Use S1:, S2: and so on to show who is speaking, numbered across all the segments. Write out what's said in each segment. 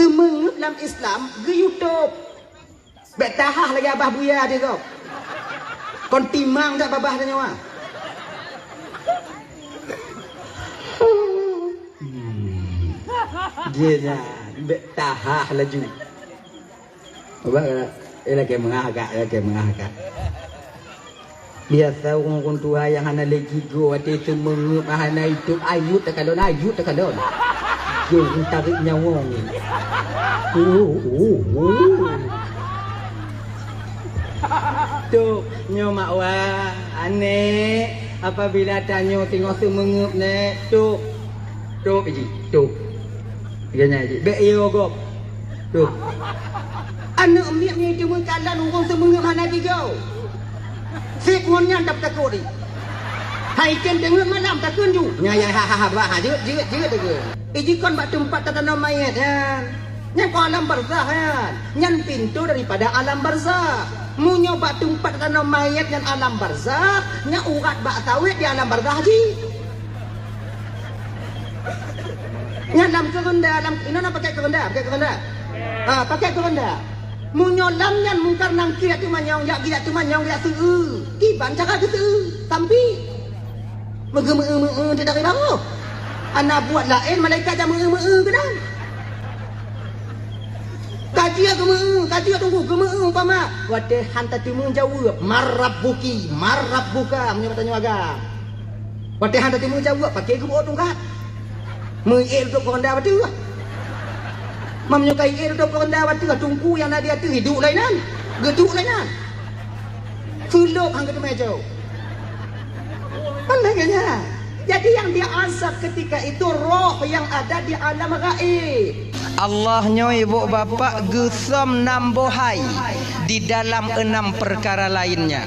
S1: Semengup dalam Islam ke YouTube. Bek tahah lagi abah buya dia kau. Kon timang tak babah dia nyawa. Dia nya bek tahah laju. Abah lagi mengagak. Biasa orang tua yang hana lagi go ati semengup hana itu ayu tak kadon. Yo tarik nyawa. Tuh nyo makwa aneh apabila tanya tengok semengup ne tuh biji tuh ganya ji be yo gop tuh anak miak ni cuma kalan orang semengup mana digau sik ngonnya tak takut ni hai ken tengok malam takun ju nya ya ha ba jeut tu iji kon bak tempat tanam mayat kan nya ko alam barzah kan nyan pintu daripada alam barzah mu nyoba tempat tanam mayat yang alam barzah nya urat bak tawid di alam barzah ji nya dalam kerenda dalam ina pakai kerenda pakai kerenda mu nyolam nyan mungkar nang kira tu manyong yak gila tu manyong yak seu kiban cakap tu tampi mege dia dari baru anak buat lain malaikat jangan mege ke dah kaji tunggu umpama wate hantar timu jawab marabbuka menyebut tanya agak wate hantar timu jawab pakai ke bodoh kan mengil untuk koranda batu menyukai il untuk koranda batu tunggu yang ada tu hidup lainan geduk lainan fuluk hang ke meja pandangannya jadi yang dia azab ketika itu roh yang ada di alam gaib. Allahnya ibu bapak gesam nambohai di dalam 6 perkara lainnya.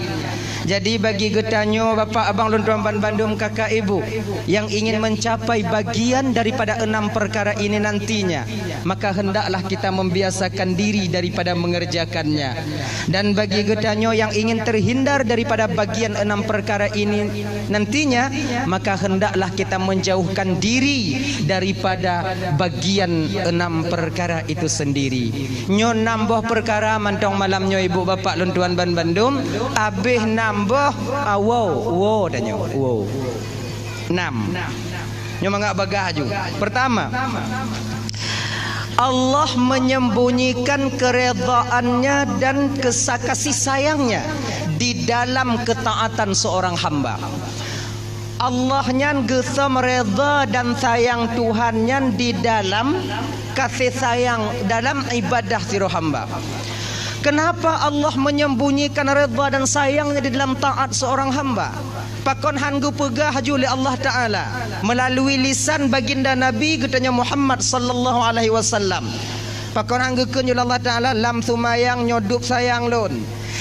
S1: Jadi bagi getanyo bapak abang luntuan Bandung kakak ibu yang ingin mencapai bagian daripada 6 perkara ini nantinya, maka hendaklah kita membiasakan diri daripada mengerjakannya. Dan bagi getanyo yang ingin terhindar daripada bagian 6 perkara ini nantinya, maka hendaklah kita menjauhkan diri daripada bagian 6 perkara itu sendiri. Nyo nambah perkara mantong malamnya ibu bapak luntuan Bandung abih nambah wow dah nyo wow 6 nyo mangak bagah ju. Pertama, Allah menyembunyikan keredaannya dan kasih sayangnya di dalam ketaatan seorang hamba. Allah nyan gesam reda dan sayang Tuhan nyan di dalam kasih sayang dalam ibadah siro hamba. Kenapa Allah menyembunyikan reda dan sayangnya di dalam taat seorang hamba? Pakon hanggu pegah oleh Allah Ta'ala melalui lisan baginda Nabi katanya Muhammad sallallahu alaihi wasallam. Pakon hanggu oleh Allah Ta'ala lam sumayang nyodup sayang lun.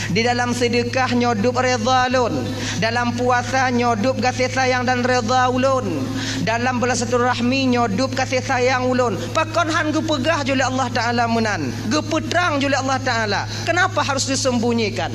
S1: Di dalam sedekah nyodup reda lun. Dalam puasa nyodup kasih sayang dan reda ulun. Dalam bersilaturahmi nyodup kasih sayang ulun. Pakon han gu pegah jule Allah Ta'ala menan. Gu petrang jule Allah Ta'ala. Kenapa harus disembunyikan?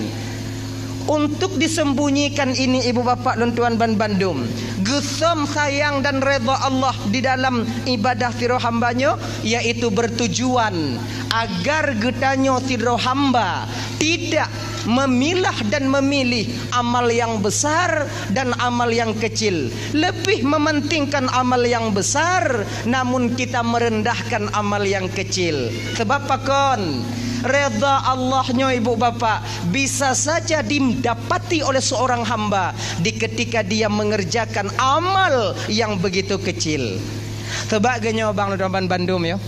S1: Untuk disembunyikan ini ibu bapak luntuan Bandung, gesam sayang dan redha Allah di dalam ibadah siro hambanya, yaitu bertujuan agar getanyo siro hamba tidak memilah dan memilih amal yang besar dan amal yang kecil. Lebih mementingkan amal yang besar, namun kita merendahkan amal yang kecil. Sebab pakon reda Allahnya ibu bapak bisa saja didapati oleh seorang hamba di ketika dia mengerjakan amal yang begitu kecil. Sebagainya bang Ludoman Bandung ya.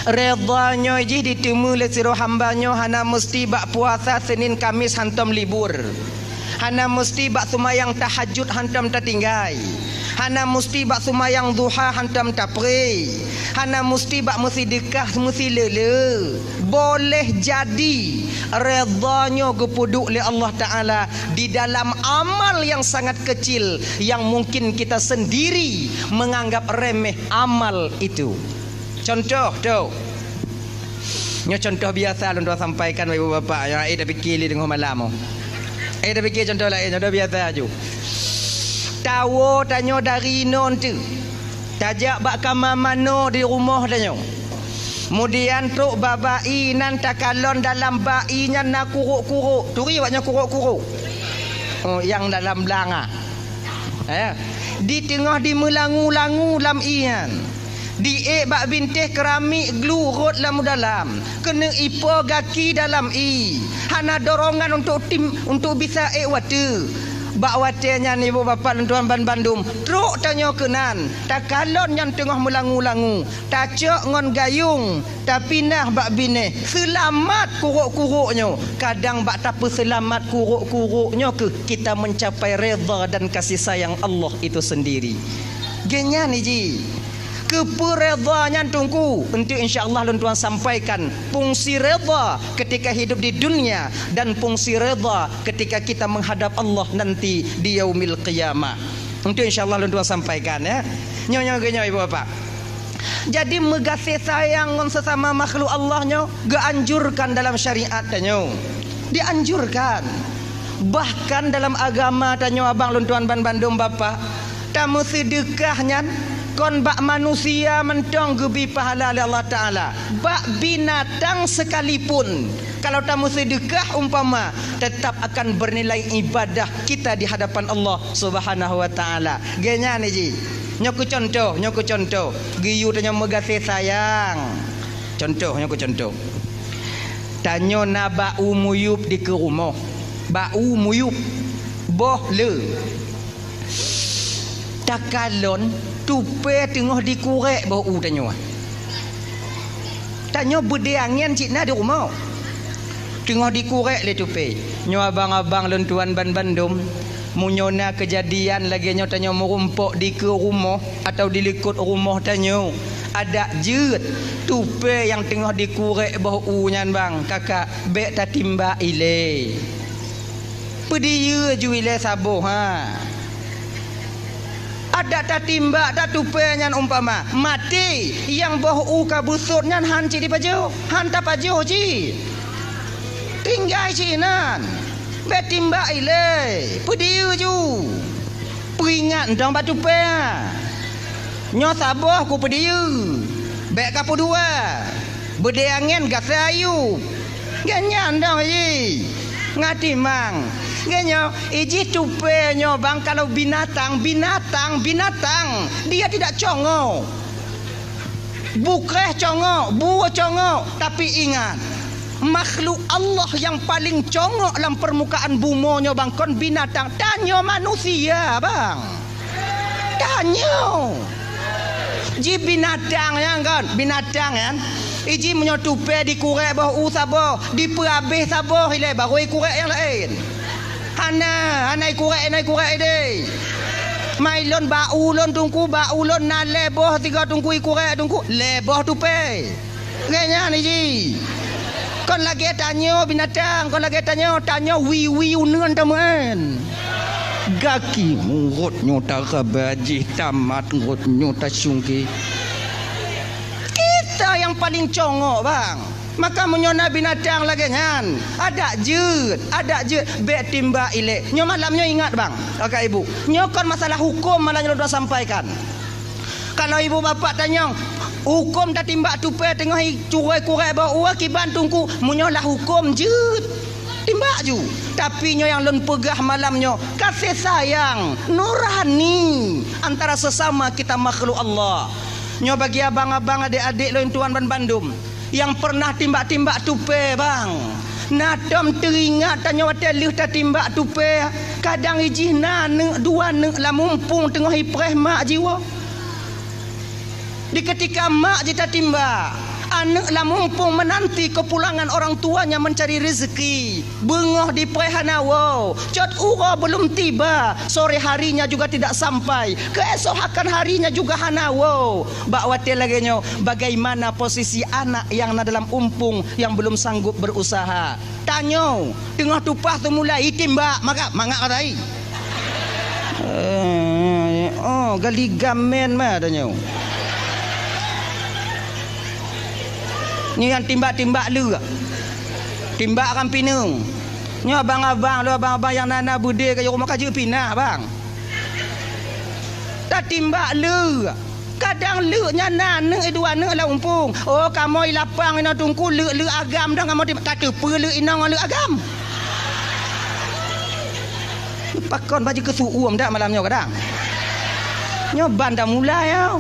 S1: Redanya iji ditemu oleh siro hambanya hana mesti bak puasa Senin Kamis hantam libur. Hana mesti bak sumayang tahajud hantam tertinggai. Hana mesti bak sumayang duha hantam tapri. Hana mesti bak sedekah mesti lele. Boleh jadi redanya kepuduk oleh Allah Ta'ala di dalam amal yang sangat kecil yang mungkin kita sendiri menganggap remeh amal itu. Contoh tu. Nya contoh biasa lu sampaikan ibu bapa ya dah fikir li dengan malam. Dah fikir contoh lain, contoh biasa aja. Tahu tanya dari non tu. Tajak bak kamar mano di rumah tanya. Kemudian truk babai nan takalon dalam bainya nak kuruk-kuruk. Turi waknya kuruk-kuruk. Oh, yang dalam belanga. Di tengah di melangu-langu lam ian. Di bak bintih keramik glurut lam dalam. Kena ipo gaki dalam i. Hana dorongan untuk bisa watu. Bak watenya ni ibu bapa tuan ban Bandung. Truk tanya kenan. Takalon yang tengah melangu-langu. Tacok ngon gayung. Tapi nah bak bine. Selamat kuruk-kuruknya. Kadang bak tak selamat kuruk-kuruknya ke kita mencapai redha dan kasih sayang Allah itu sendiri. Genya ni ji. Keperedanya tunggu untuk insya-Allah tuan sampaikan fungsi redha ketika hidup di dunia dan fungsi redha ketika kita menghadap Allah nanti di yaumil qiyamah. Untuk insya-Allah tuan sampaikan ya. Nyonya ibu bapak. Jadi megasih sayang dengan sesama makhluk Allahnya dianjurkan dalam syariat tanya. Dianjurkan. Bahkan dalam agama tanya abang luntuan ban Bandung bapak, tamu sedekahnya kon bak manusia mentong gebi pahala oleh Allah Ta'ala. Bak binatang sekalipun kalau tamu sedekah umpama tetap akan bernilai ibadah kita di hadapan Allah Subhanahu Wa Ta'ala. Genya ni ji. Nyoku contoh. Giyu tanya megasih sayang. Nyoku contoh. Tanyo na bau muyup di ke rumah. Bau muyup. Boh le. Takalon tupe tengah dikurek bau tanya. Tanya berde angin cik di rumah. Tengah dikurek le tupe. Nyo abang-abang lentuan ban Bandung. Munyona kejadian lagi nyo tanya merumpok di ke rumah atau di likut rumah tanya. Ada jet tupe yang tengah dikurek bau nyan bang. Kakak bek ta timba ile. Pedia ju ile sabuh ha. Ada tak timbak tak tupenya umpama mati yang bohu kabusutnya han ci di paju han ta paju ci tinggal cinan betimba ile pediu ju peringat ndang batu pe nyo saboh ku pediu bek kapu dua bede angin gas ayu ganyan ndang ji ngati mang genyo iji tupe nyo bang kalau binatang dia tidak congo bukreh congo buah congo tapi ingat makhluk Allah yang paling congo dalam permukaan bumi nyo bang kon binatang tanyo manusia bang tanyo ji binatang yang kan binatang kan iji menyotupe dikurek bau sabo diperabih sabo ile baru ikurek yang lain anai kurek de mailon baulon tungku baulon na leboh tiga tungku ikurek tungku leboh tupe ngenya ni ji kon lagi tanya binatang kon lagi tanya wi uneun teman gaki murut nyota kabaji tamat murut nyota sungki kita yang paling congok bang. Maka menyona binatang lagi kan ada jut bek timba ile nyo malamnya ingat bang kakak ibu nyokon masalah hukum malah nyo dah sampaikan. Kalau ibu bapak tanya hukum tak timba tupe tengah curai kurai bawa kiban tungku menyolah hukum jut timba ju tapi nyo yang lon pegah malamnya kasih sayang nurani antara sesama kita makhluk Allah. Nyo bagi abang-abang adik-adik lo tuan ban Bandung yang pernah timbak-timbak tupe bang nadam teringat tanya watelih ta timbak tupe kadang ijih dua la mumpung tengah ipreh mak jiwa di ketika mak jita timbak anak la mumpung menanti kepulangan orang tuanya mencari rezeki bengah di prehanawo cot ura belum tiba sore harinya juga tidak sampai keesokan harinya juga hanawo bak watil lagi nyo bagaimana posisi anak yang dalam umpung yang belum sanggup berusaha tanyo tengah tupah tu mulai timbak mangak katai gali gamen mah tanyo ni yang timbak-timbak lu timbak kan pinung ni abang-abang yang nana bude ke rumah kaji pinah bang tak timbak lu Kadang leknya naneng dua ne la umpung. Oh kamu lapang ina tungku le agam dah kamu kata pe le ina le agam. Pakon baju kesuuam dak malamnya kadang. Nyoban dah mulai ya.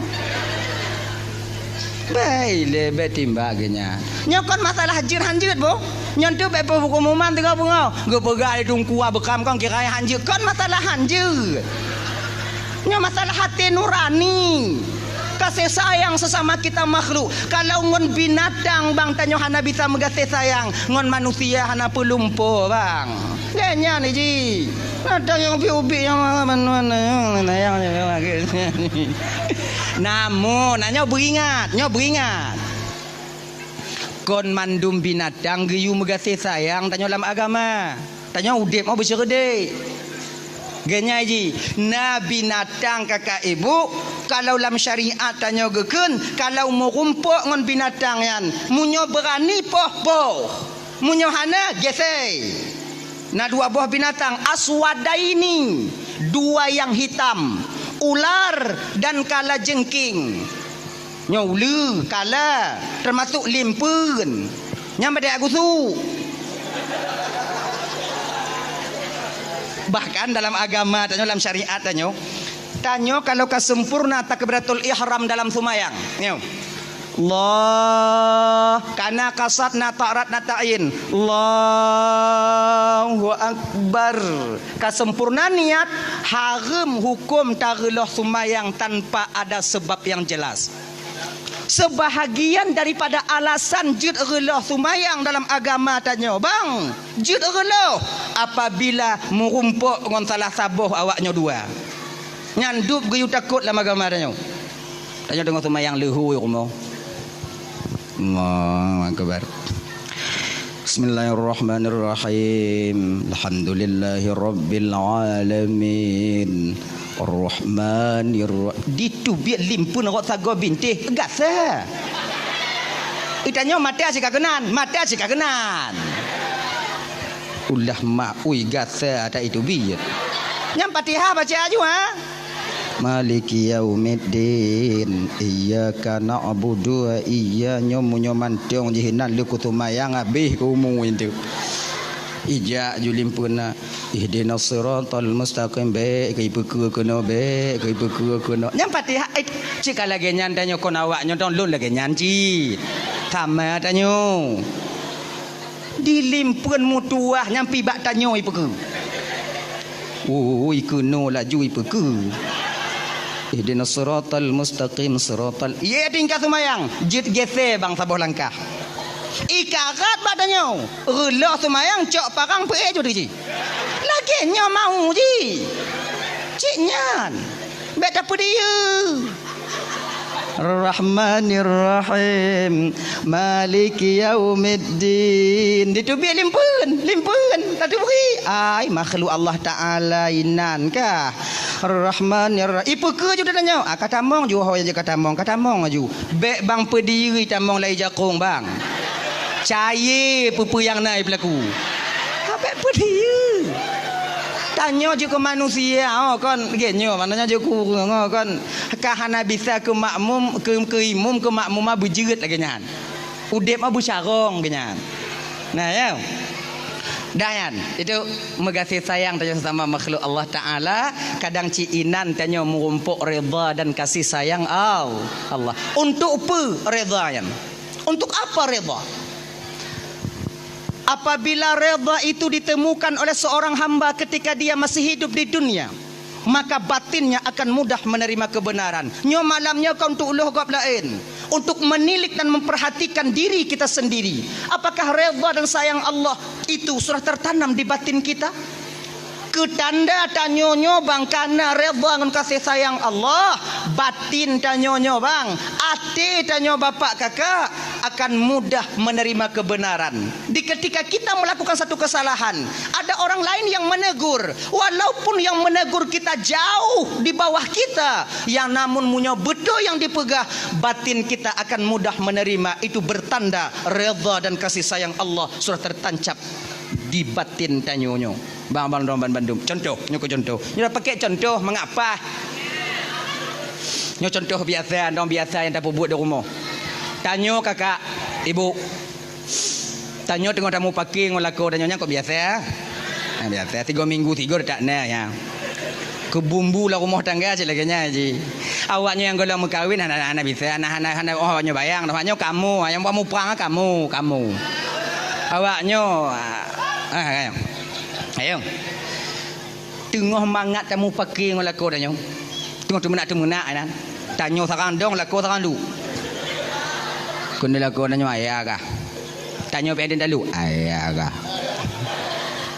S1: Baile betimbagnya. Nyokon masalah hanjir boh. Nyantu bepo hukuman tiga bungau. Ge pegai tungku bekam kong kira hanjir. Kon masalah hanjir. Nya masalah hati nurani. Kasih sayang sesama kita makhluk. Kalau ngon binatang bang tanyo hana bisa mengasih sayang, ngon manusia hana pelumpuh bang. Genya ni ji. Ada yang ubi yang mana yang namun nyo beringat. Kon mandum binatang geyu mengasih sayang tanyo dalam agama. Tanyo udip mau bersyukur. Genya ji, na binatang kakak ibu kalau dalam syariat tanya geken kalau mau rumpuk ngon binatang yan munyo berani poh munyo hana gesei. Na dua buah binatang aswadaini, dua yang hitam, ular dan kala jengking. Nyaulu kala termasuk limpun. Nyampe dia agusu. Bahkan dalam agama tanyo dalam syariat tanyo kalau kesempurna takbiratul ihram dalam sumayang nyo Allah kana kasatna ta'rat nata'in Allahu akbar kesempurna niat haram hukum tageloh sumayang tanpa ada sebab yang jelas. Sebahagian daripada alasan jud reloh sumayang dalam agama tanya bang jud reloh apabila merumpuk dengan salah sabuh awaknya dua nyandup geyu takut dalam agama tanya dengan sumayang lehu rumah Allahu akbar. Bismillahirrahmanirrahim. Alhamdulillahirabbil alamin. Ar-Rahmanir ditu biar limpun rot sago bintih gasa. Itanya mati asik kagenan. Ulah mak ui gasa ada itu biar. Yang Fatihah baca aja ha. Maliki yaumiddin iyyaka na'budu wa iyyaka nyomantiong jihinan lu kutumayang abih kumu itu. Ija julimpuna ihdinas siratal mustaqim be kai peku kono be kai peku kono nyam Fatihah cik lagi nyan tanyo kon awak nyonton lun lagi nyan ci sama tanyo dilimpun mutuah nyampi bak tanyo ipeku kono laju ipeku ihdinas siratal mustaqim siratal ye tingkat sumayang jit gese bang saboh langkah ikarat badannya relah semayang cok parang pe je ji lagi nya mau ji cik nyan bet apa dia Rahmanir Rahim Maliki Yaumiddin itu biar limpun tadi beri ai makhluk Allah Taala inan kah Rahmanir Rahim ipu ke je tanya kata mong ju hoy je kata mong aju bek bang pediri tamong lai jakung bang caya pupu yang naik berlaku apa dia tanya je ke manusia kan genyo maknanya je ku kan kahana bisa ke makmum ke imam ke makmum berjerit lagi nyan udep abu syarong genyan nah ya dayan itu mengasih sayang tanya sesama makhluk Allah Taala kadang ciinan tanya merumpuk redha dan kasih sayang Allah untuk apa redha yan untuk apa redha. Apabila redha itu ditemukan oleh seorang hamba ketika dia masih hidup di dunia, maka batinnya akan mudah menerima kebenaran. Nyo malamnya kau untuk uluh gap lain, untuk menilik dan memperhatikan diri kita sendiri. Apakah redha dan sayang Allah itu sudah tertanam di batin kita? Ketanda tanyonyo bang karena redha dengan kasih sayang Allah, batin tanyonyo bang, ati tanyo bapak kakak akan mudah menerima kebenaran. Di ketika kita melakukan satu kesalahan, ada orang lain yang menegur, walaupun yang menegur kita jauh di bawah kita, yang namun punya betul yang dipegah, batin kita akan mudah menerima. Itu bertanda redha dan kasih sayang Allah sudah tertancap di batin tanyonyo. Bang Bandung contoh nyoko contoh. Nyo pakai contoh mengapa? Nyo contoh biasa, orang biasa yang tak buat di rumah. Tanya kakak, ibu. Tanya tengok tamu parking ngolako tanya kok biasa. Biasa 3 minggu 3 tak nak ya. Kebumbu lah rumah tangga je laganya je. Awaknya yang golong berkahwin anak-anak bisa, anak-anak awaknya bayang, awaknya kamu, yang kamu perang kamu. Awaknya ayo. Tengah mangat tamu parking ngolako tanya. Tengok temenak kan. Tanya sarang dong lako sarang lu. Kun lako tanya ayah kah? Tanya pedin dulu ayah kah?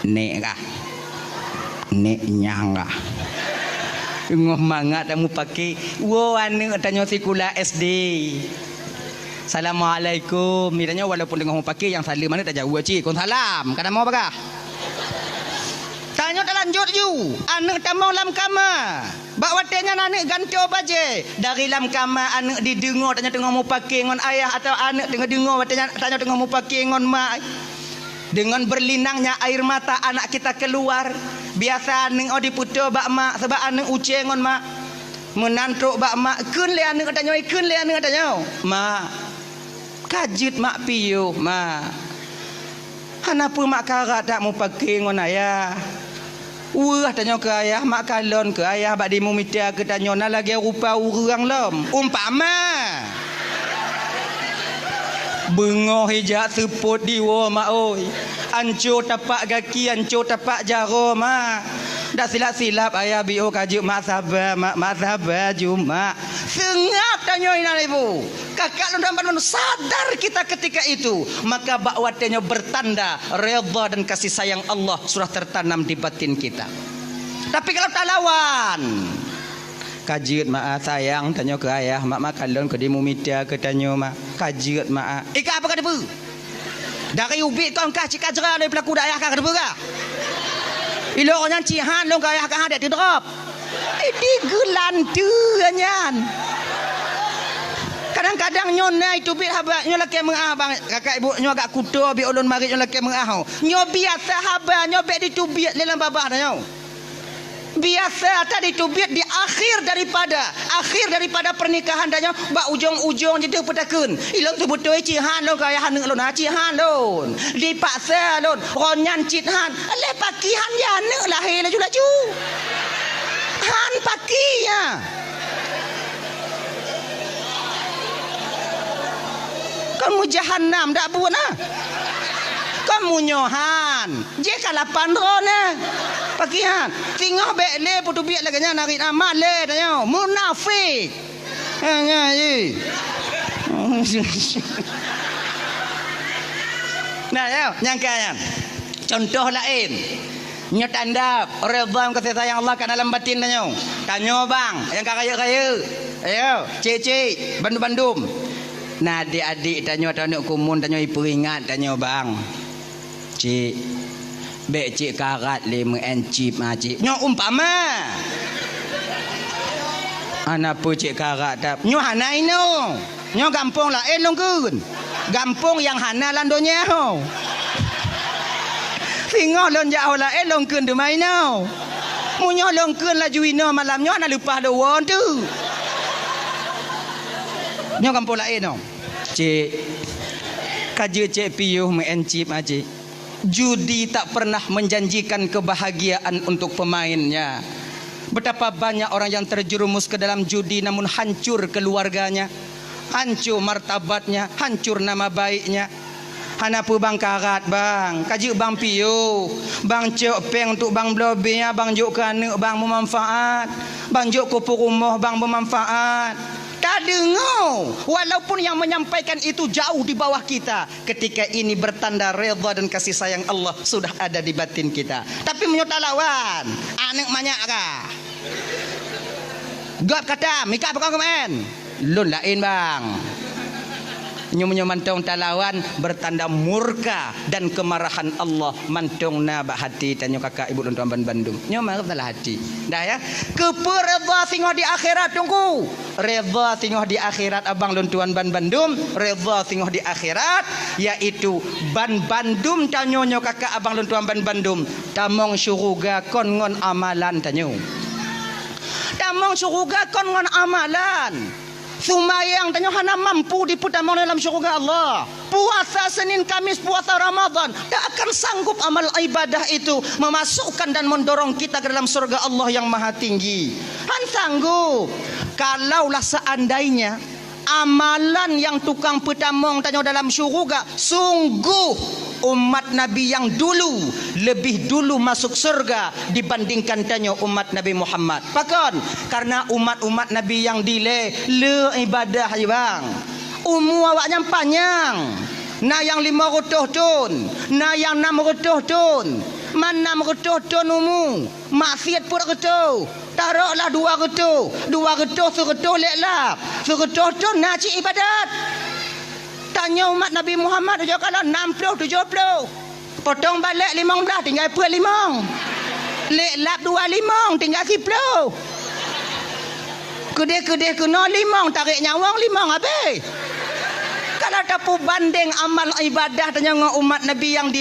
S1: Nek kah? Nek nyang kah? Tengah mangat tamu pakai. Wo ane tanya sekolah SD. Assalamualaikum. Miranya walaupun tengah pakai yang salam mana tak jauh cik. Kon salam. Kadang mau apa? Tanya tak lanjut you. Anak tamu lam kamar. Bak watenya anak ganti baje. Dari lam kamar anak didengar tanya tengah mau pakai ngon ayah atau anak tengah dengar watenya tanya tengah mau pakai ngon mak. Dengan berlinangnya air mata anak kita keluar. Biasa anak diputar bak mak sebab anak uceng ngon mak. Menantuk bak mak kun le anak katanya. Mak. Kajut mak piyo mak. Kenapa mak karat tak mau pakai ngon ayah? Wah tanya ke ayah, mak kalon ke ayah bak dimu mitia ke tanya na lagi rupa urang lom. Umpama. Bengoh hijak seput diwa mak oi. Ancur tapak kaki, ancur tapak jaro mak. Dah silap-silap ayah bio kajuk mak sabar juma. Sengap tanya ina ibu. Kakak lu sadar kita ketika itu, maka bakwatnya bertanda redha dan kasih sayang Allah sudah tertanam di batin kita. Tapi kalau tak lawan, kajut mak sayang tanya ke ayah, mak kalon ke dimu mitia ke tanya mak kajut mak. Ika apa kata bu? Dari ubit kau kah cik kajra dari pelaku ayah kah kata bu kah? Iloknya cihan lo ayah kah ada drop. Ini gelantu nyan. Kadang-kadang nyona itu bit haba nyo laki mengah bang kakak ibu nyo agak kutu bi ulun mari nyo laki mengah nyo biasa haba nyo bet ditubit dalam babah nyo biasa tadi tubit di akhir daripada pernikahan danyo bak ujung-ujung jadi petakeun ilong tu betul cihan lo kaya haneng lo na cihan lo dipaksa lo ronyan cihan le pakihan ya ne lahir laju han pakinya. Kamu jahannam dak buat nah. Kamu nyohan. Je kalapan rona. Pakihan. Tingah bek le putu biak laganya narik amal le tanya. Munafik. Hanya ye. Nah, yo nyangka. Contoh lain. Nyo tanda redha kasih sayang Allah kat dalam batin tanya. Tanya bang yang kaya-kaya. Ayo, cik-cik, bandum-bandum. Nah adik-adik tanya anak kumun tanya ibu ingat tanya bang cik bek cik karat 5 encip cik nyo umpama anak pu cik karat tap nyo hanai no nyo gampung lah longkun gampung yang hana landonya ho singo lon jauh lah longkun de mai no munyo longkun la juino malam nyo ana lupa do won tu. Nyo kampung lain no. Cik kaje cik piyuh mencip aje. Judi tak pernah menjanjikan kebahagiaan untuk pemainnya. Betapa banyak orang yang terjerumus ke dalam judi namun hancur keluarganya, hancur martabatnya, hancur nama baiknya. Hanapu bang karat bang, kaji bang piyuh, bang cok peng untuk bang blobinya, bang juk kanek bang bermanfaat, bang juk kupu rumah bang bermanfaat. Tak dengar walaupun yang menyampaikan itu jauh di bawah kita. Ketika ini bertanda redha dan kasih sayang Allah sudah ada di batin kita. Tapi menyota lawan anak banyak kah? God kata mika apa kau kemen? Lun lain bang. Nyo mantong talawan bertanda murka dan kemarahan Allah mantong na bak hati tanya kakak ibu dan tuan Bandung. Nyo marah dalam hati. Dah ya. Keper redha singoh di akhirat tunggu. Redha singoh di akhirat abang dan tuan Bandung, redha singoh di akhirat yaitu Bandung tanya nyo kakak abang dan tuan Bandung. Tamong syuruga kon ngon amalan tanya. Tamong syurga kon ngan amalan. Sumayang tanya hana mampu diputamong dalam syurga Allah. Puasa Senin Kamis, puasa Ramadan, tak akan sanggup amal ibadah itu memasukkan dan mendorong kita ke dalam surga Allah yang maha tinggi. Han sanggup. Kalaulah seandainya amalan yang tukang petamong tanya dalam syurga, sungguh umat Nabi yang dulu lebih dulu masuk surga dibandingkan tanya umat Nabi Muhammad. Pakon? Karena umat-umat Nabi yang le ibadah je bang. Umur awaknya panjang. Na yang 500 tahun, na yang 600 tahun. Mana 600 tahun umur? Maksiat pun ketu. Taruhlah 200. 200 100 leklap. 100 tahun nak cik ibadat. Tanya umat Nabi Muhammad dia kalau 60 70. Potong balik 15 tinggal pun 5. Leklap 25 tinggal 10. Kedai-kedai kena 5 tarik nyawang 5 habis. Kalau dapat banding amal ibadah dengan umat Nabi yang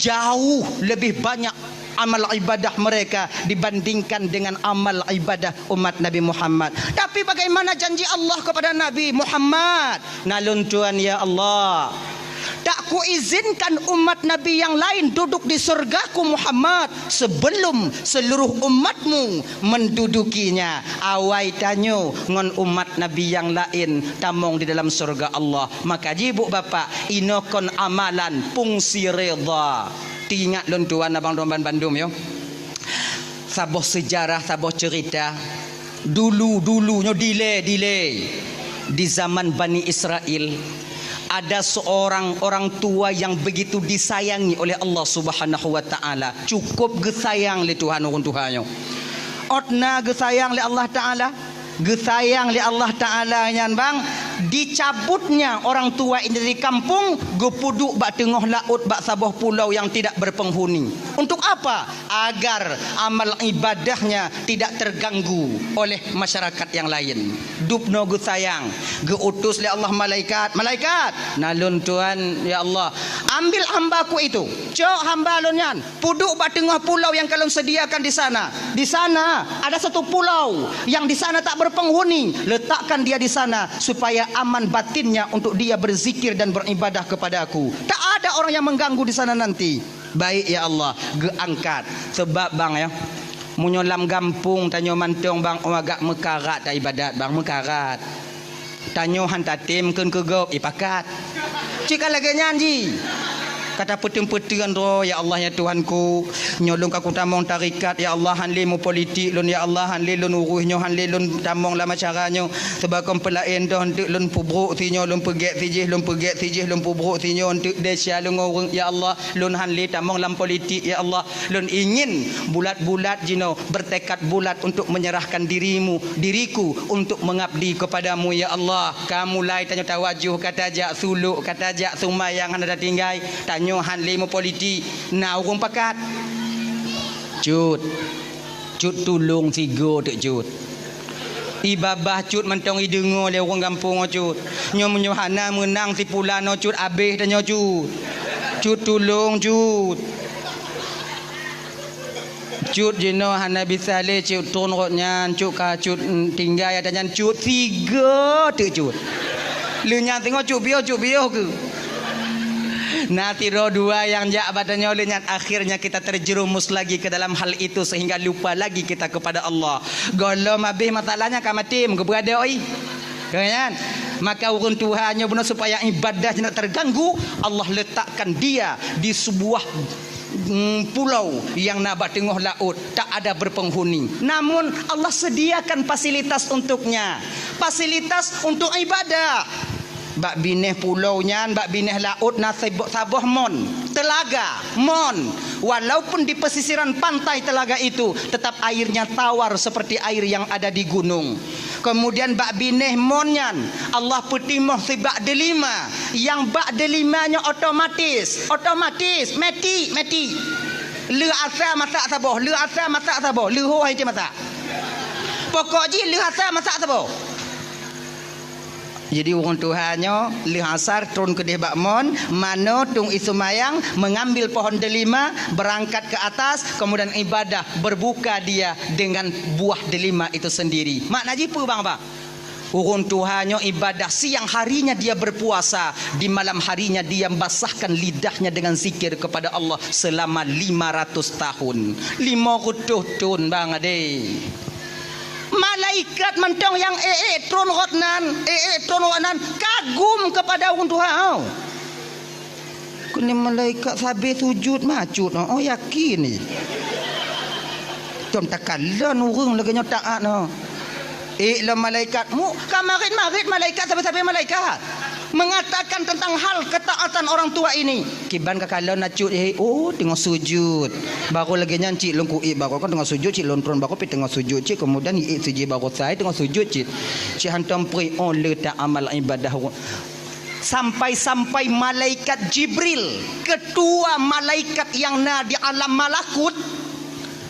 S1: jauh lebih banyak amal ibadah mereka dibandingkan dengan amal ibadah umat Nabi Muhammad. Tapi bagaimana janji Allah kepada Nabi Muhammad? Nalun Tuhan ya Allah, tak ku izinkan umat Nabi yang lain duduk di surgaku Muhammad sebelum seluruh umatmu mendudukinya. Awai tanyo ngon umat Nabi yang lain tamong di dalam surga Allah. Maka jibu bapak inokon amalan fungsi redha. Ingat lon tuan abang domban Bandung yo. Saboh sejarah, saboh cerita. Dulu-dulunya delay. Di zaman Bani Israel ada seorang orang tua yang begitu disayangi oleh Allah Subhanahu wa taala. Cukup gesayang le Tuhan orang tuhanyo. Otna gesayang le Allah taala. Gesayang li Allah Ta'ala nyan bang, dicabutnya orang tua ini dari kampung, gepuduk bak tengah laut bak sabah pulau yang tidak berpenghuni. Untuk apa? Agar amal ibadahnya tidak terganggu oleh masyarakat yang lain. Dupno gesayang, geutus li Allah malaikat nalun Tuhan ya Allah, ambil hambaku itu, cok hamba lon nyan, puduk bak tengah pulau yang kalian sediakan di sana. Di sana ada satu pulau yang di sana tak berpenghuni, letakkan dia di sana supaya aman batinnya untuk dia berzikir dan beribadah kepadaku. Tak ada orang yang mengganggu di sana nanti. Baik ya Allah, geangkat. Sebab bang ya, munyolam gampung tanyo mantong bang agak mekarat tak ibadat bang mekarat. Tanyo hantatim keun kegop ipakat. Cika lagi nyanji. Kata peteng-peteng ro ya Allah ya Tuhanku, nyolong aku tamong tarikat ya Allah, hanli mu politik lun ya Allah, hanli lun uruhnyo, hanli lun tamong lama caranyo sebab kom pelain dah untuk lun pubruk tinyo, lun pegek tijih, lun pubruk tinyo untuk desa lun orang ya Allah, lun hanli tamong lam politik ya Allah, lun ingin bulat-bulat jino bertekad bulat untuk menyerahkan diriku untuk mengabdi kepadamu ya Allah. Kamu lai tanyo tawajuh kata jak suluk kata jak sumayang anda tinggai tanyo han limo politi na urung pakat cut tulung tigo tek cut ibabah cut mentong idengo le urang kampung cut nyo menyohana menang si pulano cut abeh tanyo cut tulung cut jeno hana bisa le cut ton rotnya cut ka cut tinggal ya tanyan cut tiga tek cut le nya tengok cut bio ke. Nah tiro dua yang jak badannya olehnya akhirnya kita terjerumus lagi ke dalam hal itu sehingga lupa lagi kita kepada Allah. Golom habis masalahnya kamatim keberada oi. Kan? Maka urun Tuhannya benar supaya ibadahnya tidak terganggu, Allah letakkan dia di sebuah pulau yang nabat tengah laut, tak ada berpenghuni. Namun Allah sediakan fasilitas untuknya, fasilitas untuk ibadah. Bak bineh pulau nyan, bak bineh laut na sabah mon, telaga mon. Walaupun di pesisiran pantai telaga itu, tetap airnya tawar seperti air yang ada di gunung. Kemudian bak bineh mon nyan, Allah petimah si bak delima, yang bak delimanya otomatis, meti. Le asa masak sabah, le hoai je masak. Pokok ji le asa masak sabah. Jadi orang Tuhannya lih asar turun ke Debakmon, mano tung isumayang mengambil pohon delima, berangkat ke atas, kemudian ibadah, berbuka dia dengan buah delima itu sendiri. Makna jipu bang apa? Orang Tuhannya ibadah, siang harinya dia berpuasa, di malam harinya dia basahkan lidahnya dengan zikir kepada Allah selama 500 tahun. 500 tahun bang ade. Malaikat mentong yang tron hotnan kagum kepada orang Tuhan. Kini malaikat sabi sujud macut. Oh yakin ni. Jom takalan urang lagi taat no. La malaikat mu kamarit malaikat sampai malaikat mengatakan tentang hal ketaatan orang tua ini. Kiban kakala nacut tengah sujud. Baru lagi nyanci lengku baru kan tengah sujud cik lontron baru pi tengah sujud cik kemudian sujud baru saya tengah sujud cik. Cik hantam pri le tak amal ibadah. Sampai malaikat Jibril, ketua malaikat yang na di alam malakut,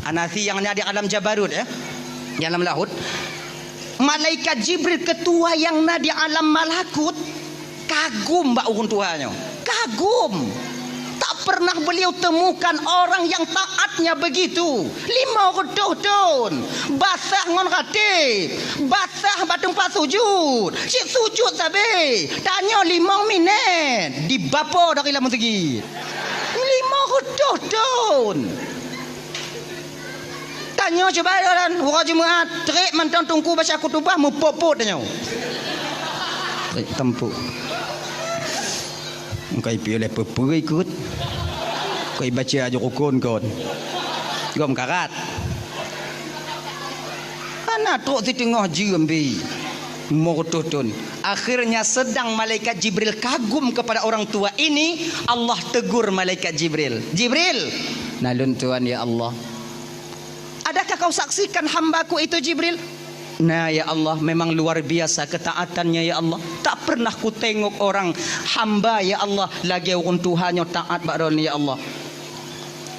S1: anasi yang na di alam Jabarut di alam laut. Malaikat Jibril ketua yang na di alam malakut kagum mbak orang tuanya, kagum. Tak pernah beliau temukan orang yang taatnya begitu. 500 tahun basah ngon ratib, basah batung pas sujud, cik sujud sabe tanya 5 minit di bapa dari lamun segi 500 tahun. Tanya coba orang Jumaat terik mantang tungku baca kutubah mu popot tanya. Tempuk. Engkau pilih peper ikut. Kau baca aja rukun kon. Gom karat. Anak tok di tengah jembi. Morototun. Akhirnya sedang malaikat Jibril kagum kepada orang tua ini, Allah tegur malaikat Jibril. Jibril, nalun Tuhan ya Allah. Adakah kau saksikan hambaku itu Jibril? Nah ya Allah, memang luar biasa ketaatannya ya Allah. Tak pernah ku tengok orang hamba ya Allah lagi orang Tuhannya taat bakron ya Allah.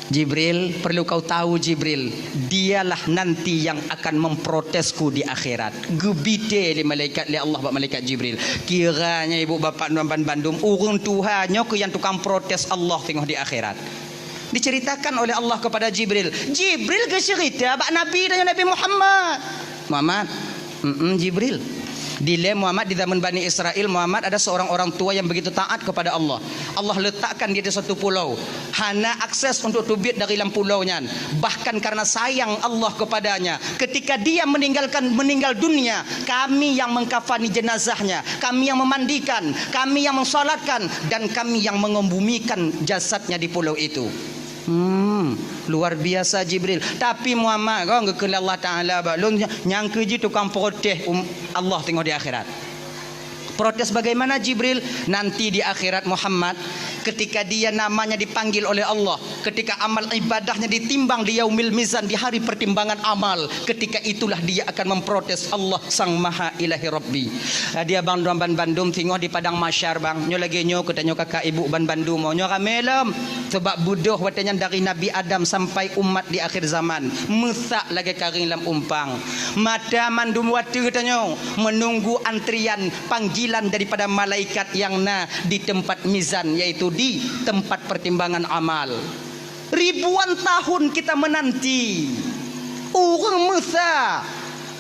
S1: Jibril, perlu kau tahu Jibril, dialah nanti yang akan memprotesku di akhirat. Gebite li malaikat li Allah bak malaikat Jibril. Kiranya ibu bapa Nuan Bandung, orang Tuhannya ke yang tukang protes Allah tengok di akhirat. Diceritakan oleh Allah kepada Jibril. Jibril ke cerita bak Nabi dan Nabi Muhammad. Jibril. Di Muhammad di zaman Bani Israel, Muhammad ada seorang orang tua yang begitu taat kepada Allah. Allah letakkan dia di satu pulau. Hana akses untuk tubit dari dalam pulaunya. Bahkan karena sayang Allah kepadanya, ketika dia meninggal dunia, kami yang mengkafani jenazahnya, kami yang memandikan, kami yang mensolatkan, dan kami yang mengembumikan jasadnya di pulau itu. Luar biasa Jibril. Tapi Muhammad kau ngekele Allah Ta'ala balon nyangka je tukang protes Allah tengok di akhirat. Protes bagaimana Jibril? Nanti di akhirat Muhammad, ketika dia namanya dipanggil oleh Allah, ketika amal ibadahnya ditimbang di yaumil mizan, di hari pertimbangan amal, ketika itulah dia akan memprotes Allah Sang Maha Ilahi Rabbi. Dia bang Bandung tengok di padang masyar bang. Nyo lagi nyo katanya kakak ibu Bandung mau nyo ramelam sebab budoh watanya dari Nabi Adam sampai umat di akhir zaman. Mesak lagi karing lam umpang. Mata mandum watu katanya menunggu antrian panggilan daripada malaikat yang di tempat mizan, yaitu di tempat pertimbangan amal. Ribuan tahun kita menanti orang Musa,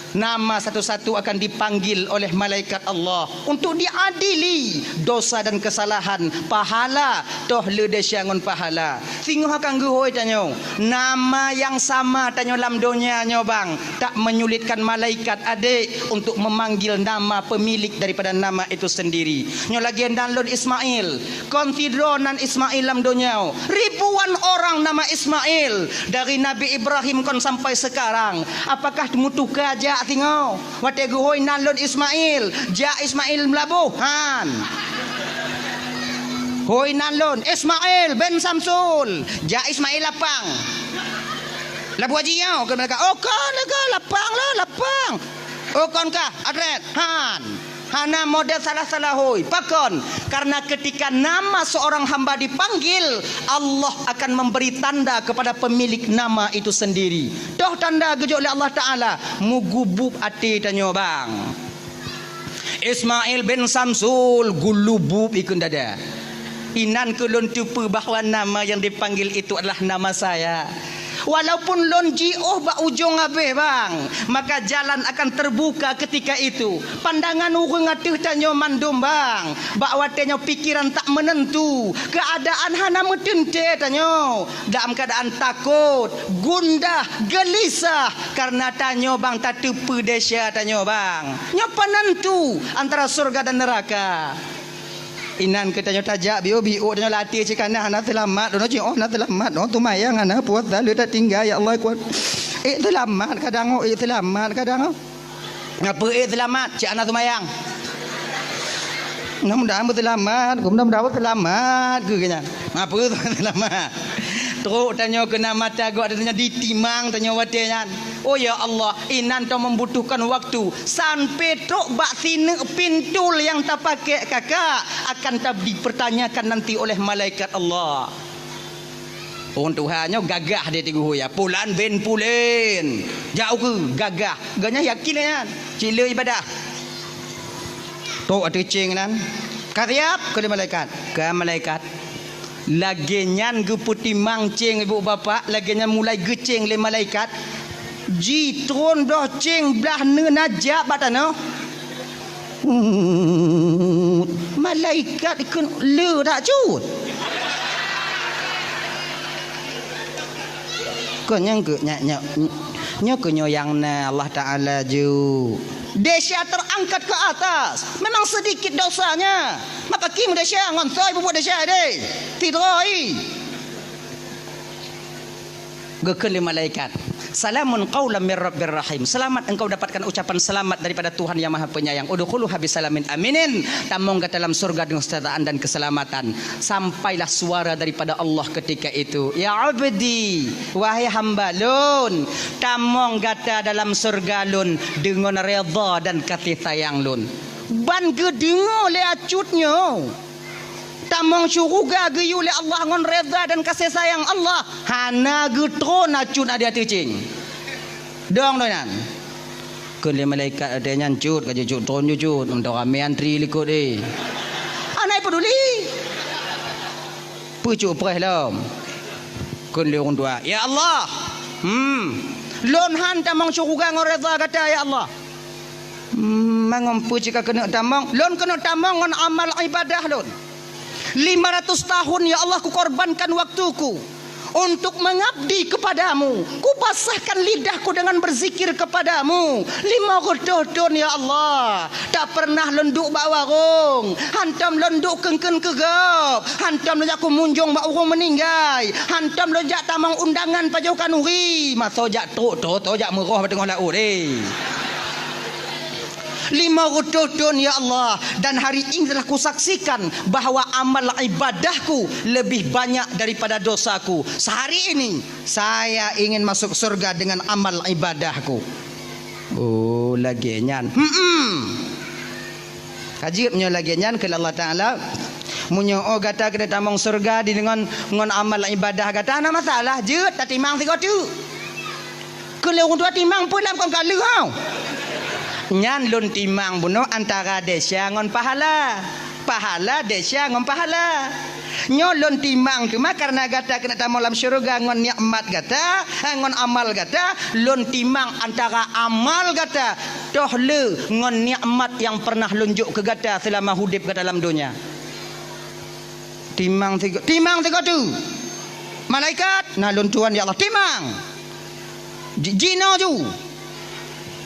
S1: nama satu-satu akan dipanggil oleh malaikat Allah untuk diadili dosa dan kesalahan. Pahala toh ledesyangon pahala. Singoh akan guhoi tanyo. Nama yang sama tanyo lam dunia nyo bang. Tak menyulitkan malaikat adik untuk memanggil nama pemilik daripada nama itu sendiri. Nyo lagi download Ismail. Konsidronan Ismail lam dunia. Ribuan orang nama Ismail dari Nabi Ibrahim kon sampai sekarang. Apakah mutuka aja tengok wate guhoi nalon Ismail ja Ismail melabuhan hoi nalon Ismail ben Samsul ja Ismail lapang labu haji yau kan mereka kan lega lapang kan kah atlet hana model salah-salah hoi pakon. Karena ketika nama seorang hamba dipanggil, Allah akan memberi tanda kepada pemilik nama itu sendiri. Toh tanda gejok oleh Allah Ta'ala mugubub ati tanyo bang. Ismail bin Samsul gulubub ikun dada. Inan ke lon tupu bahawa nama yang dipanggil itu adalah nama saya. Walaupun lon jioh ba ujung habis bang, maka jalan akan terbuka ketika itu. Pandangan urang atuh tanyo mandum bang, bahawa tanyo pikiran tak menentu, keadaan hana metente tanyo, dalam keadaan takut, gundah, gelisah karena tanyo bang tak tepu desa tanyo bang. Nyo penentu antara surga dan neraka. Inan kita tajak bio tanyo latih cikana hana selamat dono oh hana selamat oh tu mayang hana puas dah lu tak tinggal ya Allah kuat selamat kadang selamat kadang ngapa selamat cik anak tu mayang mudah-mudahan selamat mudah-mudahan selamat ke kena ngapa selamat teruk tanyo kena mata gua adanya ditimang tanyo watenan. Oh ya Allah, inan tu membutuhkan waktu sampai tok bak sini pintul yang tak pakai kakak akan tak dipertanyakan nanti oleh malaikat Allah. Orang Tuhannya gagah dia tigu ya. Pulan ben pulen. Jauh ke gagah. Ganya yakin kan? Cila ibadah. Tok ada cing nan. Kariap ke malaikat. Ke malaikat. Lagenyan ge putimang cing ibu bapa, lagenyan mulai gecing le malaikat. Ji tron dah cing belah nenajak batano. Malaikat ikut le tak cut. Kau nyang ke nyak yang na Allah Taala ju. Desya terangkat ke atas. Memang sedikit dosanya. Maka kim desya ngonsoi buat desya deh. Tidoi. Geken le malaikat. Salamun qaulam mir rabbir rahim. Selamat engkau dapatkan ucapan selamat daripada Tuhan yang Maha Penyayang. Udkhulu habis salamin aminin. Tamong ke dalam surga dengan kesejahteraan dan keselamatan. Sampailah suara daripada Allah ketika itu. Ya abdi, wahai hamba lun, tamong gata dalam surga lun dengan redha dan kasih sayang lun. Ban gedengo le acutnya. Tamong syuruga geyu le Allah ngon reda dan kasih sayang Allah. Hana getron acut ada ticing. Dong donan. Kun le malaikat ada nyancut ka jujut tron jujut untuk rame antri likut deh. Anai peduli. Pucuk preh lom. Kun le orang tua. Ya Allah. Lon han tamong syuruga ngon reda kata ya Allah. Mangompu jika kena tamong, lon kena tamong ngon amal ibadah lon. 500 tahun ya Allah ku korbankan waktuku untuk mengabdi kepadamu. Ku basahkan lidahku dengan berzikir kepadamu. 500 tahun ya Allah. Tak pernah lenduk bak warung. Hantam lenduk kengken kegap. Hantam lejak ku munjung bak urung meninggai. Hantam lejak tamang undangan pajau kanuri. Masa jak tok jak meroh tengah laut 500 tahun ya Allah. Dan hari ini telah kusaksikan bahawa amal ibadahku lebih banyak daripada dosaku. Sehari ini saya ingin masuk surga dengan amal ibadahku. Oh lagi nyan. Kajibnya lagi nyan ke Allah Taala. Munyo oh gata kena tamong surga di dengan amal ibadah gata ana masalah je tak timang tiga tu. Kalau orang tua timang pun dalam kon kala kau. Nyan lun timang buno antara desya ngon pahala. Pahala desya ngon pahala. Nyo lun timang cuma karena gata kena tamu dalam syurga ngon nikmat gata, ngon amal gata, lun timang antara amal gata toh le ngon nikmat yang pernah lunjuk ke gata selama hidup ke dalam dunia. Timang tiga tu. Malaikat nah lun tuan ya Allah timang. Jino ju.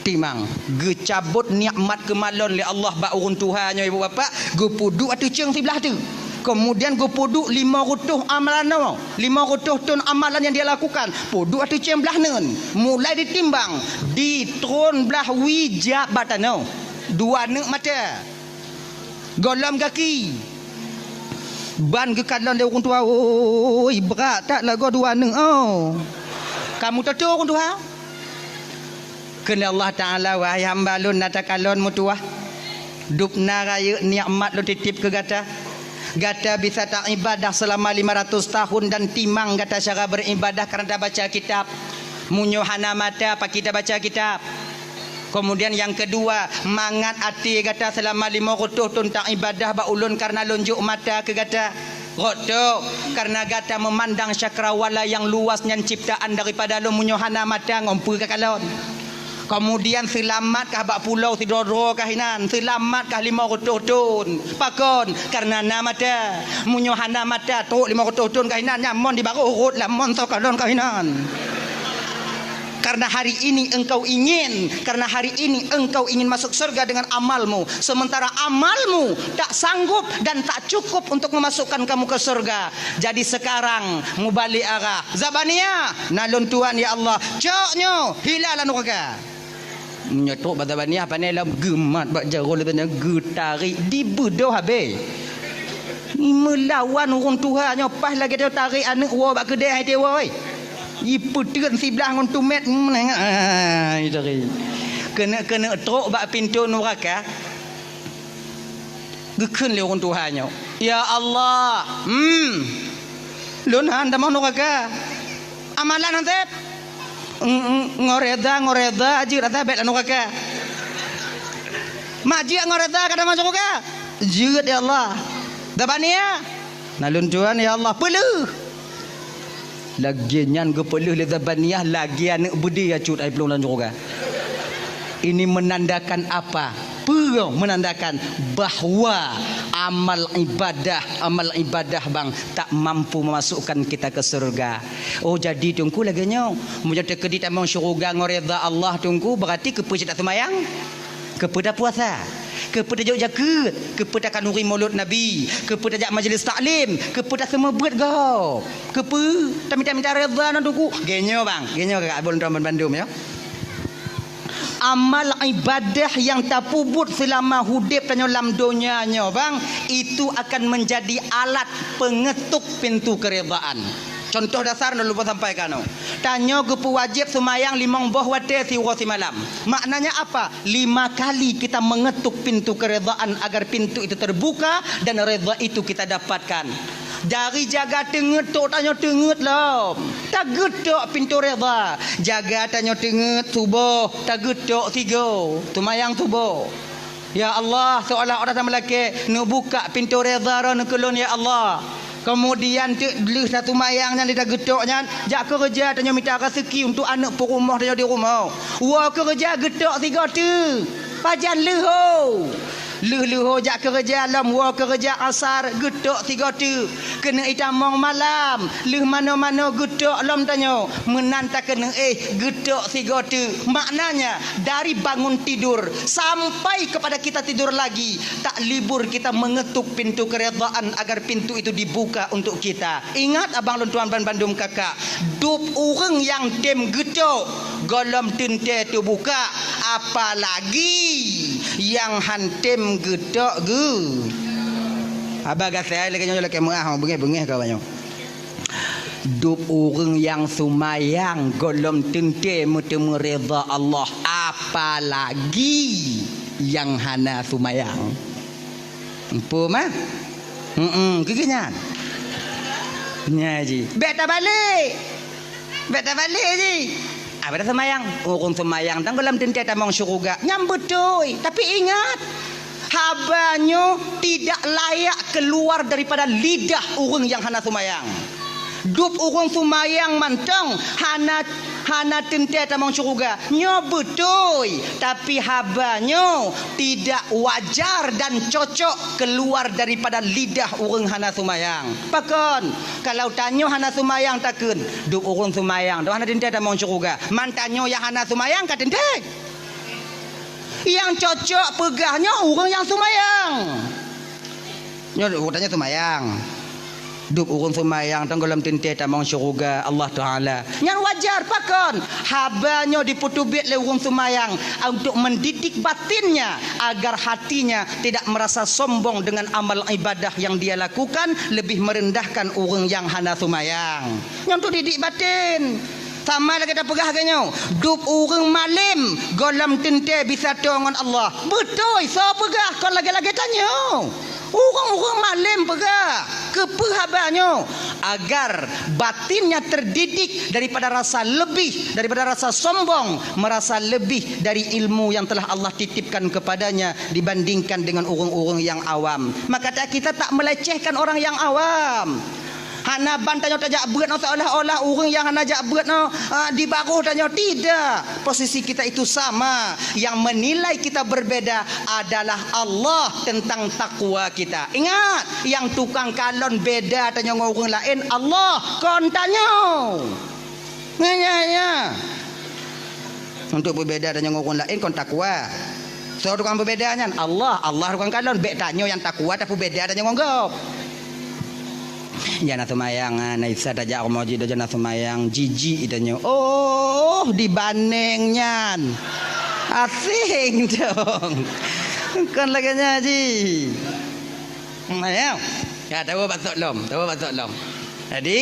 S1: Timang gecabut nikmat kemalon le Allah ba urun Tuhannya ibu bapa go pudu atu ceng sebelah tu. Kemudian go pudu 500 amalan 500 ton amalan yang dia lakukan. Pudu atu ceng belah nen. Mulai ditimbang di tron belah wijak batano. 2 nek mata. Golam kaki. Ban ke kalon le urun tua. Oi berat tak lagu 2 nek oh. Kamu tahu urun tua? Kena Allah Ta'ala wahai hamba lun nata kalon mutuah dupna raya nikmat lu titip ke gata. Gata bisa tak ibadah selama 500 tahun dan timang gata cara beribadah kerana baca kitab. Munyo hana mata apa kita baca kitab. Kemudian yang kedua, mangat hati kata selama 5 rotuh tentang ibadah ba ulun karena lunjuk mata ke kata rotuh karena kata memandang cakrawala yang luasnya ciptaan daripada lu munyohana mata ngompu ke kalon. Kemudian selamat kah bak pulau Sidoro kahinan, selamat kah 5 rotuh tun pakon karena nama mata munyohana mata tu 5 rotuh tun kahinan nyamon di baru urut lamon so kalon kahinan. Karena hari ini engkau ingin masuk surga dengan amalmu, sementara amalmu tak sanggup dan tak cukup untuk memasukkan kamu ke surga. Jadi sekarang mubalik arah Zabania nalun Tuhan ya Allah coknyo hilalan neraka menyetuk Zabania pandai lam gemat bak jarul tanya getarik di bedoh habe ni melawan orang Tuhannya pas lagi dia tarik anak wa bak kedai dia woi iputeun sebelah ngon tumet menengah kena trok bak pintu neraka gekeun le orang Tuhannya ya Allah lun handa mau neraka amalan hantep ngoreda aji rata bet neraka maji ngoreda kada masuk neraka jeut ya Allah dabania nalun Tuhan ya Allah peluh lagian gepeluh le zabaniah lagian budi acut ai belum lanjut juga. Ini menandakan apa? Menandakan bahawa amal ibadah bang tak mampu memasukkan kita ke surga. Oh jadi tunggu lagi nyo menjadi kedit among syurga ngoreda Allah tunggu berarti kepuji tak semayang kepada puasa kepada jauh jaket kepada kanuri maulud Nabi kepada jak majlis taklim kepada semua buat kau kepada minta reda nak tunggu genyo bang genyo kakak abang tuan Bandung ya. Amal ibadah yang tak puput selama hidup tanyo lam dunianya bang itu akan menjadi alat pengetuk pintu keredaan. Contoh dasar nak lupa sampaikan. Tanya gepu wajib semayang 5 boh wate si malam. Maknanya apa? 5 kali kita mengetuk pintu keredaan agar pintu itu terbuka dan reda itu kita dapatkan. Dari jaga tenget tok tanya tenget lah. Tak getok pintu reda. Jaga tanya tenget subuh, tak getok 3. Semayang subuh. Ya Allah, seolah orang sama lelaki nak buka pintu reda nak kelon ya Allah. Kemudian leh satu mayangnya dia getoknya jak kerja tanya minta rezeki untuk anak per rumah dia di rumah. Wa kerja getok 3 tu. Pajan leho. Leho jak kerja lam wa kerja asar getok 3 tu. Kena itamong malam. Leh mana-mana getok lam tanya. Menanta kena getok 3 tu. Maknanya dari bangun tidur sampai kepada kita tidur lagi tak libur kita mengetuk pintu keredaan agar pintu itu dibuka untuk kita. Ingat abang tuan Bandung kakak, dup orang yang dem getok golom tente tu buka, apalagi yang hantem getok ge. Abang saya lagi nyolok kemuah bengeh-bengeh kawannya. Dup orang yang sumayang golom tente mutemu reda Allah, apalagi yang hana sumayang. Empu mah? Kegenyan. Nyaji. Beta balik ji. Apa dah semayang? Orang semayang tang dalam tente tamang syurga. Nyambut cuy. Tapi ingat, habanyo tidak layak keluar daripada lidah orang yang hana semayang. Dup orang semayang mantang hana tente tamang syurga. Nyo betul, tapi habanyo tidak wajar dan cocok keluar daripada lidah orang hana semayang. Pakon kalau tanyo hana semayang takun dup orang semayang dah hana tente tamang syurga. Mantanyo yang hana semayang kat tente. Yang cocok pegahnya orang yang semayang. Nyo tanya semayang. Dup urun semayang tenggelam tente tamang syurga Allah Ta'ala. Yang wajar pakon habanyo diputubit le urun semayang untuk mendidik batinnya agar hatinya tidak merasa sombong dengan amal ibadah yang dia lakukan, lebih merendahkan urun yang hana semayang. Yang tu didik batin. Sama lagi dah pegah kanyo. Dup urang malim golam tente bisa dengan Allah. Betul, so pegah kon lagi-lagi tanyo. Orang-orang malim pegah kepehabanyo agar batinnya terdidik daripada rasa lebih, daripada rasa sombong, merasa lebih dari ilmu yang telah Allah titipkan kepadanya dibandingkan dengan orang-orang yang awam. Maka kita tak melecehkan orang yang awam. Hana bantanya tajak berat no, seolah-olah orang yang hana jak berat no di baruh tanya. Tidak. Posisi kita itu sama. Yang menilai kita berbeda adalah Allah tentang takwa kita. Ingat, yang tukang kalon beda tanya orang lain, Allah kon tanya. Nganya. Untuk berbeda tanya orang lain kon takwa. So tukang berbedanya Allah tukang kalon bek tanya yang takwa tapi beda tanya orang. Jangan semayang naisa tajak moji jangan semayang jiji itanya. Oh, dibandingnya asing dong. Kan lagi ngaji. Ya, tahu batuk lom. Jadi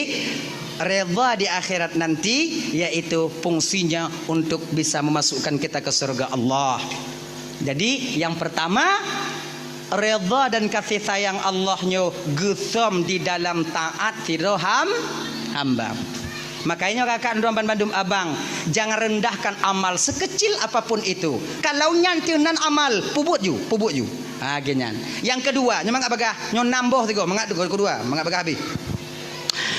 S1: redha di akhirat nanti yaitu fungsinya untuk bisa memasukkan kita ke surga Allah. Jadi yang pertama, redha dan kasih sayang Allahnya gusam di dalam taat siroham hamba. Makanya kakak bandum abang, jangan rendahkan amal sekecil apapun itu. Kalau nyantinan amal pubut ju. Genyan. Yang kedua, nyamang apakah? Nyon nambah tiga, kedua, mengapa habis?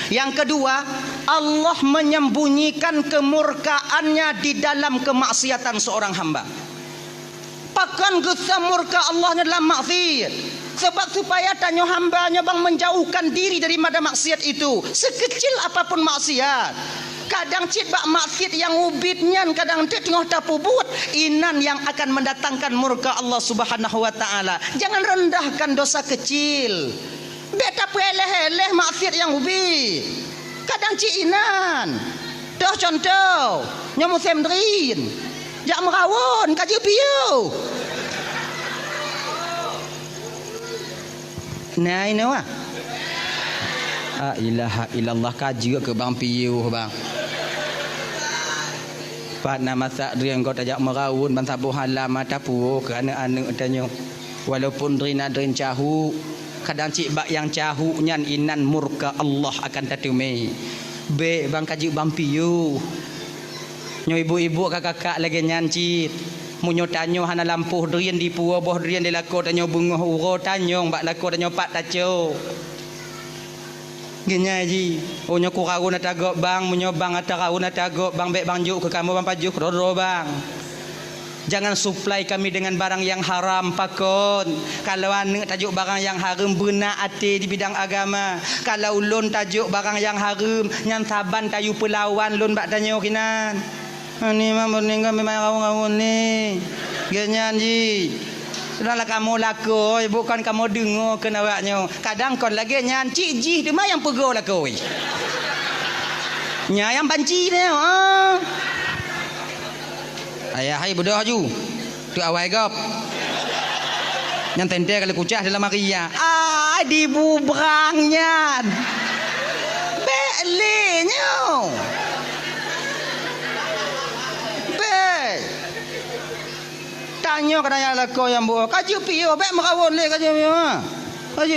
S1: Yang kedua, Allah menyembunyikan kemurkaannya di dalam kemaksiatan seorang hamba. Pakan gesam murka Allahnya dalam maksiat. Sebab supaya tanya hambanya bang menjauhkan diri daripada maksiat itu. Sekecil apapun maksiat. Kadang cik bak maksiat yang ubitnya, kadang cik tengah tapubut. Inan yang akan mendatangkan murka Allah subhanahu wa ta'ala. Jangan rendahkan dosa kecil. Beta peleh-eleh maksiat yang ubit. Kadang cik inan. Dah contoh. Nyamu semdrin. Jak merawon kaji piu. Nah ini wah. Ilaha illallah kaji ke bang piu bang. Pak nama sak riang kau tajak merawon bang sabuh halam mata pu kerana anak tanya. Walaupun drin cahu, kadang cik bak yang cahu nyan inan murka Allah akan tatume. Be bang kaji bang piu. Nyo ibu-ibu kakak-kakak lagi nyancit. Munyo tanyo hana lampuh drian di puo boh drian di lako tanyo bungoh uro tanyo bak lako tanyo pak taco. Genya ji. Onyo ku kau na tagok bang, munyo bang ata kau na tagok bang bek bang juk ke kamu bang pajuk ro bang. Jangan supply kami dengan barang yang haram pakon. Kalau ane tajuk barang yang haram benar ate di bidang agama. Kalau lon tajuk barang yang haram nyan saban tayu pelawan lon bak tanyo kinan. Ni mah meninggal memang kau ni. Genyan ji. Sudahlah kamu laku, bukan kamu dengar kena awaknya. Kadang kon lagi nyan cik ji tu mah yang pego laku. Nya yang banci ni. Ayah hai bodoh ju. Tu awai gop. Yang tente kalau kucah dalam Maria. Dibubrangnya. Belenya. Tanya kadang lako yang buat kaji piu bek merawon le kaji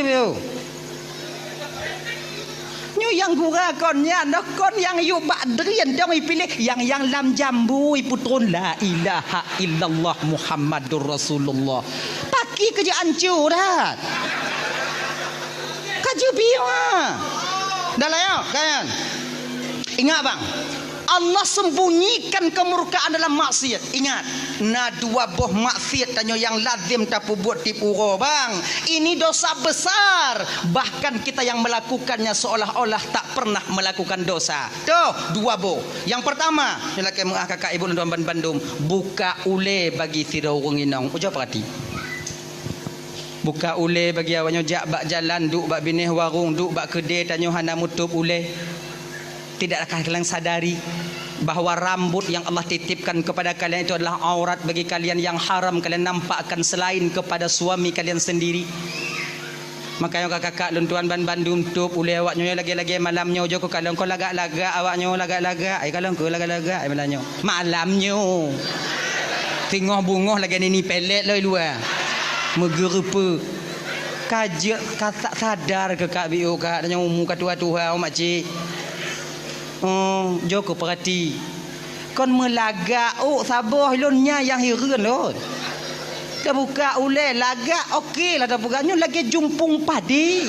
S1: piu nyu yang gura konnya nak kon yang yu bak drian dong pilih yang lam jambu putron la ilaha illallah Muhammadur Rasulullah paki kerja ancur dah kaji piu dah lah ya kan ingat bang Allah sembunyikan kemurkaan dalam maksiat. Ingat, na dua boh maksiat tanyo yang lazim tapu buat tipuro bang. Ini dosa besar. Bahkan kita yang melakukannya seolah-olah tak pernah melakukan dosa. Tuh, dua boh. Yang pertama, lelaki kakak ibu dan Bandung, buka ule bagi sira urang inong. Ujo perhati. Buka ule bagi awanyo jak bak jalan, duk bak binih warung, duk bak kedai tanyo hana mutup ule. Tidakkah kalian sadari bahawa rambut yang Allah titipkan kepada kalian itu adalah aurat bagi kalian yang haram kalian nampakkan selain kepada suami kalian sendiri. Makanya kakak luntuan Bandung tup ule awaknya lagi-lagi malamnya ujo ko kalong ko lagak-lagak awaknya lagak-lagak ai kalong ko lagak-lagak ai malamnya. Malamnya. Tengah bungoh lagi ni pelet loi luar. Megerupa. Kajak kata sadar ke Kak Biu Kak tanya umum katua-tua makcik. Joko perhati. Kon melagak sabar hilonnya yang hiran loh. Kita buka ulai lagak okey lah dah bukanya lagi jumpung padi.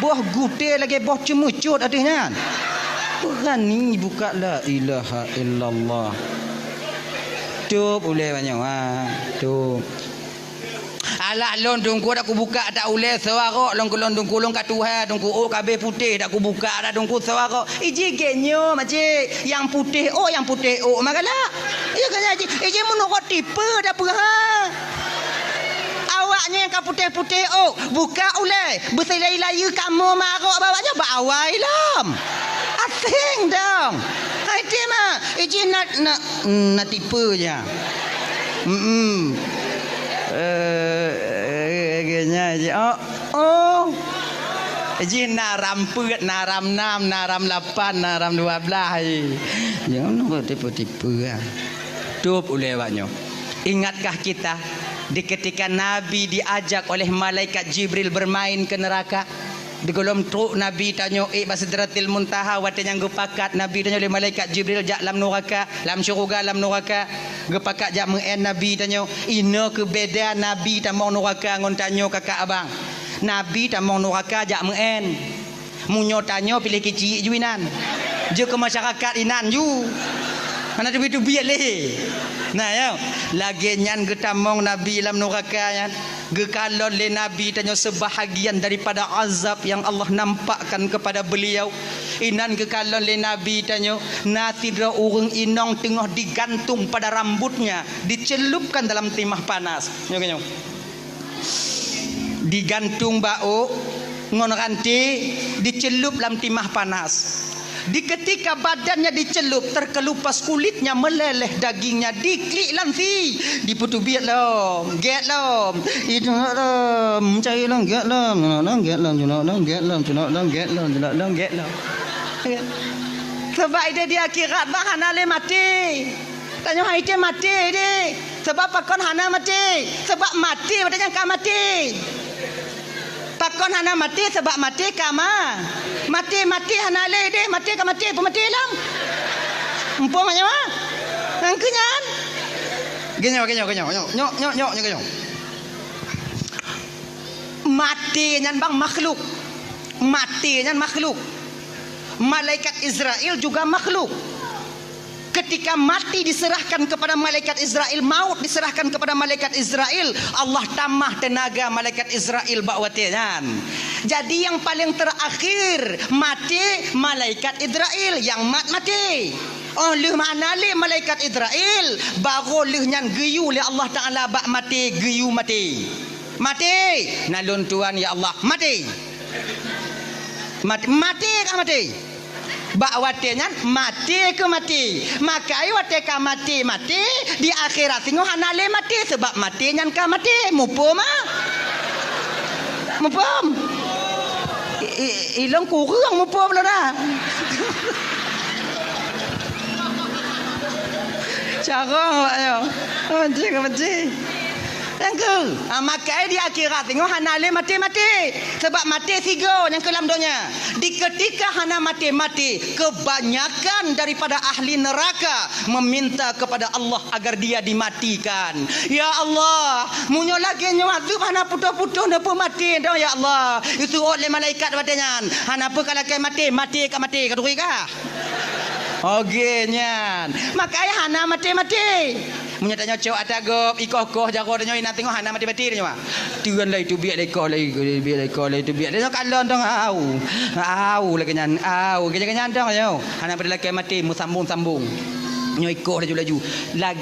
S1: Buah gute lagi buah cemucut adanya. Berani buka la ilaha illallah. Tup ulai banyak tup. Alah lon dongku dak ku buka tak ulai suara lon dongku kat Tuhan dongku kabeh putih dak ku buka dak dongku suara iji genyo makcik yang putih magalah ya kan iji menurut tipe dak apa awaknya yang putih buka ulai berselai-laya kamu marok bawanya bawai lam asing dong itu mah iji nak tipe je Ji naram pet, naram 6, naram 8, naram 12. Jangan nak tipu-tipu ah. Tup ulai awaknya. Ingatkah kita di ketika Nabi diajak oleh malaikat Jibril bermain ke neraka? Di golom truk Nabi tanya Sidratil Muntaha watanya gepakat Nabi tanya oleh malaikat Jibril jak lam neraka lam syurga lam neraka gepakat jak meng Nabi tanya ina kebeda Nabi tamong neraka ngon tanya kakak abang Nabi tamong neraka jak meng munyo tanya pilih kecil juinan je ke masyarakat inan ju mana tu biat leh nah ya lagi nyan getamong Nabi lam neraka yan gekalon le Nabi tanya sebahagian daripada azab yang Allah nampakkan kepada beliau inan gekalon le Nabi tanya natidra urang inong tengah digantung pada rambutnya dicelupkan dalam timah panas nyo digantung bau ngon ranti dicelup dalam timah panas. Di ketika badannya dicelup terkelupas kulitnya meleleh dagingnya diklik lansi diputu biat lom get lom itu lom cai lom get lom get lom get lom get lom get lom sebab dia di akhirat bang hana le mati tanya hai dia mati dia sebab pakon hana mati sebab mati badannya kan mati pakon hana mati sebab mati kama mati hana le de mati ka mati pemati lang empong nya mah angkenyan genyo nyok mati nyan bang makhluk mati nyan makhluk malaikat Israel juga makhluk. Ketika mati diserahkan kepada malaikat Israel, maut diserahkan kepada malaikat Israel, Allah tambah tenaga malaikat Israel bakwatian. Jadi yang paling terakhir mati malaikat Israel yang mati. Oh leh mana le malaikat Israel baru leh nyan geyu le Allah Taala bak mati geyu mati. Mati nalun tuan ya Allah mati. Mati kah mati? Bak watenya mati ke mati. Maka ai wate ka mati di akhirat tengok hanale mati sebab mati nyan ka mati. Mupum ah. Mupum. Ilong kurang mupum lah dah. Cara ayo. Mati. Tengku. Maka di akhirat tengok hanale mati sebab mati tiga yang kelam donya. Di ketika hana mati kebanyakan daripada ahli neraka meminta kepada Allah agar dia dimatikan. Ya Allah, munyo lagi nyuatu hana putus-putus napa mati dah ya Allah. Itu oleh malaikat badannya. Hana apa kalau mati kaduri kah? Okey nyan. Makanya hana mati. Menyatanya cowok atagop ikoh jago danyo ina tengok hana mati dia mah. Tuan lah itu biar lekor lagi itu biar. Dia kalon dong au lagi nyan au kenyan dong yo. Hana pada laki mati mu sambung. Nyo ikoh laju. Lag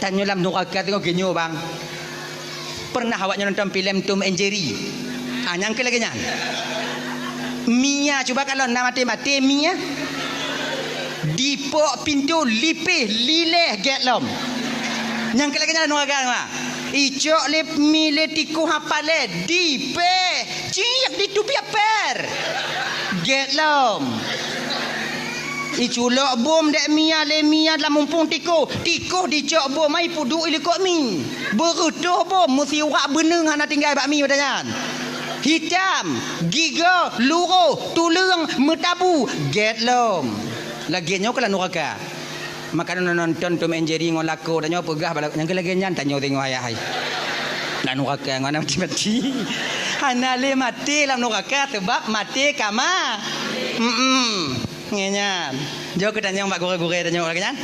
S1: tanyo lam neraka tengok genyo bang. Pernah awaknya nonton filem Tom and Jerry? Nyangke lagi nyan. Mia cuba kalau nak mati Mia. Dipok pintu lipih lileh getlom. Yang kelakanya neraka mah. Icok le mile tiku hapale dipe ciak ditupi per. Getlom. Iculok bom dek mia dalam mumpung tiko dicok bom mai pudu ilikok mi. Berutuh bom mesti wak beneng hana tinggal bak mi badannya. hitam, giga, luruh, tulang, metabu, get lom. Lagiannya kalau neraka. Maka nonton Tom and Jerry ngol lako tanya pegah balak yang kelagian tanya tengok ayah hai. Lan neraka ngana mati. Hanale mati lam neraka sebab mati kama. Ngenyan. Jo kita tanya mbak gore-gore tanya lagi kan.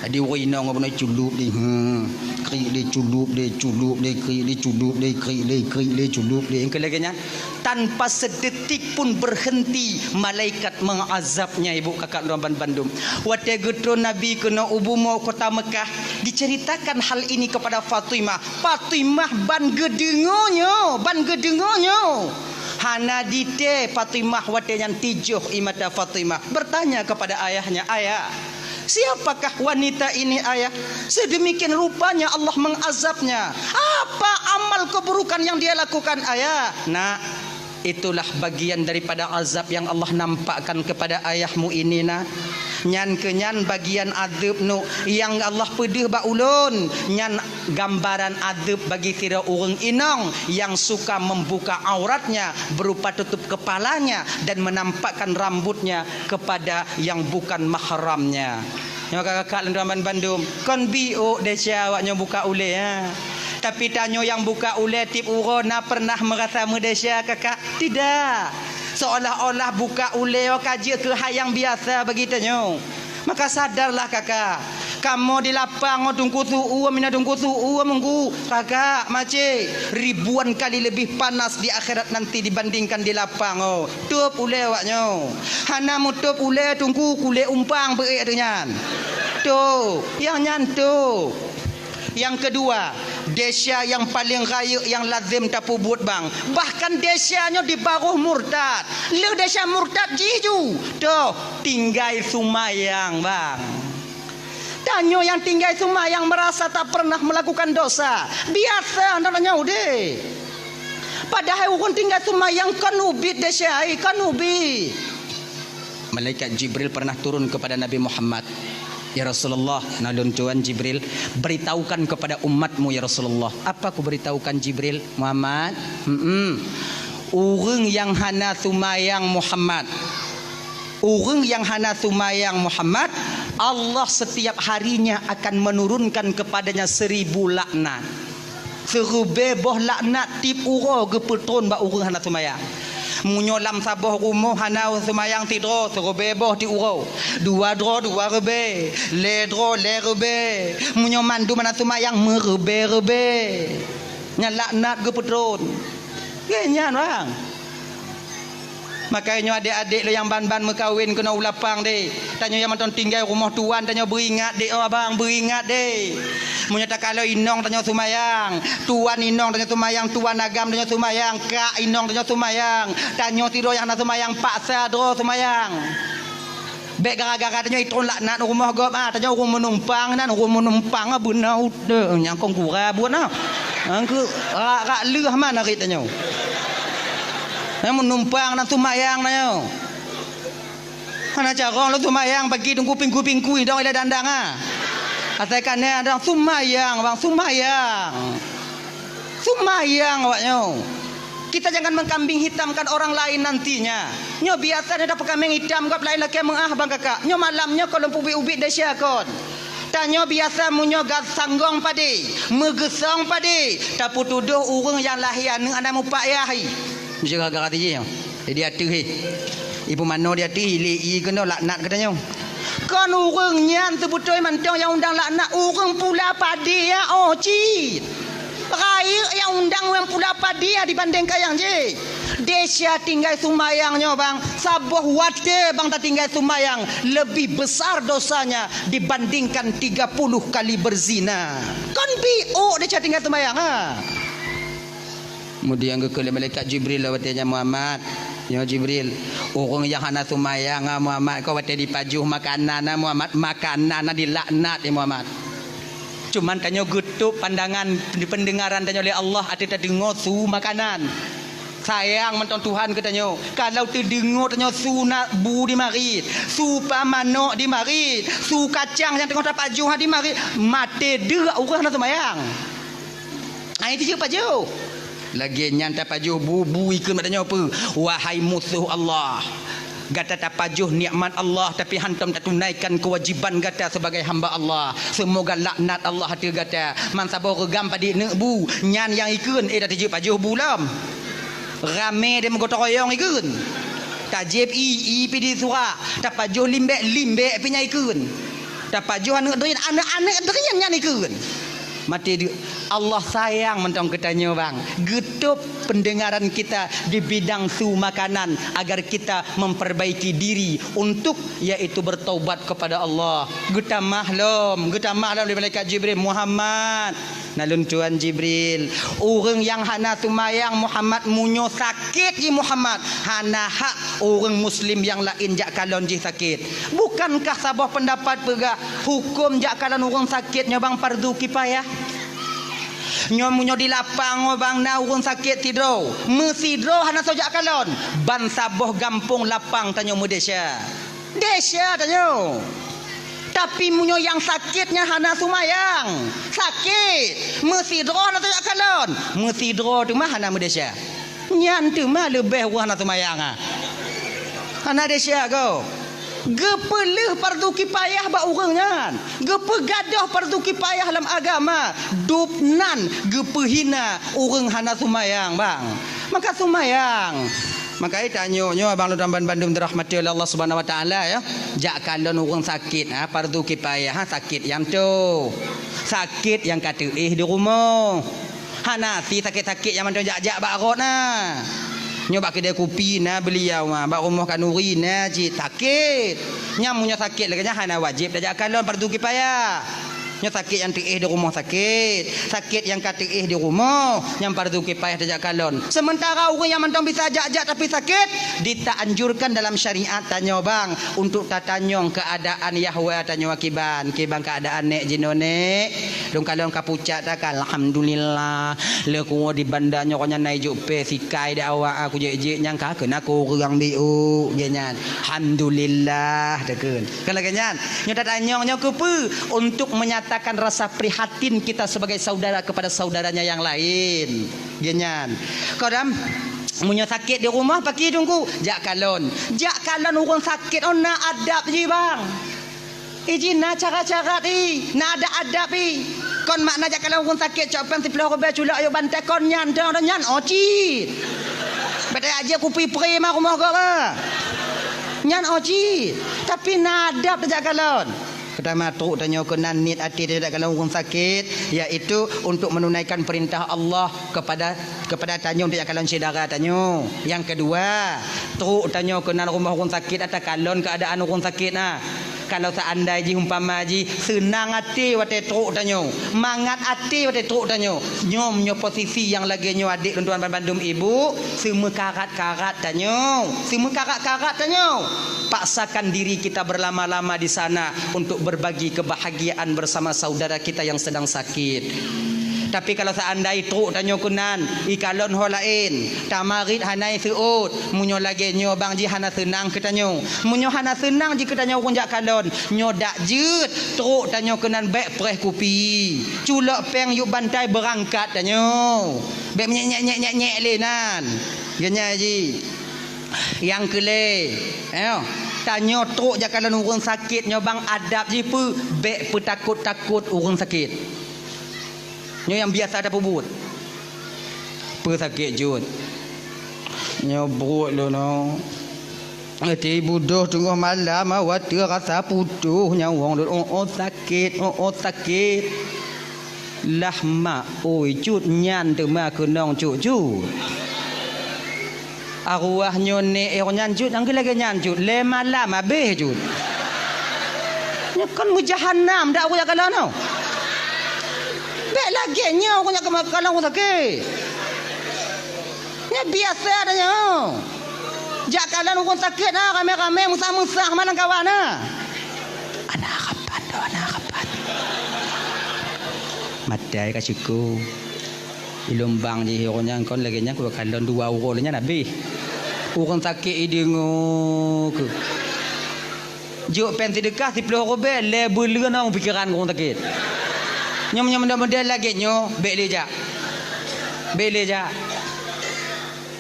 S1: Tadi wina ngono culup di. Kri le culup kri le culup yang kelagian tanpa sedetik pun berhenti malaikat mengazabnya ibu kakak Ramban Bandung. Wate getro Nabi kena ubumo kota Mekah diceritakan hal ini kepada Fatimah. Fatimah ban gedengonyo. Hana dite Fatimah wate yang tijuh imata Fatimah bertanya kepada ayahnya, ayah, siapakah wanita ini ayah? Sedemikian rupanya Allah mengazabnya. Apa amal keburukan yang dia lakukan ayah? Nah, itulah bagian daripada azab yang Allah nampakkan kepada ayahmu ini nah. Nyan kenyan bagian azab nu yang Allah pedih ba ulun. Nyan gambaran azab bagi tira orang inong yang suka membuka auratnya berupa tutup kepalanya dan menampakkan rambutnya kepada yang bukan mahramnya. Yang kakak Ramban Bandung kon bio desya awaknya buka ule ya. Tapi tanyo yang buka ule tip urona pernah merasa mudesya kakak? Tidak. Seolah-olah buka ule kaji ke hayang biasa begitunya. Maka sadarlah kakak, kamu di lapang tungku suu mina tungku suu munggu kakak mace ribuan kali lebih panas di akhirat nanti dibandingkan di lapang. Tup ule awaknya. Hana mutup ule tungku kule umpang beek dengan. Tu, yang nyantu. Yang kedua, desya yang paling raya yang lazim tapu buat bang. Bahkan desyanya di baruh murtad. Le desya murtad jiju. Tuh, tinggal sumayang bang. Tanyo yang tinggal sumayang merasa tak pernah melakukan dosa. Biasa namanya udah. Padahal orang tinggal sumayang kanubit desya, kanubit. Malaikat Jibril pernah turun kepada Nabi Muhammad. Ya Rasulullah, nalun Tuhan Jibril, beritahukan kepada umatmu ya Rasulullah. Apa aku beritahukan Jibril? Muhammad, orang yang hana sumayang Muhammad, orang yang hana sumayang Muhammad, Allah setiap harinya akan menurunkan kepadanya 1000 laknat. Serubeboh laknat tip uro gepetron ba orang hana sumayang. Munyolam saboh rumah hanau semayang tidro serobeboh di uro. Dua rebe. Le rebe. Munyo mandu mana semayang merebe. Nyalaknat ke petron. Kenyan bang. Makanya adik-adik lo yang ban-ban mekawin kena ulapang deh. Tanya yang mantan tinggal rumah tuan tanya beringat deh. Oh abang beringat deh. Munya tak kalau inong tanya sumayang. Tuan inong tanya sumayang. Tuan agam tanya sumayang. Kak inong tanya sumayang. Tanya tidur yang nak sumayang. Paksa dro sumayang. Bek gara-gara tanya itu laknat rumah gop ah. Tanya orang menumpang nan. Orang menumpang ah benar udah. Yang kong kura buat nah. Angku rak leh mana rit tanya. Menumpang nak sumayang na. Mana cara lo sumayang bagi tunggu pingku-pingku dong ila dandang ah. Katakan ni ada sumayang bang, sumayang awaknya. Kita jangan mengkambing hitamkan orang lain nantinya. Nyo biasa ada kambing hitam kap lain laki mengah bang kakak. Nyo malamnya kalau ubi-ubi desya kon. Tanyo biasa munyo gas sanggong padi, megesong padi. Tapi tuduh urang yang lahian ada mupak yahi. Mesti gara-gara dia. Dia atuh ibu mano dia atuh li kena laknat katanya. Kan urang nyan sebutoi mantong yang undang laknat urang pula padi ya cit. Raya yang undang yang pula padi ya dibandingkan yang je. Desya tinggal sumayangnya bang. Sabuh wate bang tak tinggal sumayang. Lebih besar dosanya dibandingkan 30 kali berzina. Kan bio desya tinggal sumayang ha. Kemudian ke malaikat Jibril lawatnya Muhammad. Ya Jibril, orang yang hana sumayang Muhammad kau wate dipajuh makanan Muhammad, makanan dilaknat ya Muhammad. Cuman tanyo gutup pandangan di pendengaran tanyo oleh Allah ada dengar su makanan. Sayang menton Tuhan katanya. Kalau terdengar tanyo su nak bu di marit, su pamanok di marit, su kacang yang tengah tapajuh di marit, mate derak orang hana sumayang. Itu je pajuh. Lagi nyan tapajuh bubu ikut katanya apa? Wahai musuh Allah. Gata tapajuh nikmat Allah tapi hantam tak tunaikan kewajiban gata sebagai hamba Allah. Semoga laknat Allah hati gata. Man sabar regam padi bu nyan yang ikun dah tajuk pajuh bulam. Rame dia menggotong-royong ikun. Tajib i pidi surah. Tapajuh limbek pinya ikun. Tapajuh anak-anak derian nyan ikun. Mati Allah sayang mentong ketanya bang. Getup pendengaran kita di bidang su makanan agar kita memperbaiki diri untuk yaitu bertaubat kepada Allah. Geta mahlum di malaikat Jibril Muhammad. Nalun Tuan Jibril, orang yang hana tumayang Muhammad munyo sakit ji Muhammad. Hana hak orang muslim yang lain jak kalon ji sakit. Bukankah sabah pendapat pega hukum jak kalon orang sakitnya bang fardu kifayah? Nyomunyo di lapang bang na urun sakit tidro mesidro hana sojak kalon ban saboh gampung lapang tanyo mu Desya tanyo. Tapi munyo yang sakitnya hana sumayang sakit mesidro hana sojak kalon mesidro tu mah hana mu Desya nyan tu mah lebih hana sumayang hana Desya go. Gepelih fardu kifayah ba urangnya. Gepegadah fardu kifayah dalam agama. Dupnan gepehina urang hana sumayang bang. Maka sumayang. Maka tanyo abang lu damban Bandung dirahmati oleh Allah Subhanahu wa taala ya. Jak kalon urang sakit fardu kifayah sakit yang tu. Sakit yang kata di rumah. Hana si sakit-sakit yang macam jak barot nah. Nyoba kedai kopi na beliau bak rumah kanuri na cik sakit nyamunya sakit lagi hana wajib dah kalon fardu kifayah. Nya sakit yang di rumah sakit yang di rumah yang fardu kifayah dah kalon. Sementara orang yang mentang bisa ajak tapi sakit ditaanjurkan dalam syariat tanya bang untuk tatanyong keadaan Yahwa tanya wakiban keadaan nek jinone dong kalon kapucat takkan alhamdulillah le ku di bandanya konya naik juk pe sikai dah awak aku je nyang ka kena aku orang biu genyan alhamdulillah dekeun kalau genyan nya tatanyong nya kepe untuk menyatakan rasa prihatin kita sebagai saudara kepada saudaranya yang lain genyan kodam munyo sakit di rumah pagi tunggu jak kalon orang sakit na adab je bang ijina cara-cara na ada adab kon makna jak kalon orang sakit copan tiplah ko culak yo bantai kon nyan oci bete aja kupi pre mah rumah ko nyan oci tapi na adab jak kalon. Pertama tu tanya kenan niat hati tidak kalau orang sakit iaitu untuk menunaikan perintah Allah kepada tanya untuk kalon saudara tanya. Yang kedua, tu tanya kenan rumah orang sakit atau kalon keadaan orang sakit nah. Kalau seandainya umpama ji senang hati wate tu tanya, mangat hati wate tu tanya. Nyom nyo posisi yang lagi nyo adik tuan Bandung ibu, semua karat-karat tanya. Semua karat-karat tanya. Paksakan diri kita berlama-lama di sana untuk berbagi kebahagiaan bersama saudara kita yang sedang sakit. Tapi kalau seandainya truk tanya kunan ikalon ho lain tamarit hanai seut munyo lagi nyo bang ji hana senang ketanyo munyo hana senang ji ketanyo kunjak kalon nyo dak jeut truk tanya kunan bek preh kopi culak peng yuk bantai berangkat tanyo bek nyek lenan genya ji yang kele tanya truk jakalon orang sakit nyo bang adab ji pu bek petakut-takut orang sakit nyo yang biasa ada pebut sakit jut nyo buruk lo no ati budoh tengah malam awak rasa putuh nyawang sakit lah mak oi cut nyan tu mak kenong cut arwah nyo ne nyan cut angge lagi nyan cut le malam habis cut nyo kan mu jahannam dak aku ya kalau no bek lagi nyo aku nak kalau aku sakit ni biasa adanya jak kalau aku sakit nah rame-rame musah-musah mana kawan nah anak kapan matai kasiku ilumbang je hero kon lagi nya aku kalau 2 euro nya nabi orang sakit idingo ke juk pen sedekah 10 euro be lebel nang pikiran orang sakit nyom model lagi nyo bek leja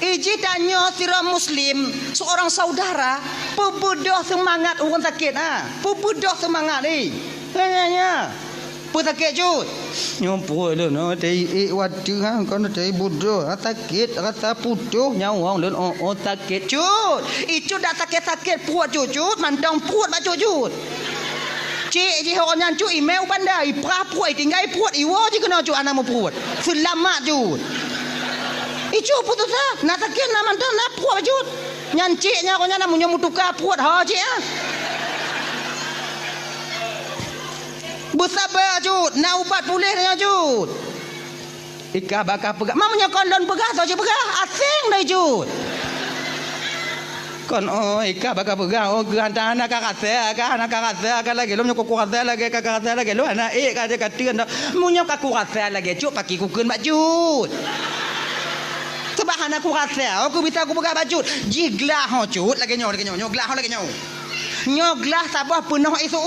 S1: Iji tanya sira muslim, seorang saudara, pebedah semangat orang sakit pebedah semangat ni. Tanya. Sakit jut. Nyompo lu no dei wadu kono dei bodoh sakit rasa putuh nyawa lu sakit jut. Itu dah sakit puat jut mandang puat ba jut. Cik je orang yang cu email pandai pra puat tinggal puat iwo je kena cu anak mu puat. Selamat jut. Itu putus nak sakit nak mandang nak puat jut. Nyan ciknya orang nak munyo mutukar puat ha cik bersabar jut, nak ubat pulih dengan jut. Ika bakal pegah. Mamanya kondon pegah saja pegah. Asing dah jut. Kon ika bakal pegah. Gantah anak kakak kan lagi. Lu nyokok kakak lagi kakak lagi. Lu anak kata katian dah. Munya kakak lagi jut pakai kukeun bak jut. Sebab anak kakak aku bisa aku pegah bak jut. Jiglah jut lagi nyo glah lagi nyo. Nyoglah sabah penuh isu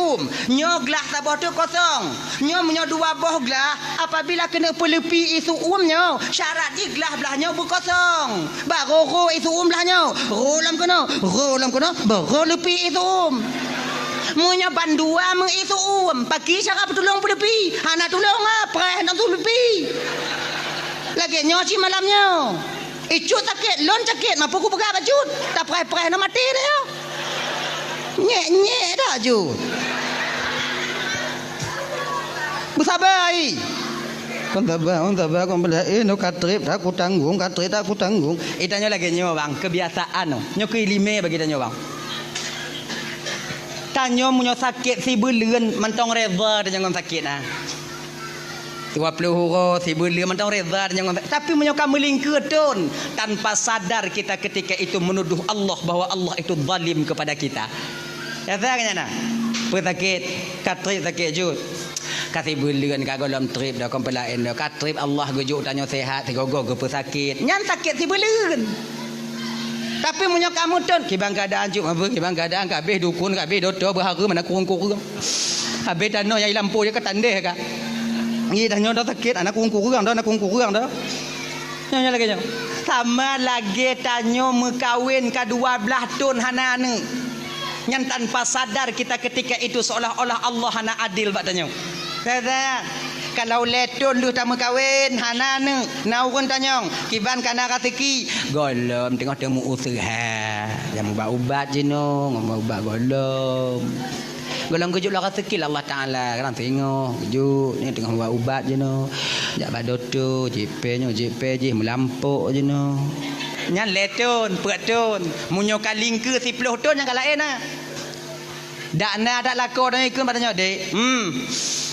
S1: nyoglah sabah tu kosong menyo dua boh gelah apabila kena pelepi isu nyo syarat di gelah belahnya berkosong baru isu belahnya rolam kena baru lepi isu munyo bandua mengisu pagi syarat tolong pelepi hana tolong preh nak lepi lagi nyoci malamnya icut sakit lon sakit mampu ku pegang baju tak preh nak mati dia nyek dah jut. Bersabar ai. Kon sabar kon bela no katrip dah aku tanggung. Tanya lagi nyo bang, kebiasaan no. Nyo kelime bagi tanya bang. Tanya munyo sakit si beleun mentong reza dengan sakit 20 huruf si beleun mentong reza dengan tapi munyo kamu lingketun tanpa sadar kita ketika itu menuduh Allah bahwa Allah itu zalim kepada kita. Ya tak nak? Pesakit, katrip sakit jut. Kasih bulan kagolom trip dah kompelain dah. Katrip Allah gejuk tanya sehat, tigogo ke pesakit. Nyan sakit si bulan. Tapi munyo kamu ton, kibang keadaan jut apa? Kibang keadaan kabeh dukun kabeh doktor berhara mana kurung-kurung. Habis tano yang lampu je ketandeh ka. Ni tanya dah sakit anak kurung-kurung dah. Nyan lagi nyo. Sama lagi tanya mekawin ka 12 tahun hanane. Yang tanpa sadar kita ketika itu seolah-olah Allah hana adil bak tanya. Kata kalau letun lu tak kawin hana ne naurun tanya kiban kana ratiki golom tengok temu usaha yang ubat je no ngomong ubat golom kejuk lah rezeki Allah Taala kan tengok kejuk ni tengah buat ubat je no jak badoto JP je melampuk je no nyan letun peratun munyo kaling ke 10 ton yang kalain dak na dak lako dah ikut patanya dek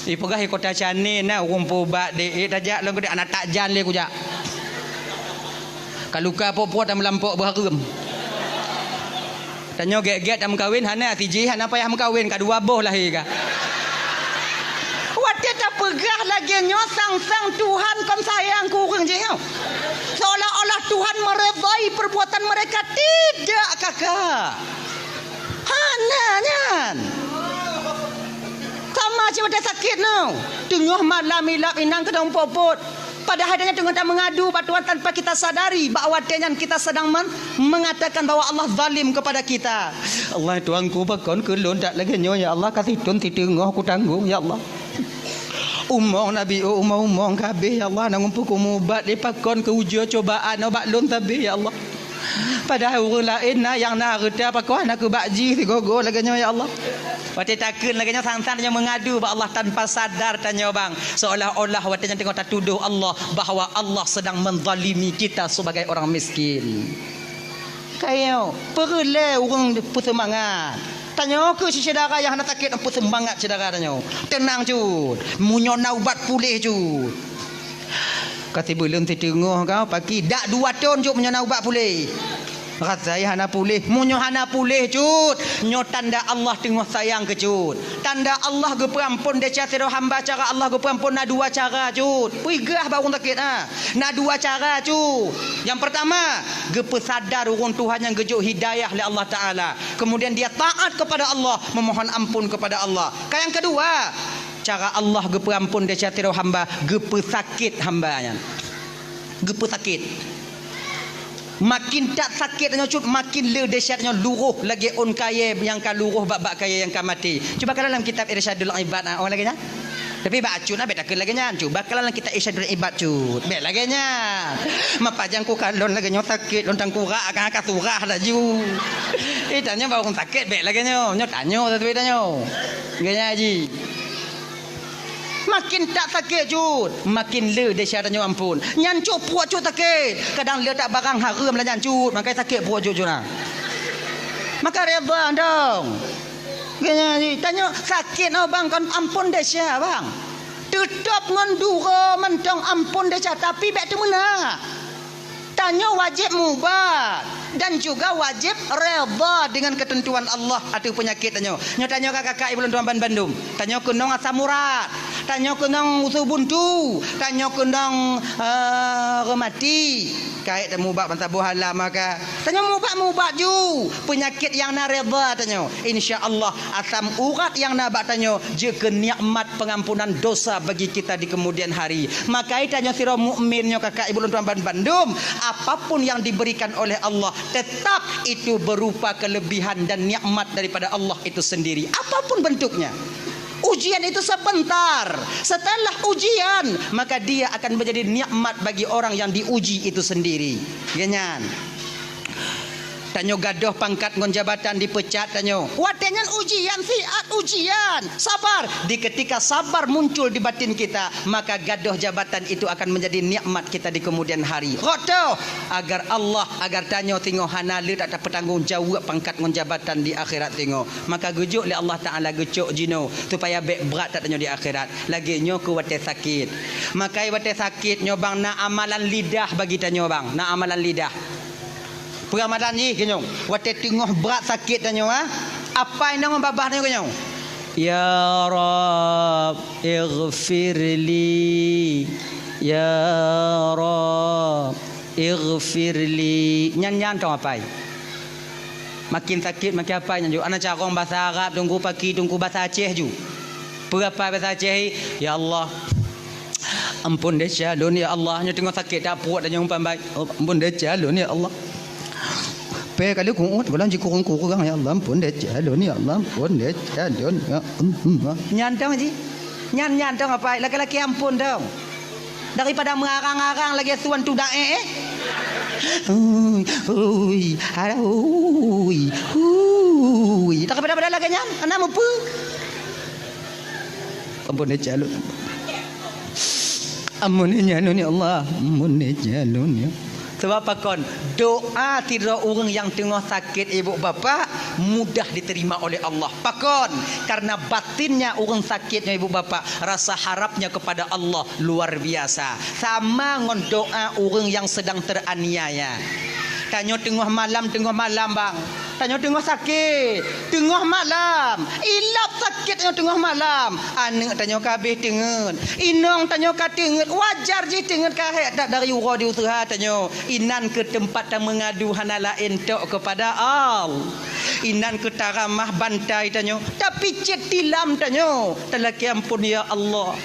S1: ipegah kota Canin rumpu bat dek tajak lang dek anak tak jan le kujak kaluka popo tak melampuk berharum tanya get-get dah mengkawin hana tiji hana payah mengkawin ka 2 boh lahir ka wat tak pegah lagi nyosang-sang Tuhan kon sayang kurang je seolah-olah Tuhan meredai perbuatan mereka tidak kakak hananyan sama macam ada sakit no tengah malam ilap inang kedang popot padahal dia tengah mengadu batuan tanpa kita sadari bahawa kita sedang mengatakan bahawa Allah zalim kepada kita. Allah tuanku bakon kelon tak lagi nyo ya Allah kasih tun titengah aku tanggung ya Allah. Umong Nabi umong kabeh ya Allah nang ngumpul ubat dipakon ke ujian cobaan obat lon tabeh ya Allah. Padahal orang lain yang nak reda pakon aku bakji gogo lagi nyo ya Allah. Wati takun lagi nyo sang-sang yang mengadu ba Allah tanpa sadar tanya bang seolah-olah wati yang tengok tak tuduh Allah bahawa Allah sedang menzalimi kita sebagai orang miskin. Kayo perle orang bersemangat. Tanya ke si saudara yang nak sakit apa semangat saudara tanya. Tenang cut. Munyo nak ubat pulih cut. Kata belum tertengah kau pagi dak 2 tahun cut munyo nak ubat pulih. Rasa hana pulih, munyo hana pulih cut. Nyo tanda Allah tengah sayang ke cut. Tanda Allah ge perampun dia cara hamba cara Allah ge perampun na 2 cara cut. Pigah baru sakit na 2 cara cut. Yang pertama, ge pesadar urang Tuhan yang gejuk hidayah oleh Allah Taala. Kemudian dia taat kepada Allah, memohon ampun kepada Allah. Yang kedua, cara Allah ge perampun dia cara hamba ge pesakit hambanya. Ge pesakit. Makin tak sakit tanya cut, makin le dahsyatnya luruh lagi on kaya yang ka luruh bab kaya yang ka mati. Cuba kalau dalam kitab Irsyadul Ibad orang lagi nya. Tapi baca nak bet lagi nya. Cuba kalau dalam kitab Irsyadul Ibad cut. Bet lagi nya. Mapajang ku kalon lagi nya sakit lontang kurang akan surah dah ju. Tanya baru sakit bet lagi nya. Nya tanya tu tanya. Ganya haji. Makin tak sakit cut, makin le dahsyatnya ampun. Nyancuk puak cut sakit. Kadang le tak barang haram lah nyancuk, makanya sakit puak cut lah. Maka redha dong. Tanya sakit no bang kan ampun dahsyat bang. Tetap ngandura mentang ampun dahsyat tapi bek tu mana? Tanya wajib mubat dan juga wajib redha dengan ketentuan Allah atau penyakit tanya. Tanya kakak ibu tuan Bandung. Tanya kunong asam urat. Tanya kunong usus buntu. Tanya kunong remati. Kait mubat bantah buhala maka. Tanya mubat ju. Penyakit yang na redha tanya. Insya-Allah asam urat yang na bak tanya jika nikmat pengampunan dosa bagi kita di kemudian hari. Maka tanya sira mukminnya kakak ibu tuan Bandung, apapun yang diberikan oleh Allah tetap itu berupa kelebihan dan nikmat daripada Allah itu sendiri, apapun bentuknya. Ujian itu sebentar. Setelah ujian maka dia akan menjadi nikmat bagi orang yang diuji itu sendiri. Ganyan. Tanyo gadoh pangkat ngon jabatan dipecat tanyo. Watenyan ujian siat ujian. Sabar. Di ketika sabar muncul di batin kita, maka gadoh jabatan itu akan menjadi nikmat kita di kemudian hari. Rodo agar Allah agar tanyo tingo hana le tak bertanggung jawab pangkat ngon jabatan di akhirat tingo. Maka gujuk le Allah Taala gujuk jino supaya bek berat tak tanyo di akhirat. Lagi nyo ku wate sakit. Maka wate sakit nyo bang na amalan lidah bagi tanyo bang. Na amalan lidah. Ramadan ni kenyong wate tengah berat sakit tanya apa yang babah tanya kenyong ya rab ighfirli ya rab ighfirli nyan tong apa makin sakit makin apa nyan ana carong bahasa Arab tunggu pagi tunggu bahasa Aceh ju berapa bahasa Aceh ya Allah ampun deh calon ya Allah nya tengah sakit tak puat tanya umpan baik ampun deh calon ya Allah pe kali kuut bulan ji kurang ya Allah ampun deh calon ya Allah ampun deh calon ya nyantang ji nyantang apa laki-laki ampun dong daripada mengarang-arang lagi suan tu dae tak pada lagi nyan ana mampu ampun deh calon ampun deh calon ya Allah ampun deh calon ya. Sebab apa kon? Doa tidak orang yang tengah sakit ibu bapa mudah diterima oleh Allah. Pakon karena batinnya orang sakitnya ibu bapa rasa harapnya kepada Allah luar biasa. Sama ngon doa orang yang sedang teraniaya. Tanya tengah malam bang. Tanya tengah sakit tengah malam. Ilap sakit tengah malam. Anak tanya kabeh tengen. Inong tanya katengen. Wajar je tengen kahek tak dari ura di usaha tanya. Inan ke tempat yang mengadu hana lain tok kepada Allah. Inan ke taramah bantai tanya. Tapi cet tilam tanya. Telaki ampun ya Allah.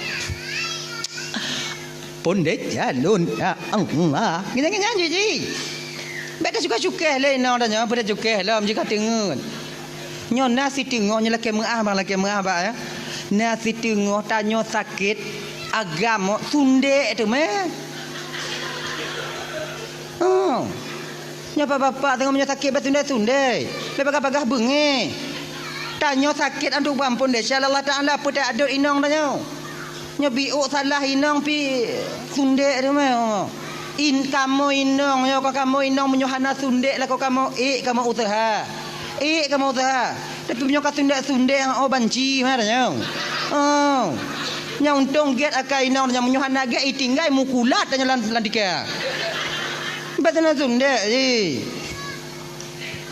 S1: Pun deh jalun ya Allah. Gini je. Beta suka-suka lah ina tanya pada suka lah jika tengok. Nyo nasi tengok nya laki mengah ya. Nasi tengok tanya sakit agama sunde tu meh. Oh. Nya bapak tengok nya sakit sunde. Lepas bagah bengi. Tanya sakit antu ampun deh Allah Taala apa tak ada inong tanya. Nya biuk salah inong pi sunde tu meh. Kamu inong yo kamu inong menyuhana sundek lah kamu kamu usaha tapi punya sundek yang banci mana nyong nyong tong get akai inong yang menyuhana get tinggal mukulat tanya landika batana sundek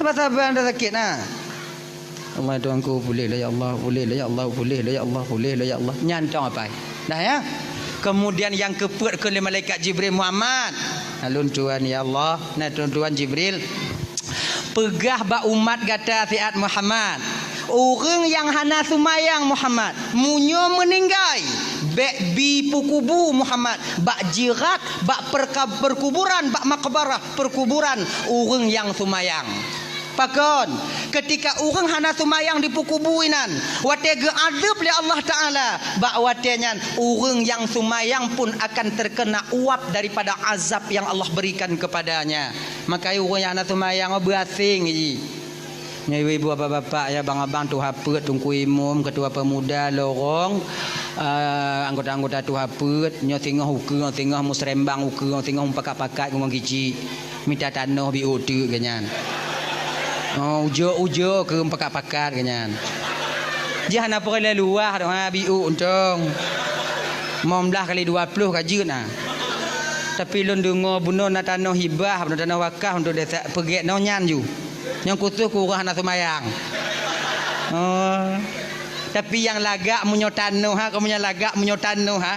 S1: apa sabar anda sakit Allah Tuhanku boleh lah ya Allah boleh lah ya Allah boleh lah ya Allah boleh lah ya Allah nyantong apa dah ya. Kemudian yang keput ke malaikat Jibril Muhammad. Alun tuan ya Allah, nah tuan Jibril. Pegah ba umat kata fiat Muhammad. Orang yang hana sumayang Muhammad, munyo meninggal. bek bi pukubu Muhammad, bak jirat, bak perkuburan, bak makbarah, perkuburan orang yang sumayang. Pakon ketika orang hana sumayang di pukubuinan wate geadab oleh Allah Taala, bak watenyan orang yang sumayang pun akan terkena uap daripada azab yang Allah berikan kepadanya. Maka orang yang hana sumayang berasing ji. Ibu bapak ya bang-abang tu hapet tungku imam ketua pemuda lorong anggota-anggota tu hapet nyo tengah ukur tengah musrembang ukur tengah pakat-pakat ngomong gici minta tanah bi otu ganyan. Oh ujo ke pakat-pakat ganyan. Jangan apa kali luah dah ha bi untong. Momlah kali 20 kajut nah. Tapi lon dengar bunon tanah hibah tanah wakaf untuk desa pergi nonyan ju. Yang khusus kurang nak semayang. Oh. Tapi yang lagak menyotano ha, kamu yang lagak menyotano ha.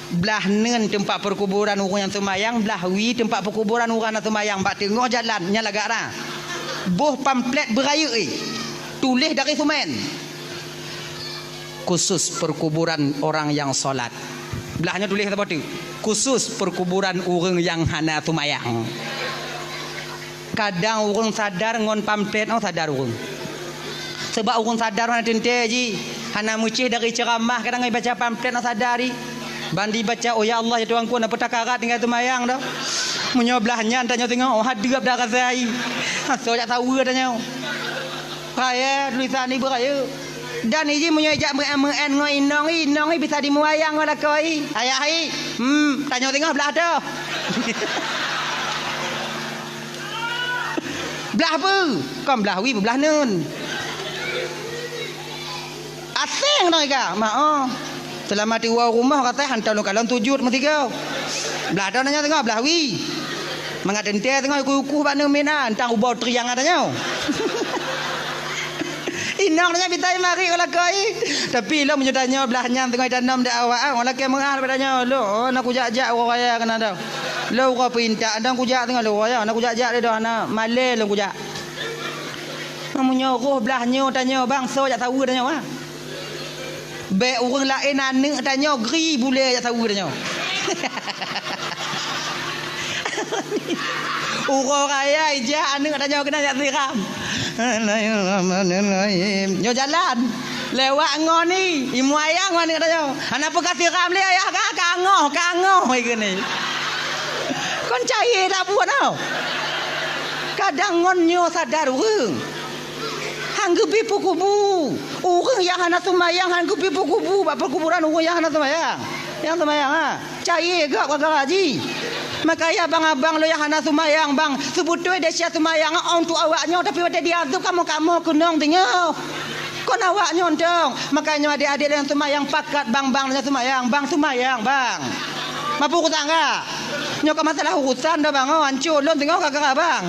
S1: Belah nen tempat perkuburan orang yang semayang, belah wi tempat perkuburan orang yang semayang, bak tengah jalan nya lagak dah. Boh pamflet beraya tulis dari semen. Khusus perkuburan orang yang solat. Belahnya tulis apa tu? Khusus perkuburan orang yang hana semayang. Kadang orang sadar ngon pamflet oh sadar orang. Sebab orang sadar mana tente ji. Hana mucih dari ceramah kadang ai baca pamflet oh sadari. Bandi baca oh ya Allah ya Tuhanku nak petakarat tinggal semayang dah. Menyoblahnya tanya tengok oh hadap dah kasai. So jak tahu tanya. Kaya tulisan ni beraya. Dan ini menyejak men ngoi inong bisa dimuayang ngolah koi. Ayah ai. Tanya tengok belah tu. Belah apa? Kau belah wi belah nun. Asing dah ke? Mak selama di rumah kata hantar lu kalon 7 mesti kau. Belah dah nanya tengok belah wi. Mengaten teh tengok kuku bak numina tang ubau triang adanya. Inang nanya bitai mari kalau koi. Tapi lo menyedanya belahnya tengok tanam dak awak orang ke mengal padanya lo nak kujak-jak orang kaya kena dah. Lo kau pinta dan kujak tengok lo ya nak kujak-jak dia dah nak malai lo kujak. Menyuruh belahnya tanya bang so jak tahu tanya ah. Be orang lain anak tanya gri boleh jak tahu tanya. Orang kaya ijah anak tanya kena jak siram. Nyo jalan lewat ngon ni imu ayah ngon ni tanya. Ana apa kasih ram le ayah kangoh ikut ni. Kon cai dah buat tau. Kadang ngon nyo sadar orang. Hang gebi pukubu. Orang yang hana semayang hang gebi pukubu bak perkuburan orang yang hana semayang. Yang semayang ha. Cai gak kagak haji. Maka ya abang-abang lo yang hana semayang bang. Sebutui dia sia semayang untuk awaknya tapi ada diazab kamu kenong tengok. Kon awaknya ontong. Makanya adik-adik yang semayang pakat bang semayang bang. Mampu kutangga. Nyoka masalah urusan dah bang. Hancur lon tengok kagak bang.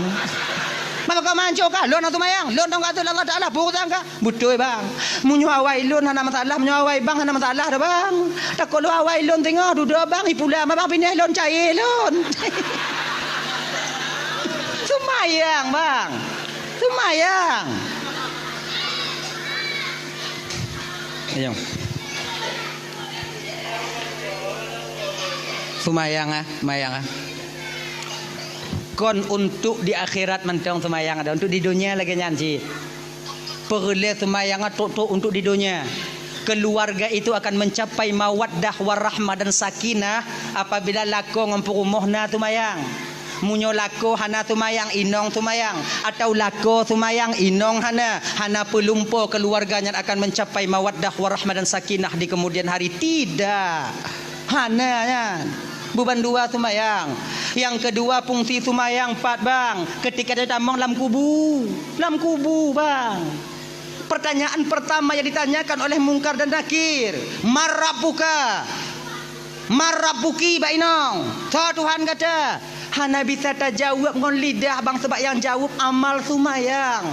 S1: Maka kau mancuk kah? Lon atau mayang? Lon dong kata Allah Taala pukul tangga. Betul bang. Munyo awai lon hana masalah, munyo awai bang hana masalah dah bang. Tak kalau awai lon tengok duduk bang ipula bang pindah lon cair lon. Semayang bang. Semayang. Ayo. Semayang mayang kon untuk di akhirat mentang semayang ada untuk di dunia lagi nyanci perle semayang untuk di dunia keluarga itu akan mencapai mawaddah warahmah dan sakinah apabila lako ngompurumohna semayang munyo lako hana semayang inong semayang atau lako semayang inong hana pelumpo keluarganya akan mencapai mawaddah warahmah dan sakinah di kemudian hari tidak hana kan beban dua semayang. Yang kedua fungsi semayang 4 bang. Ketika dia tambang dalam kubu bang. Pertanyaan pertama yang ditanyakan oleh Mungkar dan Nakir, Marabuki bainong. Tuhan kata, hana bisa terjawab ngon lidah bang sebab yang jawab amal semayang.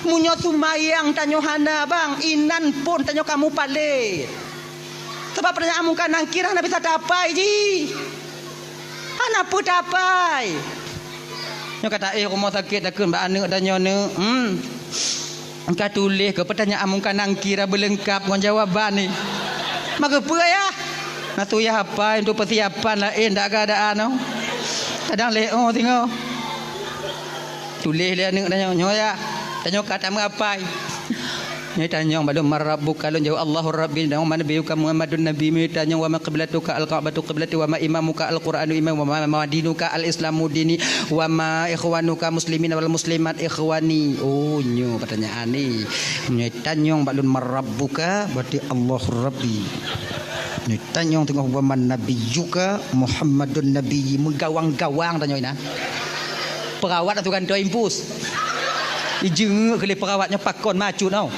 S1: Munyo semayang tanyo hana bang, inan pun tanyo kamu palit. Sebab pertanyaan Mungkar Nakir hana bisa tapai ji. Hana pun tapai. Nyo kata rumah sakit takun mbak anak tanya ne. Engkau tulis ke pertanyaan Mungkar Nakir belengkap ngon jawaban ni. Maka apa ya?
S2: Nak tu ya apa untuk persiapan lain tak keadaan no. Kadang leo tengok. Tulis dia nak tanya nyoya. Tanya kata apa? Ni tanya balum marabbuka lun jawab Allahur rabbi dan mana nabiyuka Muhammadun nabi mi tanya wa ma qiblatuka al-ka'batu qiblati wa ma imamuka al-qur'anu imam wa ma dinuka al-islamu dini wa ma ikhwanuka muslimin wal muslimat ikhwani. Oh nyo pertanyaan ni. Ni tanya balum marabbuka berarti Allahur rabbi. Ni tanya tengok wa man nabiyuka Muhammadun nabi menggawang-gawang tanya ina. Perawat tu kan tu impus. Ijeng kali perawatnya pakon maju tau.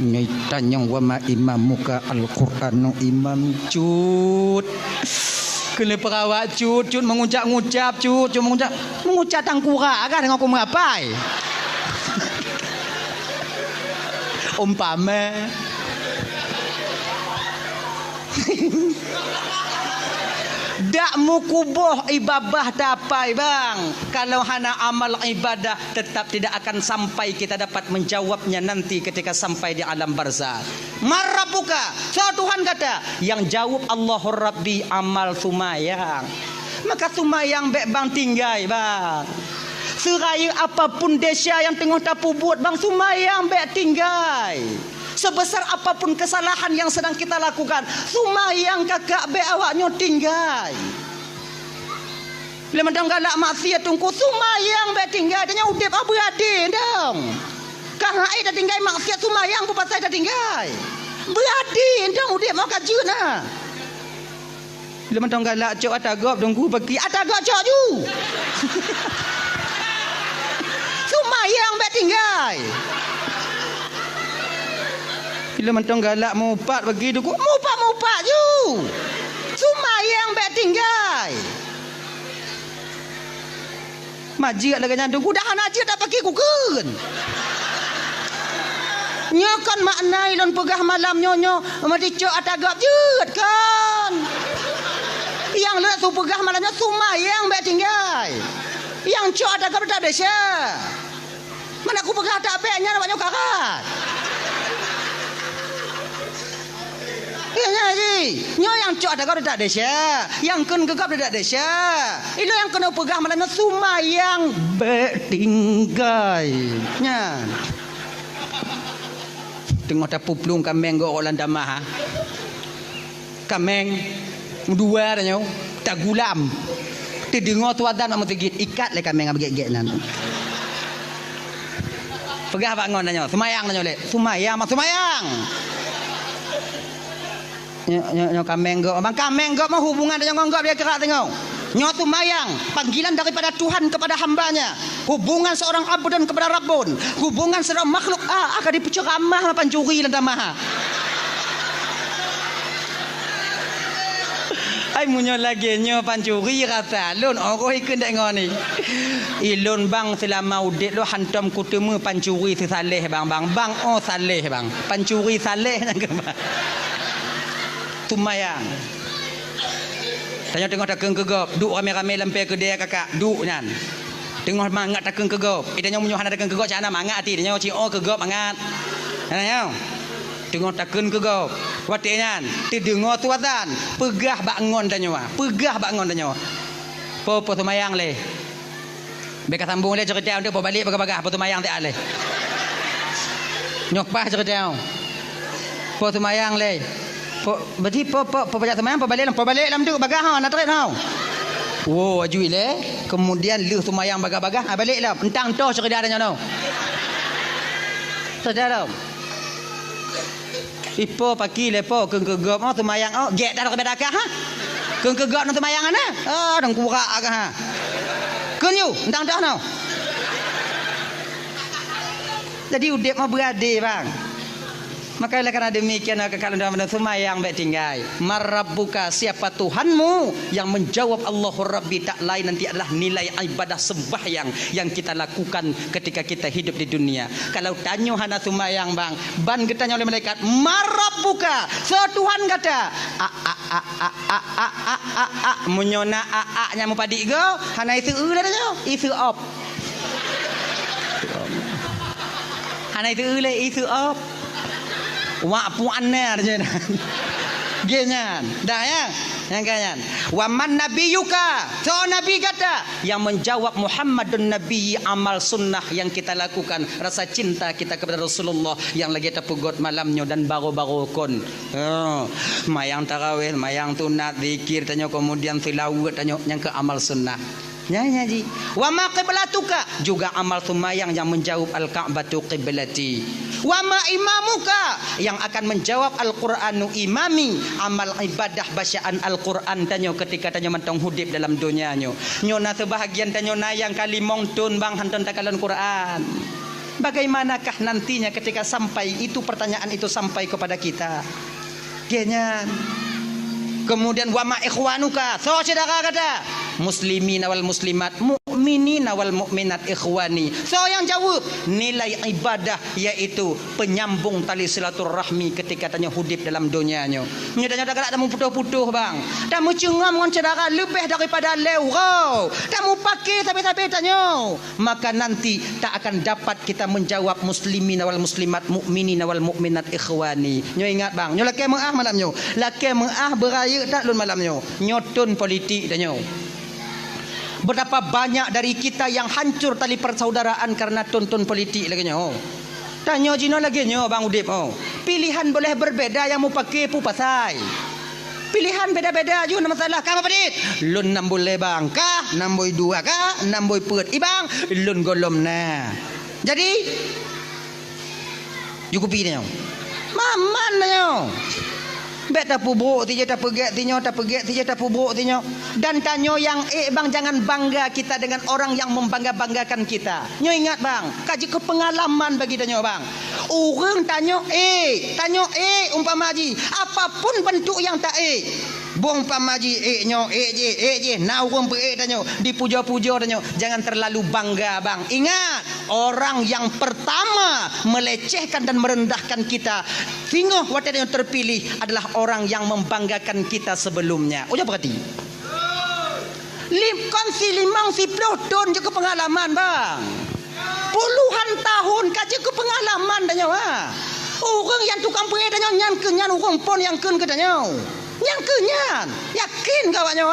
S2: Ni tanya wa ma imamuka al-Qur'anu imam cut. Kena perawat cut mengucap-ngucap cut mengucap tangkura kan dengan aku mengapai. Umpama dak mukubuh ibadah dapai bang. Kalau hana amal ibadah tetap tidak akan sampai kita dapat menjawabnya nanti ketika sampai di alam barzakh. Marabbuka, so Tuhan kata, yang jawab Allahur Rabbi amal sumayang. Maka sumayang bek bang tinggai bang. Seraya apapun desa yang tengah tapu buat bang sumayang bek tinggai. Sebesar apapun kesalahan yang sedang kita lakukan, sumayang kakak be awaknya tinggai. Bila mandang galak maksiat tungku sumayang be tinggai, tanya udip apa ade ndang. Kang ai dah tinggai maksiat sumayang apa pasal dah tinggai. Berade ndang udip mau kajuna. Bila mandang galak cok atagop tunggu pergi atagop cok ju. Sumayang be tinggai. Bila mentong galak mupat bagi tu mupat ju. Sumayang bek tinggai. Majik lagi nyandung dah anak dah pakai kuken. Nyokan maknai lon pegah malam nyonyo mati cok atagap jeut kan. Yang lek tu pegah malamnya sumayang bek tinggai. Yang cok atagap tak desa. Mana aku pegah tak beknya nak nyokarat. Ya ji, nyo yang cok ada kau tak desa, yang kun gegap tak desa. Itu yang kena pegah malam sumayang betinggai. Nya. Tengok tapu plung kameng go orang damah. Kameng dua dah nyo, tak gulam. Ti dengar tuadan nak tegit ikat le kameng abgek-gek nan. Pegah bangun dah nyo, sumayang dah nyo le. Sumayang mak sumayang. Nyo kameng go mah hubungan dengan enggak dia kerak tengok. Nyo tu mayang panggilan daripada Tuhan kepada hambanya. Hubungan seorang abdan kepada Rabbun. Hubungan seorang makhluk akan dipenceramah pancuri lan damah. Ai munyo lagi nyo pancuri kata lun orang ikut dak ngoni. Ilun bang selama udik lo hantam kutemu pancuri si saleh bang oh saleh bang. Pancuri saleh nang sumayang. Tanya tengok takeng kegop, duk rame-rame lampai kedai kakak, duk nyan. Tengok mangat takeng kegop. Tanya munyo hana takeng kegop cana mangat ati, tanya ci oh kegop mangat. Tanya. Tengok takeng kegop. Wate nyan, ti dengar tuatan, pegah bangun tanya. Pegah bangun tanya. Po sumayang le. Beka sambung le cerita untuk balik bagah-bagah po sumayang tak le. Nyok pas cerita. Po sumayang le. Berarti pembajak semayang pembalik lam tu bagah ha nak trip hau. Oh ajui le. Kemudian lu semayang bagah-bagah balik lah. Entang toh cerita dah nyono. Saudara. Ipo pagi lepo keng kegop oh semayang oh gek dah ke dakah ha. Keng kegop nang semayang ana. Ah dang kurak agak ha. Keng you entang dah no. Jadi udip mah berade bang. Maka karena demikian kalau dalam semayang baik tinggai. Marabbuka, siapa Tuhanmu? Yang menjawab Allahur Rabbi tak lain nanti adalah nilai ibadah sembahyang yang kita lakukan ketika kita hidup di dunia. Kalau tanya hana semayang bang, ban ditanya oleh malaikat, Marabbuka, so Tuhan kata, munyona nya mu padik go, hana isu dah tanya, isu op. Hana itu le isu op. wa puanna je genyan dah ya yang kanyan wa man nabiyuka so nabi kata yang menjawab Muhammadun nabi amal sunnah yang kita lakukan rasa cinta kita kepada Rasulullah yang lagi terpegot malamnya dan baru-baru kon mayang tarawih mayang sunat zikir tanya kemudian tilawat tanya yang ke amal sunnah nyanyi wa ma qiblatuka juga amal sumayang yang menjawab al-ka'batu qiblati wa ma imamuka yang akan menjawab al-Qur'anu imami amal ibadah bacaan al-Qur'an tanyo ketika tanyo mentong hudip dalam dunia nyo na sebahagian tanyo nayang kali mongtun bang hanton takalan Qur'an bagaimanakah nantinya ketika sampai itu pertanyaan itu sampai kepada kita genyan kemudian wa ma ikhwanuka so saudara kata muslimin wal muslimat mukminin wal mukminat ikhwani so yang jawab nilai ibadah yaitu penyambung tali silaturahmi ketika tanya hudip dalam dunianya nya tanya dak ada putuh-putuh bang dak mu cengam ngon saudara lebih daripada leurau dak mu pakai tapi tanya maka nanti tak akan dapat kita menjawab muslimin wal muslimat mukminin wal mukminat ikhwani nyo ingat bang nyo laki mengah malam nyo laki mengah beraya tak lun malam nyo nyotun politik tanya betapa banyak dari kita yang hancur tali persaudaraan karena tonton politik lagi nyo. Tanya jino lagi nyo Bang Udip pilihan boleh berbeza yang mau pakai pu pasai. Pilihan beda-beda juga masalah. Kamu pedit. Lun 6 boleh bang kah? 6 boy 2 kah? 6 boy perut. Ibang lun golom na. Jadi cukupi nyo. Maman nyo. Bet tak pubruk ti je tak pegek ti nyo tak pegek ti je tak pubruk ti nyo dan tanyo yang bang jangan bangga kita dengan orang yang membangga-banggakan kita nyo ingat bang kaji ke pengalaman bagi tanyo bang orang tanyo umpama haji apapun bentuk yang tak bong pamaji nyo je na urang pe tanyo dipuja-puja tanyo jangan terlalu bangga bang ingat orang yang pertama melecehkan dan merendahkan kita sehingga waktu yang terpilih adalah orang yang membanggakan kita sebelumnya. Udah berarti. Kongsi 50 tahun juga pengalaman bang. Puluhan tahun kaji ke pengalaman tanya orang yang tukang pergi tanya nyan kenyan orang pon yang ken ke tanya. Yang kenyan yakin kawannya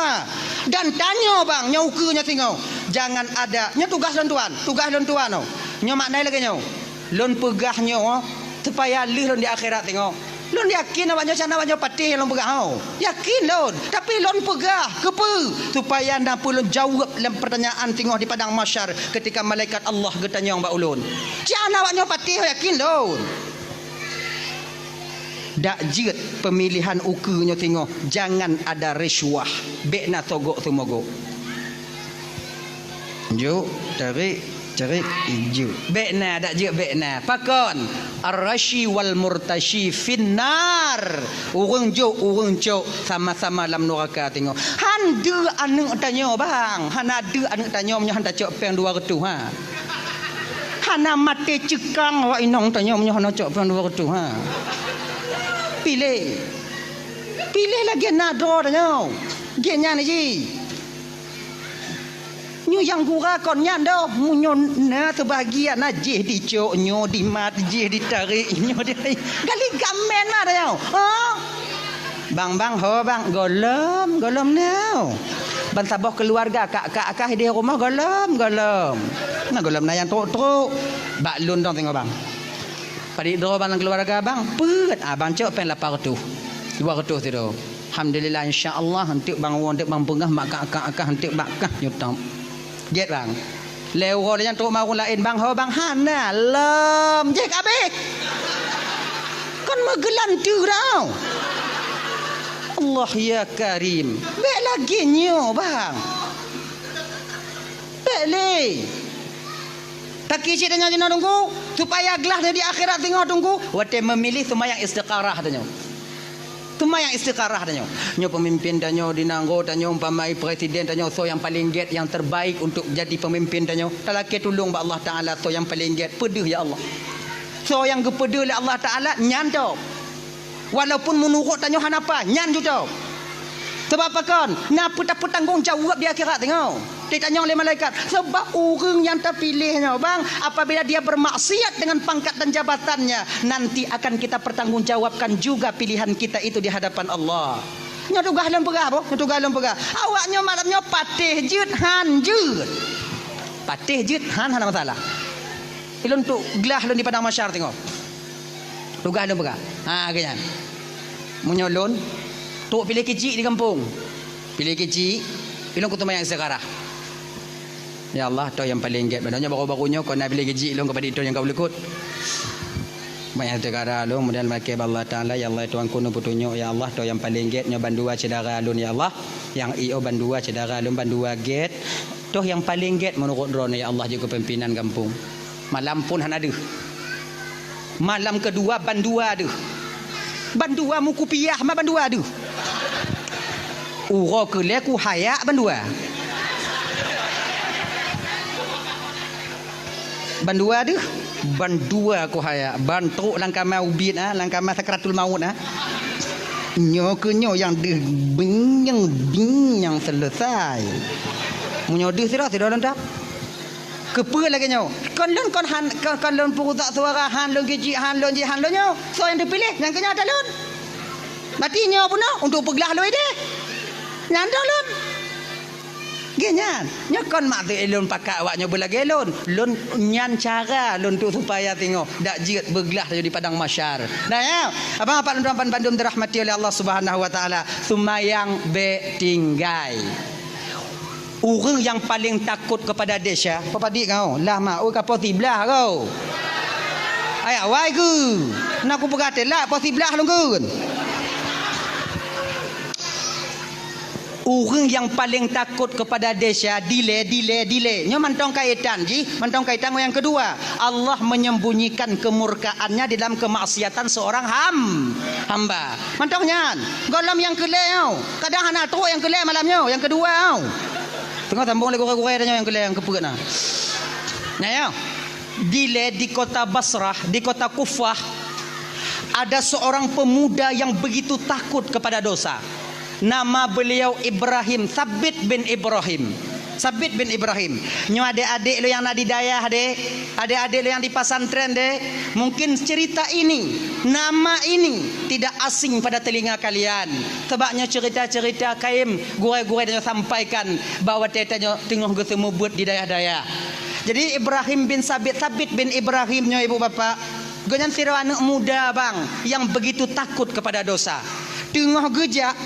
S2: dan tanya bang nyaukunya tinggal jangan ada nya tugas tuan nya maknai lagi nya lon pegahnya supaya lih lon di akhirat tengok lon yakin awaknya sana awaknya patih lon pegah yakin lon tapi lon pegah kepe supaya ndak pun jawab dalam pertanyaan tengok di padang mahsyar ketika malaikat Allah getanya mbak ulun jana awaknya patih yakin lon dak jeut pemilihan ukunya tengok jangan ada riswah bekna togok tumogo jo cari ijo bekna dak jeut bekna pakon ar-rashi wal murtashi finnar urang jo urang cok sama-sama dalam neraka tengok han de anu tanya bang han ada anu tanya nya han tak cok peng 200 hana mate cekang wa inong tanya nya han cok peng 200 pilih lagi nado tanya genya ni ji nyu yang gura kon nyan do munyo na sebahagian najih dicok nyo di mat jih ditarik nyo di gali gamen mah tanya bang ho bang golom now ban saboh keluarga kak di rumah golom nah golom na yang truk bak lun dong tengok bang pada doa bang keluarga bang pet abang cok pen 800 200 tu do alhamdulillah insyaallah hentik bang wontek bang pengah mak akak hentik bakah nyutam get bang lewo yang tu mau lain bang ho bang hana lem je kabeh kan megelan tu tau Allah ya karim bek lagi nyo bang bek le tak kisi tanya jina tunggu supaya gelah di akhirat tengok tunggu wate memilih semua yang istiqarah tanya semua yang istiqarah tanya nyo pemimpin tanya dinanggo tanya umpamai presiden tanya so yang paling get yang terbaik untuk jadi pemimpin tanya talake tolong ba Allah taala so yang paling get pedih ya Allah so yang gepedih oleh Allah taala nyan tau walaupun menurut tanya hanapa nyan tu tau sebab apa kan ngapa tak tanggung jawab di akhirat tengok Ditanya oleh malaikat. Sebab orang yang terpilihnya bang, apabila dia bermaksiat dengan pangkat dan jabatannya, nanti akan kita pertanggungjawabkan juga pilihan kita itu di hadapan Allah. Nya tugah lem pegah boh, nya tugah lem pegah. Awaknya malamnya patih jut han jut. Patih jut han hana masalah. Ilun tu gelah lun di padang masyar tengok. Tugah lem pegah. Ha ganyan. Munyolon tu pilih kecil di kampung. Pilih kecil, ilun kutu mayang sekarang. Ya Allah, tu yang paling get. Badanya baru-barunya kau nak pilih kecil ilun kepada itu yang kau boleh ikut. Banyak negara lu kemudian makai Allah Taala ya Allah Tuhan kuno putunyo ya Allah tu yang paling get nyo bandua cedara alun ya Allah yang io bandua cedara alun bandua get tu yang paling get menurut drone ya Allah juga pimpinan kampung malam pun han ada malam kedua bandua ada bandua muku piah ma bandua ada uro ke leku haya bandua bandua ada bandua ko haya bantu langkah mau ubit langkah masa sakratul maut nyo ke nyo yang de binyang selesai munyo de sira lentap kepe lagi nyo kon lon puru tak suara han lon geji han lon ji han lon nyo so yang dipilih yang kenya dalun mati nyo pun untuk peglah lo ide nyandong lon genyan nyokon mak tu elon pakak awaknya belagi elon lon nyan cara lon tu supaya tengok dak jirat bergelah di padang masyar nah ya abang apa tuan pandum dirahmati oleh Allah Subhanahu wa taala sumayang be tinggai orang yang paling takut kepada desa apa padik kau lah mak oi kapo tiblah kau ayak wai ke nak aku berkata lah apa tiblah lu kun orang yang paling takut kepada desa delay nyo mantong kaitan ji mantong kaitan yang kedua Allah menyembunyikan kemurkaannya di dalam kemaksiatan seorang hamba mantongnya golom yang keleo kadang anak tu yang keleo malamnya yang kedua tengok sambung lagi gore-gore yang keleo yang keput nah ya delay di kota Basrah di kota Kufah ada seorang pemuda yang begitu takut kepada dosa. Nama beliau Ibrahim, Sabit bin Ibrahim. Nyo adik-adik lo yang nak di dayah dek, adik-adik lo yang di pasantren dek, mungkin cerita ini, nama ini tidak asing pada telinga kalian. Sebabnya cerita-cerita kaim gurai-gurai dia sampaikan bahawa tetanya tengok ke semua buat di dayah-dayah. Jadi Ibrahim bin Sabit bin Ibrahim nyo ibu bapa, ganyan sira anak muda bang yang begitu takut kepada dosa. Tengah gejak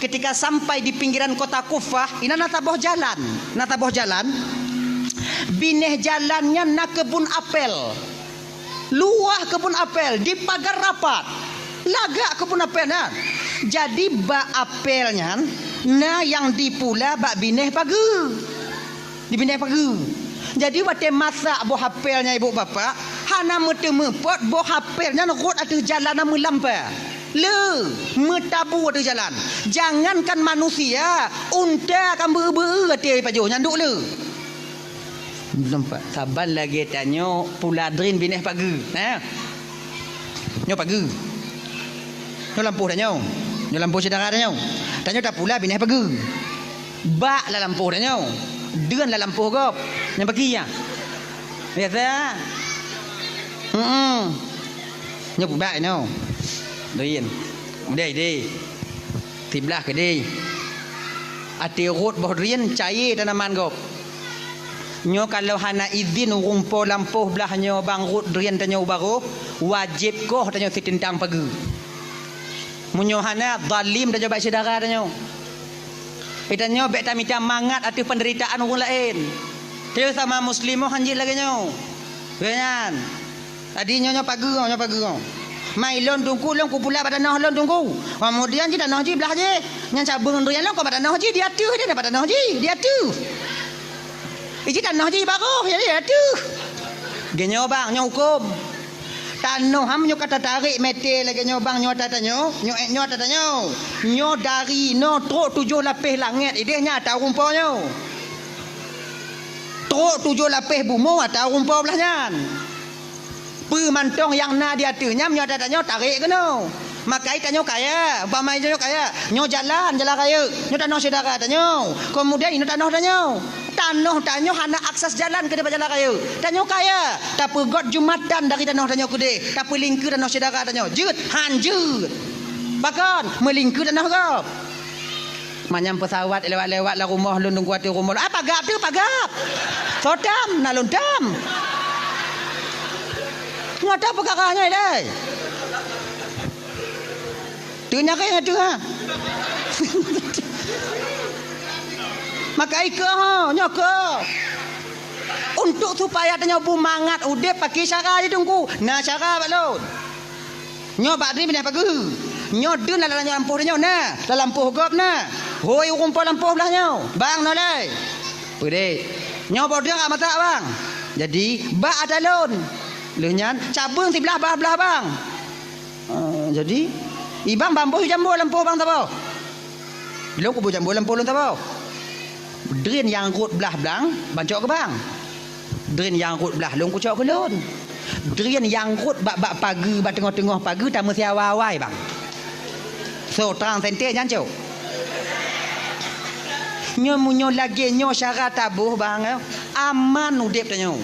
S2: ketika sampai di pinggiran kota Kufah, ini nataboh jalan, bineh jalannya nak kebun apel, luah kebun apel, di pagar rapat, lagak kebun apel nah. Jadi bak apelnya, nah yang di pula bak bineh pagi, di bineh pagi. Jadi waktu masak buah apelnya ibu bapa, hana mete-mepot buah apelnya nurut atas jalan nama lampa. Metabu ada jalan. Jangankan manusia, unta akan ber-ber hati pajo nyanduk le. Nampak saban lagi tanya puladrin bineh pagi. Nyo pagi. Nyo lampu dah nyo. Nyo lampu sedara dah nyo. Tanya tak pula bineh pagi. Bak la lampu dah nyo. Deun la lampu gop. Yang pagi ya. Biasa. Nyo bak nyo. Doin. Dei. Tiblah ke dei. Ati rot boh rien cair tanaman gop. Nyo kalau hana izin rumpo lampuh belah nyo bang rot rien tanyo baru wajib koh tanyo tintang pagi. Munyo hana zalim tanyo bak saudara tanyo. Itanyo bek tamita mangat ati penderitaan orang lain. Teu sama muslimoh hanjil lagi nyo. Ganyan. Tadi nyo pagi. Mai lon tungku lon ku pula badan lon tungku. Kemudian ji tanah ji belah je. Nyan cabung rian lon ko badan ji dia tu dia dapat tanah ji dia tu. Iji tanah ji baru ya dia tu. Genyo bang nyo hukum. Tanah ham nyo kata tarik meter lagi nyo bang nyo tata nyo tata nyo. Nyo dari no truk 7 lapis langit ide nya tahu rumpau nyo. Truk 7 lapis bumbu tahu rumpau belah nyan. Mantong yang na dia tu nyam nyo tanya tarik ke no makai tanyo kaya umpama nyo kaya nyo jalan kaya nyo tanah saudara tanyo kemudian ino tanah tanyo Tanah hana akses jalan ke depan jalan raya. Tanah kaya. Tapi god Jumatan dari tanah kude. Tapi lingkar tanah saudara tanah. Jut, hanjut. Bahkan melingkar tanah kau. Manyam pesawat lewat-lewat lah rumah lu nunggu hati rumah. Pagap tu pagap. Sodam nak lundam. Ngata perkaranya dah. Tu nyakai ngatu ha. Maka ika ha, nyaka. Untuk supaya tanya bumangat udep pakai cara dia tunggu. Nah cara bak lon. Nyo bak ni pindah pagi. Nyo dun dalam lampuh dia nah, dalam lampuh gop nah. Hoi rumpah lampuh belah nyo. Bang no lai. Pede. Nyo bodeng kat mata bang. Jadi bak ada lon. Leunyan cabung sebelah belah bang. Jadi ibang bambu jambu lampuh bang tahu. Belum kubu jambu lampuh lon tahu. Drain yang rut belah belang bancok ke bang. Drain yang rut belah long kucok ke lon. Drain yang rut bak pagi bak tengah-tengah pagi tamu siawai bang. So terang sente jancu. Nyo lagi nyo syarat tabuh bang. Aman udep tanyo.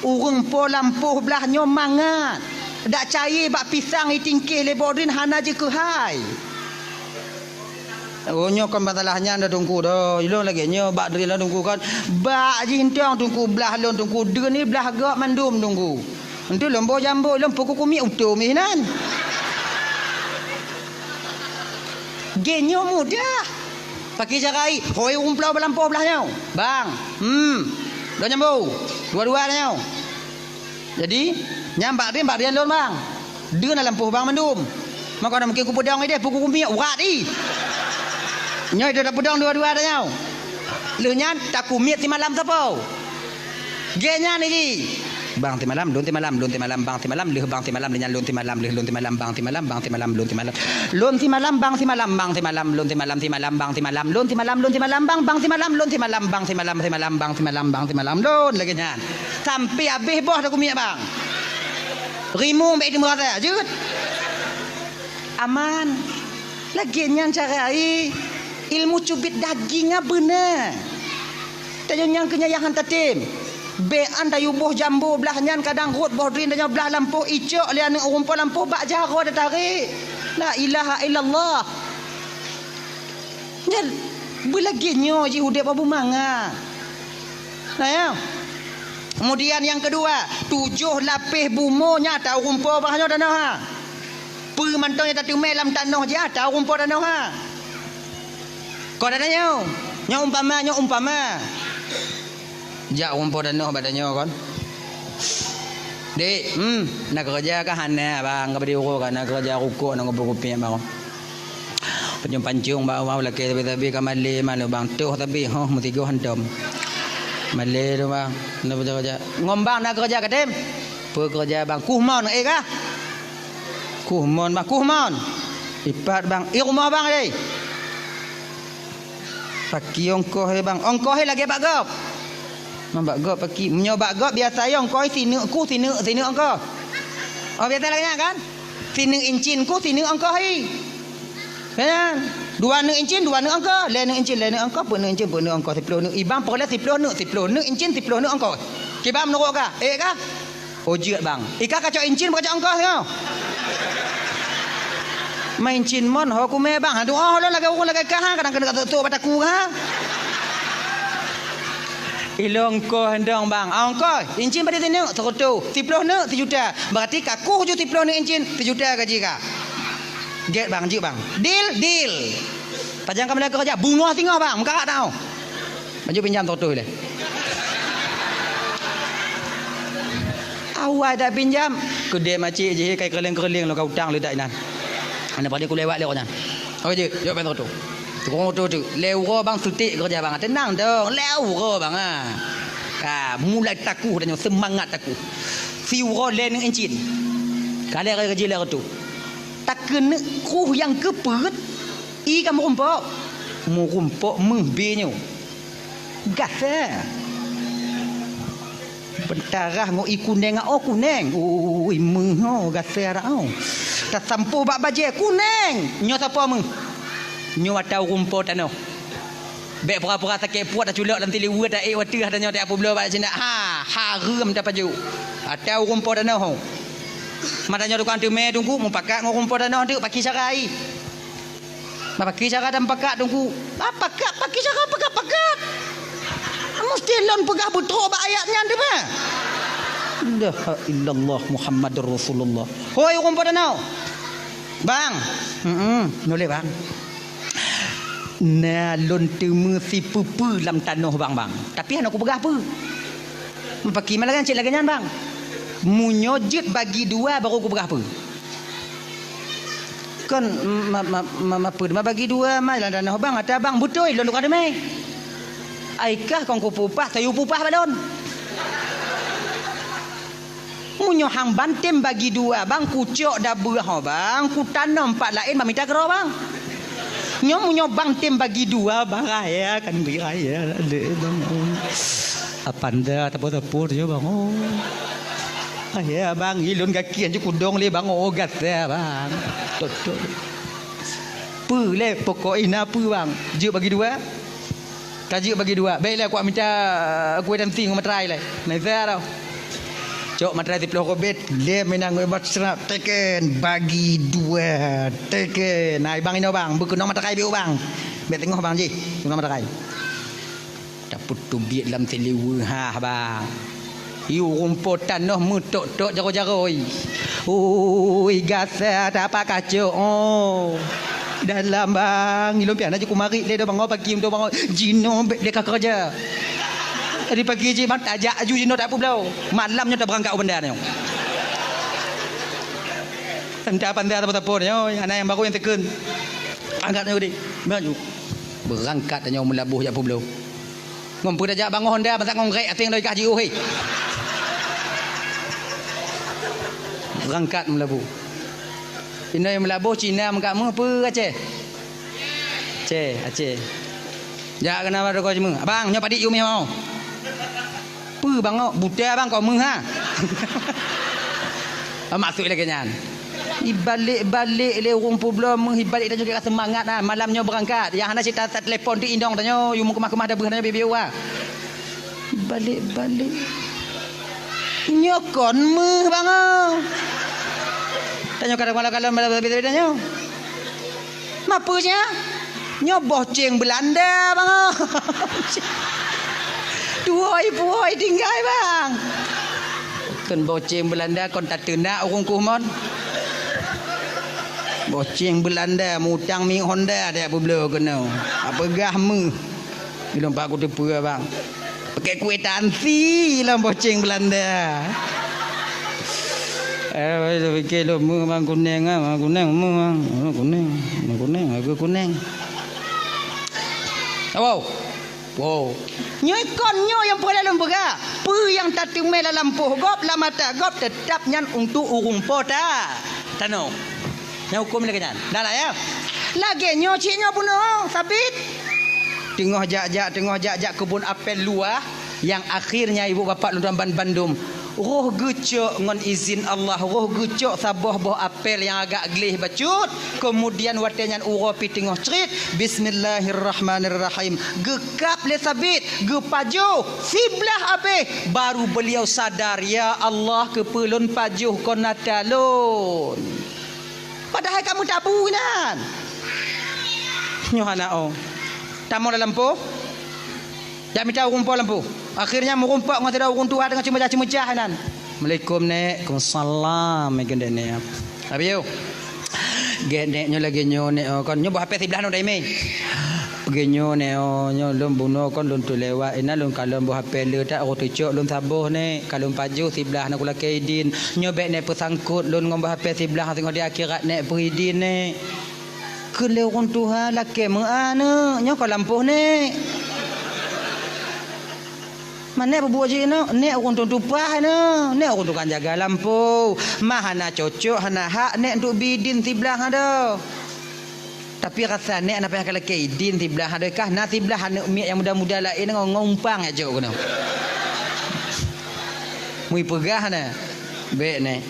S2: Urung po lampuh belah nyo mangat. Dak cair bak pisang itingkih lebodrin hana je ke hai. Oh nyo kan masalahnya anda tunggu dah. Ilong lagi nyo bak dari lah tunggu kan. Bak jintang tunggu belah lon tunggu. Dia ni belah gak mandum tunggu. Entu lombo jambu lom pokok kumi utuh minan. Genyo mudah. Pakai cara ai. Hoi umplau belampuh belah nyo. Bang. Dua jambu. Dua-dua nyo. Jadi nyambak dia lon bang. Dia nak lampuh bang mandum. Maka nak mungkin ku pedang dia pokok kumi urat ni. Nyoi dah pedang dua-dua dah nyau. Lu nyan tak kumit ti malam siapa? Genya ni. Bang ti malam, lun ti malam, bang ti malam, bang ti malam dengan lun ti malam, bang ti malam, lun ti malam, lun ti malam, bang ti malam, lun ti malam, bang ti malam, lun ti malam, lun ti malam, bang ti malam, lun ti malam, bang ti malam, lun lagi nyan. Sampai habis boh dah kumit bang. Rimu mbak di merata, jut. Aman. Lagi nyan cara ai. Ilmu cubit daging benar. Tanya yang kenyayahan tatim. Bean dayu boh jambu belah nyan kadang rut boh drin danya belah lampu icok lian rumpah lampu bak jaro dah tarik. La ilaha illallah. Nyan belagi nyo ji hudep abu manga. Nah ya. Kemudian yang kedua, 7 lapis bumonya tahu rumpah bahnya danau ha. Permantaunya tak tumai dalam tanah je tahu rumpah danau ha. Kau dah tanya, nyo umpama. Jak rumpah danau badannya kan. Dek, nak kerja ke hana bang, ke beri urut kan, nak kerja rukuk nak ngopi bang. Pancung bawa laki tapi kamali malu bang tuh tapi mesti go hantam. Malay tu bang, nak kerja. Ngombang nak kerja ke tim? Pekerja bang, kuhmon kah? Kuhmon bang, kuhmon. Ipat bang, rumah bang ni. Paki ongkoh bang, ongkoh lagi bak gop. Bak gop paki, menyobak gop biasa yang ongkoh sini ongkoh. Oh biasa lagi kan? Sini incin ku sini ongkoh kan? 2 incin 2 ongkoh, lain incin ongkoh, pun incin pun ongkoh 10 ibang perlah 10 incin 10 ongkoh. Kibam menurut kah? Kah? Ojek bang. Ika kacau incin kacau ongkoh kau. Main cin mon ho ku me bang ha tu oh lo lagi urang lagi kah kadang kena tu bataku ha ilong ko hendong bang ongko incin pada sini serutu 10 ne 1 juta berarti kaku je 10 ne incin 1 juta gaji ka get bang ji bang deal pajang kamu lagi kerja bunga tinggal bang mengkarak tau maju pinjam tu le awal dah pinjam kedai makcik je kai kerling lo kau utang le dak nan. Anda pada ku lewat lewatnya. Okey, jom bang tu. Tukang tu. Lewa bang sutik kerja bang. Tenang dong. Lewa bang ah. Mulai takuh dan semangat takuh. Siura len encin. Kali kerja le tu. Tak kena kuh yang kepet. I kamu rumpok. Mu rumpok membinyo. Gas Bentarah ngo ikuneng kuneng. Ui mengho gasera tak sampuh bak baje kuneng. Nyo siapa meng? Nyo atau rumput tanah. Bek pura-pura tak puat dah culak dalam tiliwa dah watu dah nyo tak apa belo bak sini. Haram dah paju. Atau rumput danau ho. Madanya tukang tu me tunggu mu pakak ngau rumput danau tu paki carai. Paki cara dan pakak tunggu. Pakak paki cara pakak. Mesti lon pegah betul bak ayatnya tu mah. La illallah Muhammadur Rasulullah. Hoi rumput danau. Bang. Boleh bang. Nah, lontemu si pupu dalam tanah bang. Tapi anak aku pegah apa? Pakai malah kan cik lagi bang. Munyojit bagi dua baru aku pegah apa? Kan apa bagi dua mai dalam tanah bang. Ada bang betul lon ada mai. Aikah kau pupah, tayu pupah balon. Munyo hang bantem bagi dua bang kucok dah berah bang. Ku tanam empat lain minta kero bang. Nyo bang tim bagi dua bang raya kan beraya ada bang apa anda tepur je bang ya bang ilun kaki aja kudong le bang ogat ya bang totok le pokok ina apa bang je bagi dua kaji bagi dua baiklah aku minta aku dan ting matrai le nazar tau cok matrai 30 robet le menang buat serap teken bagi dua teken naik bang ini bang berkenong matrai biu bang bet tengok bang ji tengok matrai daput tumbit dalam teliwa bang iu rumput tanah mutok-tok jaro-jaroi oi gasa tak apa kacau dalam bang ilom pian aja kumari le bang pagi untuk bang jino dia kerja. Tadi pagi je mat ajak aju jino tak apa belau. Malamnya dah berangkat benda ni. Tanda pandai apa-apa ni. Anak yang baru yang tekun. Angkatnya ni. Baju. Berangkat tanya melabuh jak apa belau. Ngompu dah jak bang Honda masak ngongkrek ating dari kaji oi. Berangkat melabuh. Ini yang melabuh Cina mengkamu apa Aceh? Aceh. Jak kenapa ada kau cuma? Abang nyo padik you mau. Apa bang buta bang kau meng ha. Masuk lagi nyan. Ibalik le rumput belum menghibalik dan juga semangat lah. Malamnya berangkat. Yang hana cerita telefon tu indong tanya you mau kemah dah berhana bibiu ah. Balik. Nyokon meh bang. Tanya kadang-kadang beda-beda nyo. Mapanya? Nyoboh ceng Belanda bang. Duhoi tinggal bang. Kan boceng Belanda kon tak tenak orang kumon. Boceng Belanda mutang mi Honda dia apa belo kena. Apa gahmu. Belum pak aku tepu bang. Pakai kuih tansi lah boceng Belanda. Fikir lo mu bang kuning aku kuning. Wow. Nyoi nyo yang pernah lembaga. Pu yang tak tumai dalam lampu gop la mata gop tetap nyan untuk urung pota. Tano. Nya hukum lagi nyan. Dah lah ya. Lagi nyo cik nyo puno sabit. Tengah jak kebun apel luar yang akhirnya ibu bapa luar Bandung. Roh gucuk ngon izin Allah, roh gucuk sabah boh apel yang agak gelih bacut, kemudian watenyan uro pi tengah cerit bismillahirrahmanirrahim gekap le sabit gepaju siblah abe baru beliau sadar ya Allah kepelun pajuh kona talun padahal kamu tak punan nyohana tamu dalam lampu jak minta rumput lampu. Akhirnya merumpak dengan tidak urung tua dengan cemecah-cemecah nan. Assalamualaikum nek. Waalaikumsalam megende nek. Abiyo. Geneknya lagi nyo nek kon nyo HP sebelah no dai me. Genyo nek nyo lum buno kon lun tu lewat ina lun kalon bo HP le tak ro tucuk lun sabuh nek kalon paju sebelah nak kula kaidin. Nyo bek nek pesangkut lun ngom HP sebelah tengok di akhirat nek peridin nek. Kele urung tuha laki mengana nyo ko lampuh nek. Mana berbuat je no, nek orang tupah no, nek orang tukang jaga lampu, mahana cocok, hana hak nek untuk bidin tiblah ada. Tapi rasa nek apa yang kalau kaidin tiblah ada kah? Na tiblah anak umi yang muda-muda lain ngompang aja kena. Mui pegah na, baik nek.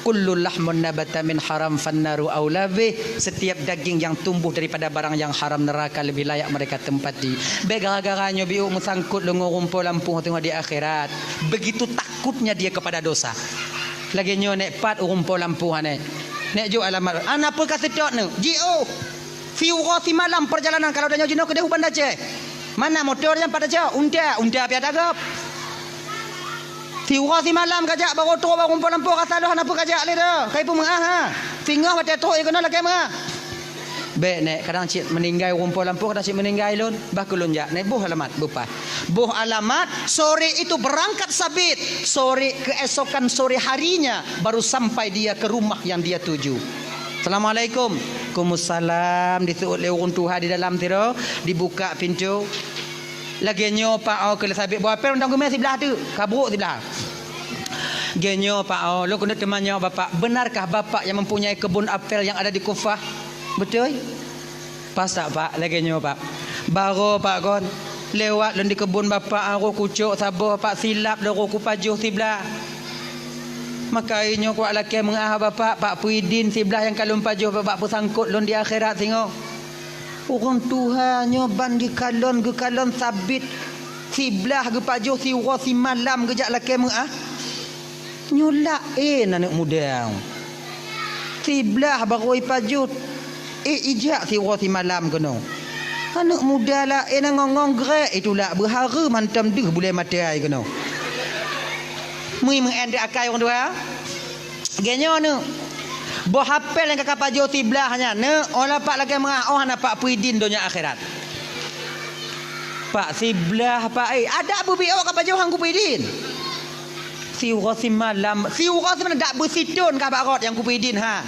S2: kullu lahmun nabata min haram fannaru aula bih. Setiap daging yang tumbuh daripada barang yang haram, neraka lebih layak mereka tempati. Gara-garanya biu musangkut lengo rumpul lampuh tengok di akhirat. Begitu takutnya dia kepada dosa. Lagi nyo nek pat rumpul lampuh ane. Nek jo alamat. Ana apa kasih tok ne? Jio. Fiura si malam perjalanan kalau dah nyo jino ke Dewan Aceh. Mana motor yang pada jauh? Unta pia dagap. Fiura si malam kajak baru tu baru rumpul lampuh rasa dah apa kajak le dah. Kai pun mengah ha. Fingah mata tu ikut nak mengah. Baik nek kadang cik meninggal rumpul lampuh, kadang cik meninggal lun, bah kulun jak. Nek buh alamat bupa. Buh alamat sore itu berangkat sabit. Sore keesokan sore harinya baru sampai dia ke rumah yang dia tuju. Assalamualaikum. Waalaikumsalam. Disuruh oleh orang Tuhan di dalam tiro, dibuka pintu. Lagi nyo pak ke sabit buat apel undang gumai sebelah tu. Kabruk sebelah. Genyo pak lo kena temannya bapak. Benarkah bapak yang mempunyai kebun apel yang ada di Kufah? Betul? Pas tak pak? Lagi nyo pak. Baru pak kon lewat dan di kebun bapak aku kucuk sabar pak silap loro ku pajuh sebelah. Maka inyo kuat laki mengah bapak Pak Puidin sebelah yang kalung pajuh bapak pusangkut lon di akhirat tengok. Orang Tuhannya bandi kalon ke kalon sabit sebelah ke pajuh siwa si malam kejak laki mengah. Nyolak anak muda. Sebelah baru pajuh ijak siwa si malam kena. Anak muda lah ngongong gerak itulah berhara mantam deh boleh mati ai kena. Mui mengendek akai orang tua. Genyo ne. Boh hafal yang kakak pajo tiblahnya ne olah pak lagi mengah anak Pak Puidin dunia akhirat. Pak siblah pak ada Abu Bio kakak pajo hang Puidin. Siura si malam, siura si mana dak bersitun kakak rot yang Puidin ha.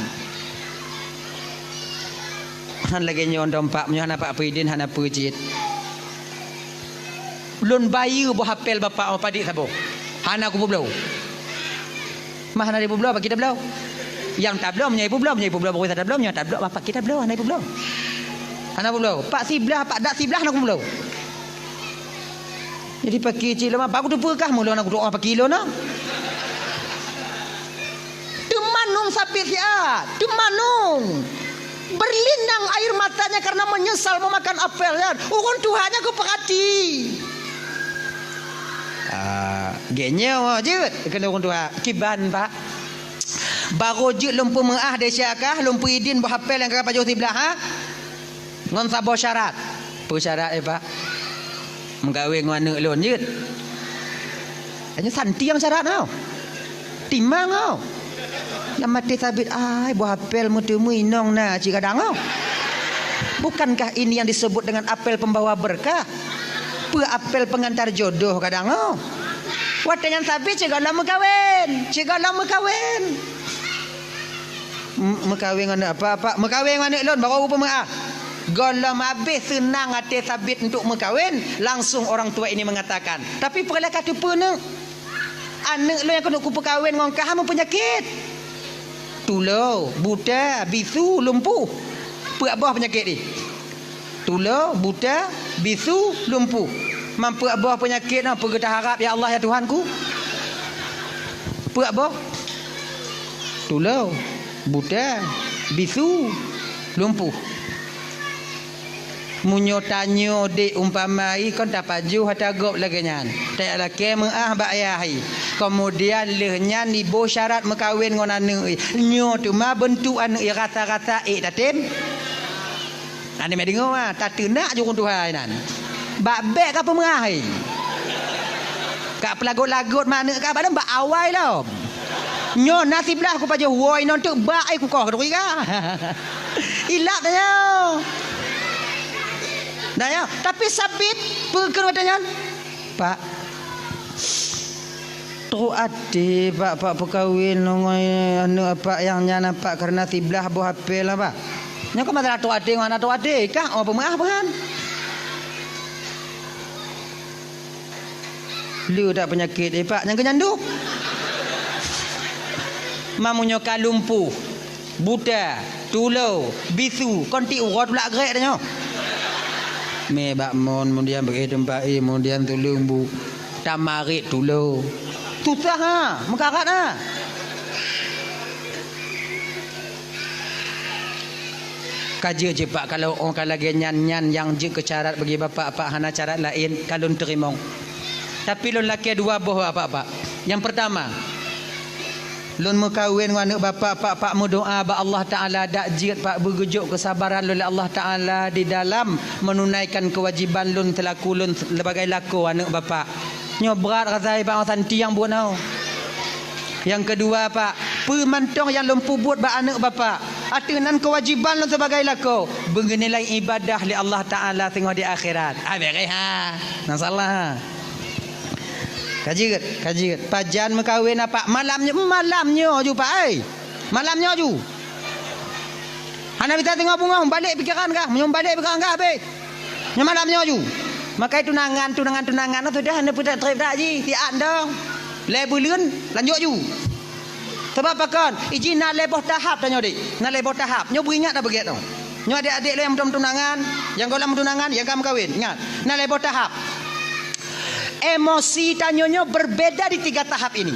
S2: Han lagi nyondom pak menyo anak Pak Puidin hana pujit. Lun bayu boh hafal bapak padik sabo. Hana aku belau. Mah hana ibu belau apa kita belau? Yang tak belau menyai ibu belau baru tak belau tak belau apa kita belau hana ibu belau. Hana ibu belau. Pak siblah pak dak siblah aku belau. Jadi pak kecil mah aku tu perkah mula nak doa pak kilo nah. Temanung sapi sia, temanung. Berlinang air matanya karena menyesal memakan apel ya. Urun Tuhannya aku perhati. Genyo je kena orang tua kiban pak baru je lumpu mengah de syakah lumpu idin berhafal yang kakak pajuh sebelah ha ngon sabo syarat apa syarat pak menggawe ngwana lon je hanya santi yang syarat tau timang tau yang mati sabit ai berhafal mutemu inong na cik kadang tau bukankah ini yang disebut dengan apel pembawa berkah apel pengantar jodoh kadang Wate yang sabit cik lama kawin. Mekawin dengan apa? Mekawin dengan lon baru rupa mengah. Golam habis senang hati sabit untuk mekawin, langsung orang tua ini mengatakan, tapi perlah kata pun anak lo yang kena ku perkawin dengan kah penyakit. Tulau, buta, bisu, lumpuh. Apa buah penyakit ni? Tulau, buta, bisu, lumpuh. Mampu abah penyakit apa kita harap ya Allah ya Tuhanku? Apa abah? Tulau, buta, bisu, lumpuh. Munyo tanyo de umpamai kon tak paju hata gop lagi nyan. Tak laki mengah bak ayahi. Kemudian lehnya ni bo syarat mekawin dengan anak. Nyo tu mah bentuk anak rata-rata tatim. Ane mek dengar ah, tak tenak je orang Tuhan nan. Bak bek ke apa mengai? Kak pelagut-lagut mana kak badan bak awai lah. Nyo nasib lah aku paja woi non tu bak ai ku kau kedoi ka. Ilak dah. Dah ya, tapi sabit peker wadanya. Pak tu ade pak perkahwin ngoi anu apa yang nya nampak karena tiblah buah apel lah pak. Nya kau masalah tu ade mana tu ade kah apa mengah kan? Lu tak penyakit pak yang kenyanduk. Mamunyo kalumpu, buta, tulau, bisu, konti urat pula gerak dah. Me bak mon kemudian bagi tempat kemudian tulung bu tamarit tulau. Susah ha, mekarat ha. kaja je pak kalau orang lagi nyan yang je ke carat bagi bapak pak hana carat lain kalau terima. Tapi lon laki dua boh apa. Yang pertama, lon mekawin dengan anak bapak pak mu doa ba Allah Taala dak jit pak bergejuk kesabaran oleh Allah Taala di dalam menunaikan kewajiban lon telaku lon sebagai laku anak bapak. Nyo berat rasai pak santi yang buat. Yang kedua pak, pemantong yang lempu buat ba anak bapak. Atunan kewajiban lo sebagai laku bernilai ibadah li Allah Taala tengok di akhirat. Beres ha. Masalah. Kaji pajan mekawin apa malamnya ju pak malamnya ju. Hana kita tengok bunga balik pikiran kah? Menyum balik pikiran kah be? Nya malamnya ju. Maka tunangan tu dah hana pudak trip dak ji tiak dong. Le bulan lanjut ju. Sebab apa kan? Izin nak leboh tahap tanya dik. Nak leboh tahap. Nyo beringat dah begitu. Nyo adik-adik lo yang belum tunangan, yang golong tunangan, yang kamu kahwin. Ingat. Nak leboh tahap. Emosi tanyonyo berbeda di 3 tahap ini.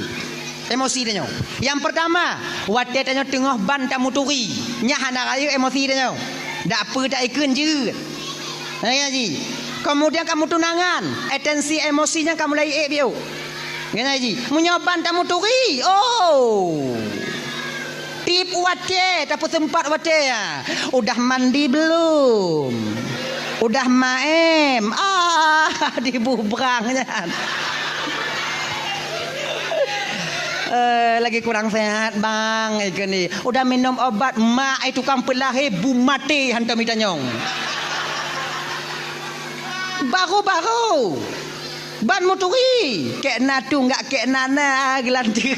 S2: Emosi tanyo. Yang pertama, wate tanyo tengah ban tamu turi. Nya hana rayu emosi tanyo. Dak apa dak ikun je. Ya ji. Kemudian kamu tunangan, atensi emosinya kamu lai biu. Gana ji, menyoban tamu turi. Oh. Tip wate, tapi sempat wate ya. Udah mandi belum? Udah maem. Dibubrangnya. Lagi kurang sehat bang ikan ni. Udah minum obat mak itu tukang pelahir bu mati hantam itanyong. Baru ban moturi kek natu enggak kek nana gelanti.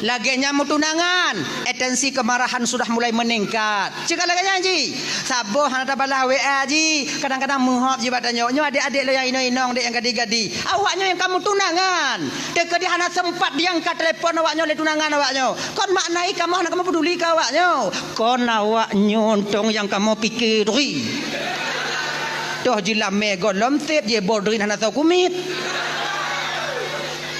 S2: Lagenya mau tunangan, atensi kemarahan sudah mulai meningkat. Cakap laganya ji, saboh hana tabalah WA ji, kadang-kadang muhab je badanyo. Nyo adik-adik lo yang inong dek yang gadi-gadi. Awaknya yang kamu tunangan, teka dia hana sempat diangkat telefon awaknya le tunangan awaknya. Kon maknai kamu hana kamu peduli ke awaknya. Kon awaknya untung yang kamu pikiri. Toh jila mego lomtip je bodrin hana tahu kumit.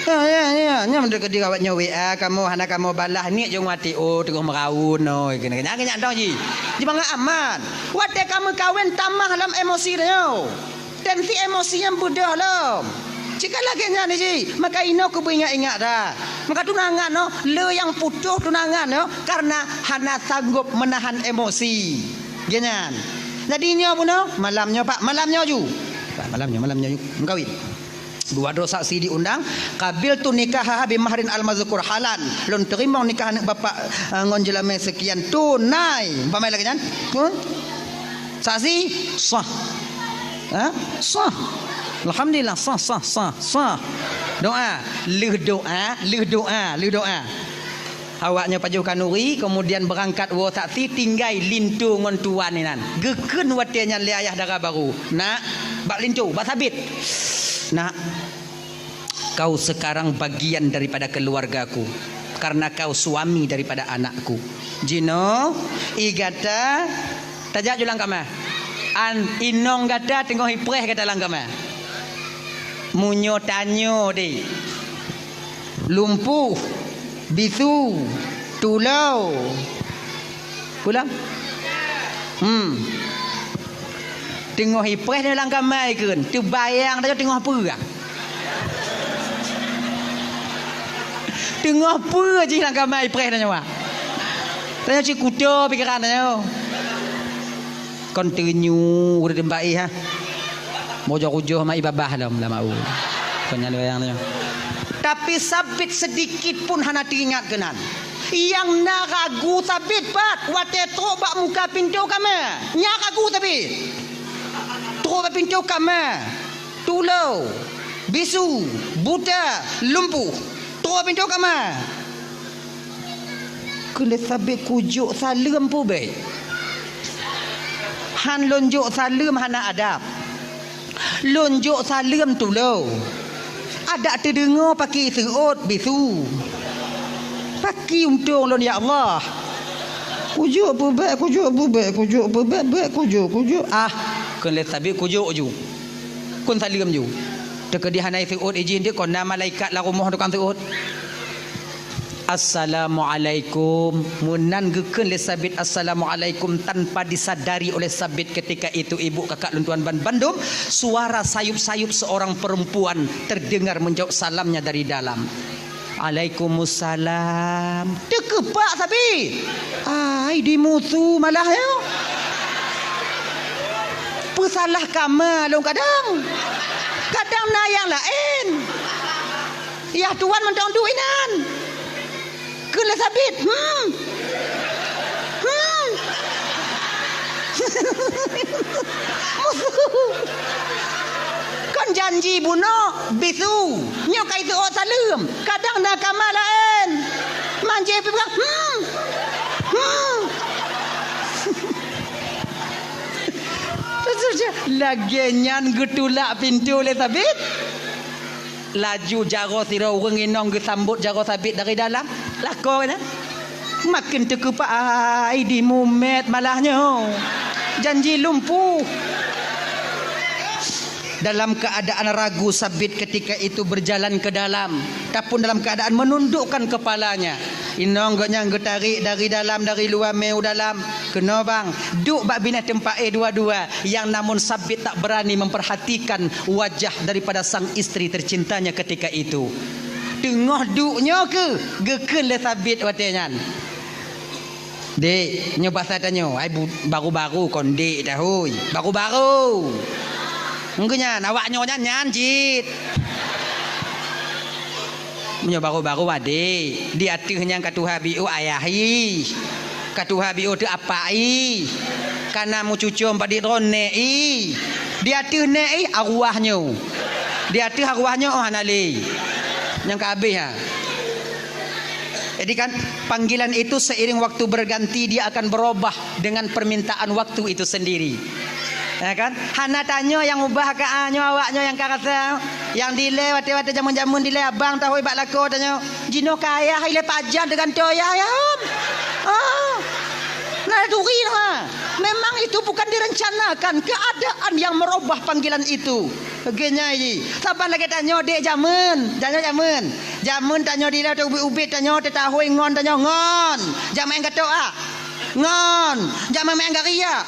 S2: Ya, mendekat di kawatnya WA kamu hana kamu balah ni jong mati tengok meraun kena dong ji. Di bangga aman. Wate kamu kawin tamah dalam emosi dia. Tensi emosinya budah lo. Jika lagi ni ji, maka ino ku ingat dah. Maka tunangan no, le yang putus tunangan no karena hana sanggup menahan emosi. Ganyan. Jadinya pun no, malamnya Pak, malamnya ju. Pak, malamnya ju. Mengkawin. 2 dosa saksi diundang kabil tu nikah bi mahrin al mazkur halan lon terima nikah anak bapak ngon jelame sekian tunai pamai lagi kan saksi sah sah alhamdulillah sah doa leh doa awaknya pajuh kanuri kemudian berangkat wo saksi tinggai lintu ngon tuan ni nan geken watenya le ayah dara baru nak bak lintu bak sabit. Nah, kau sekarang bagian daripada keluargaku karena kau suami daripada anakku. Jino, igata, tajak julang kama. An inong gata tengok hipreh kata lang kama. Munyo tanyo di. Lumpuh, bisu, tulau. Pulang? Tengok hipreh dalam kamar kan. Tu bayang dah tengok apa ah? Tengok apa je dalam kamar hipreh dah nyawa. Tanya cik kuda pikiran dah. Continue udah tembai ha. Mojo-mojo mai babah dah mau. Kanya bayang dah. Tapi sabit sedikit pun hana teringat kenan. Yang nak ragu sabit pat wate tobak muka pintu kamar. Nya ragu sabit. Terus pintu kamar, tulau, bisu, buta, lumpuh. Terus pintu kamar. Kena sabit kujuk salam pun baik. Han lonjuk salam hana adab. Lonjuk salam tulau. Ada terdengar pakai serut bisu. Pakai untung lon ya Allah. Kujuk pun baik, kujuk. Kun le tabi kujuk ju. Kun salim ju. Teka di hanai seut izin dia kon nama malaikat la rumah tukang seut. Assalamualaikum. Munan gekeun le sabit assalamualaikum tanpa disadari oleh sabit ketika itu ibu kakak luntuan ban Bandung, suara sayup-sayup seorang perempuan terdengar menjawab salamnya dari dalam. Waalaikumsalam. Dekepak sabit. Ai dimutu malah ya. Pesalah kama long kadang. Kadang na yang lain. Ya tuan mentang duinan. Kena sabit. Kan janji bunuh bisu. Nyo kai tu ot salem. Kadang nak kamal lain. Manje pegang. Lagian getulak pintu le sabit. Laju jaro sira urang inong gesambut jaro sabit dari dalam. Lako kan? Makin terkepak ai di mumet malahnya. Janji lumpuh. Dalam keadaan ragu sabit ketika itu berjalan ke dalam, tapi dalam keadaan menundukkan kepalanya. Inong goknya tarik dari dalam, dari luar meu dalam. Kena bang, duk bak bina tempat dua-dua, yang namun sabit tak berani memperhatikan wajah daripada sang isteri tercintanya ketika itu. Tengah duknya ke gekeun le sabit watenyan. Dek, nyoba saya tanya, ai baru-baru kon dek dah hoi. Baru-baru. Engkenya awak nyonya nyanjit. Menyo baru-baru ade. Dia teuhnya katuha biu ayahi. Katuha biu teu apai. Kana mu cucum padi ronei. Dia teuh nei arwahnya. Dia teuh arwahnya oh hanali. Yang kabeh ha. Jadi kan panggilan itu seiring waktu berganti dia akan berubah dengan permintaan waktu itu sendiri. Ya kan? Hana tanya yang ubah ke anyo awaknya yang karasa yang dile wate-wate jamun-jamun dile abang tahu ibak lako tanya jino kaya ile pajan dengan toya ya. Nah duri ha. Memang itu bukan direncanakan, keadaan yang merubah panggilan itu. Begini ji. Saban lagi tanya dek jamun, Jamun tanya dile tu ubi tanya tahu ngon tanya ngon. Jamun kata ngon. Jamun main garia.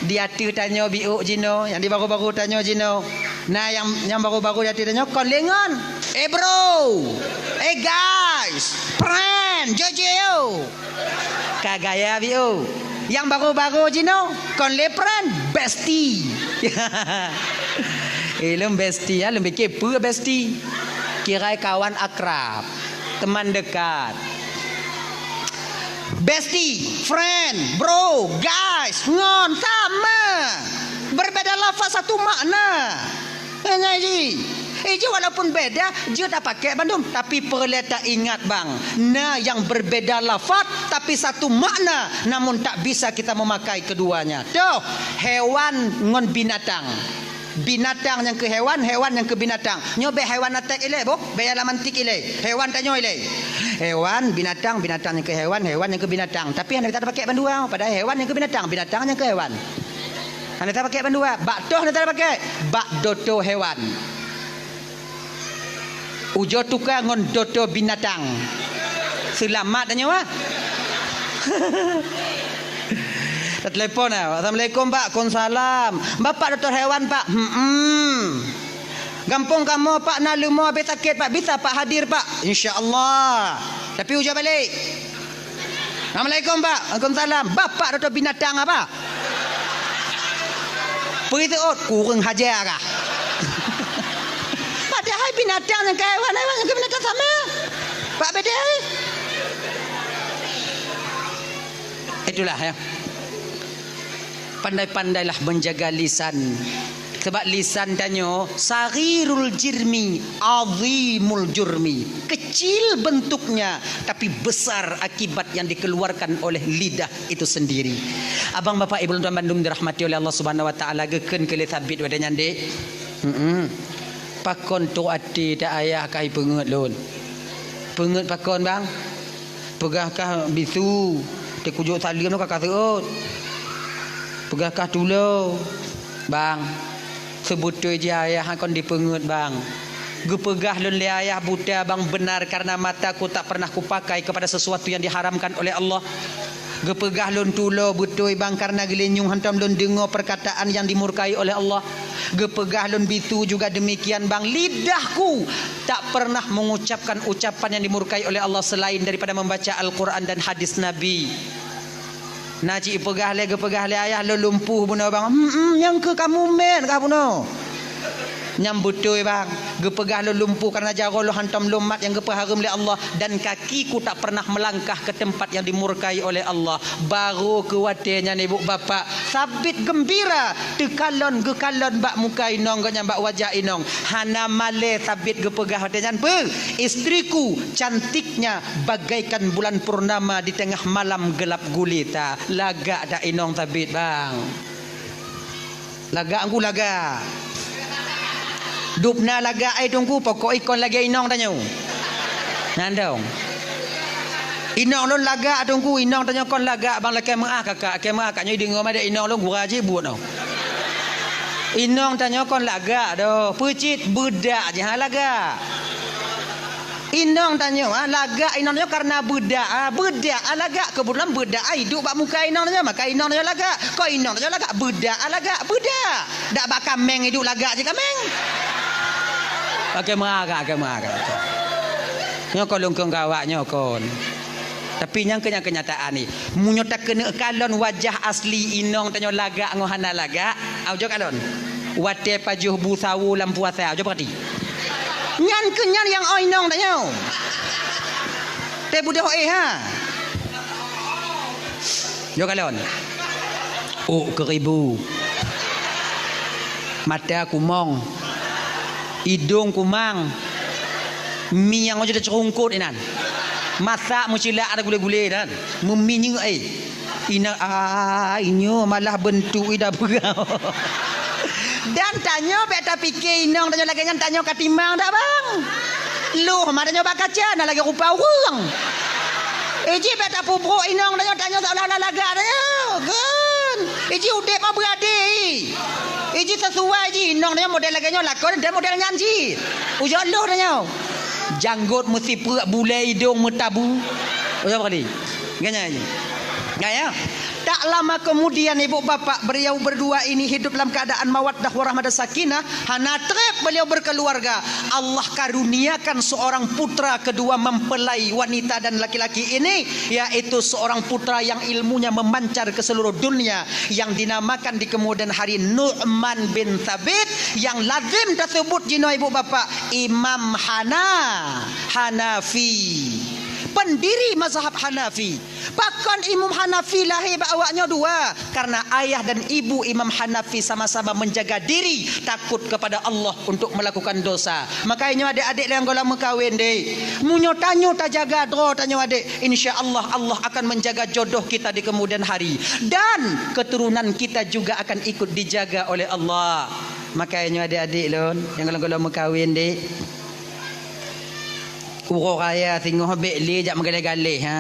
S2: Dia tu tanya biuk jino, yang di baru-baru tanya jino. Nah yang baru-baru dia tanya kon lengon. Bro. Guys, friend, jojo. Kagaya biuk. Yang baru-baru jino kon le friend, bestie. Lem bestie ya, lebih kepo bestie. Kira kawan akrab, teman dekat. Bestie, friend, bro, guys, ngon sama. Berbeda lafaz satu makna. Hanya ji. Walaupun beda, dia tak pakai Bandung, tapi perlu tak ingat bang. Nah, yang berbeda lafaz tapi satu makna, namun tak bisa kita memakai keduanya. Tuh, hewan ngon binatang. Binatang yang ke hewan, hewan yang ke binatang. Nyobe hewan atek ile, bo, bayar lamantik ile. Hewan tanyo ile. Hewan, binatang, binatang yang ke hewan, hewan yang ke binatang. Tapi anda tak pakai bandua, pada hewan yang ke binatang, binatang yang ke hewan. Anda tak pakai bandua, bak doh anda tak pakai, bak doto hewan. Ujo tukar ngon doto binatang. Selamat tanyo ah. Telepon Assalamualaikum pak. Konsalam. Bapak doktor hewan pak. Gampung kamu pak nak lumo habis sakit pak. Bisa pak hadir pak. InsyaAllah. Tapi ujar balik. Assalamualaikum pak. Waalaikumsalam. Bapak doktor binatang apa? Pergi tu kurang hajar kah? Padahal binatang dengan hewan, hewan dengan binatang sama. Pak beda. Itulah ya. Pandai-pandailah menjaga lisan. Sebab lisan tanya sarirul jirmi azimul jurmi. Kecil bentuknya tapi besar akibat yang dikeluarkan oleh lidah itu sendiri. Abang bapak ibu tuan Bandung dirahmati oleh Allah Subhanahu wa taala, geken ke sabit wadanya dek. Pakon tu ati tak ayah kai pengut lon. Pengut pakon bang. Pegahkah bisu. Tekujuk salim tu kakak seut. Pegahkah tulo bang, sebut tu je ayah kon dipengut bang. Gepegah lun le ayah buta bang benar karena mataku tak pernah kupakai kepada sesuatu yang diharamkan oleh Allah. Gepegah lun tulo betul bang karena gelenyung hantam lun dengar perkataan yang dimurkai oleh Allah. Gepegah lun bitu juga demikian bang, lidahku tak pernah mengucapkan ucapan yang dimurkai oleh Allah selain daripada membaca Al-Quran dan hadis Nabi. Naji pegah le gepegah le ayah lo lumpuh buno bang. Yang ke kamu men kah buno? Nyam betul bang, gepegah lo lumpuh karena jaro lo hantam lomat yang gepeharum oleh Allah, dan kakiku tak pernah melangkah ke tempat yang dimurkai oleh Allah. Baru kuatirnya ni ibu bapa sabit gembira tekalon gekalon bak muka inong ganya bak wajah inong. Hana male sabit gepegah hatinya ber istriku cantiknya bagaikan bulan purnama di tengah malam gelap gulita. Lagak dak inong sabit bang. Lagak aku lagak. Dupna laga ai tungku pokok ikon lagi inong tanyo. Nandong. Inong lon laga tungku inong tanyo kon laga bang laki maah kakak ke maah kaknya dengar ada inong lon gura je buat no. Inong tanyo kon laga do pecit bedak je ha laga. Inong tanyo laga inong tanyo karena bedak bedak laga kebetulan bedak ai duk bak muka inong tanyo maka inong tanyo laga. Ko inong tanyo laga bedak laga bedak. Dak bak kameng hidup laga je kameng. Pakai marah. Nyokon lungkung gawak nyokon. Tapi yang kenyataan ni, munyo tak kena kalon wajah asli inong tanyo laga ngohana laga. Au jo kalon. Wate pajuh busawu lam puasa. Jo perhati. Nyan kenyan yang inong tanyo. Te budak ha. Jo kalon. Oh keribu. Mata kumong. Hidung kumang, mi yang macam cerungkut inan, masak mucila ada gule-gule dan, meminyu ina inyo malah bentuk ida berau. Dan tanya beta fikir inong tanya lagi ngan tanya katimang tak bang, lu matanya bak kaca, nak lagi rupa orang. Eji beta pupuk inong tanya seolah-olah laga tanya, kan? Eji udek mah beradik. Iji sesuai ji inong tanya model laganya lakon dan model nyanji. Ujar lu tanya. Janggut mesti perak bulai hidung metabu. Ujar kali. Ganya ni. Gaya. Tak lama kemudian ibu bapa beliau berdua ini hidup dalam keadaan mawaddah warahmah dan sakinah. Hana trep beliau berkeluarga. Allah karuniakan seorang putra kedua mempelai wanita dan laki-laki ini, yaitu seorang putra yang ilmunya memancar ke seluruh dunia, yang dinamakan di kemudian hari Nu'man bin Thabit, yang lazim tersebut jino ibu bapa Imam Hanafi, pendiri mazhab Hanafi. Bahkan Imam Hanafi lahir awaknya dua, karena ayah dan ibu Imam Hanafi sama-sama menjaga diri takut kepada Allah untuk melakukan dosa. Makanya adik-adik yang kalau mengkawin deh, munyo tanyo tak jaga dro tanyo adik, insya-Allah Allah akan menjaga jodoh kita di kemudian hari, dan keturunan kita juga akan ikut dijaga oleh Allah. Makanya adik-adik lon yang kalau mengkawin deh, urok raya tengok bekli jak mengalih-galih ha.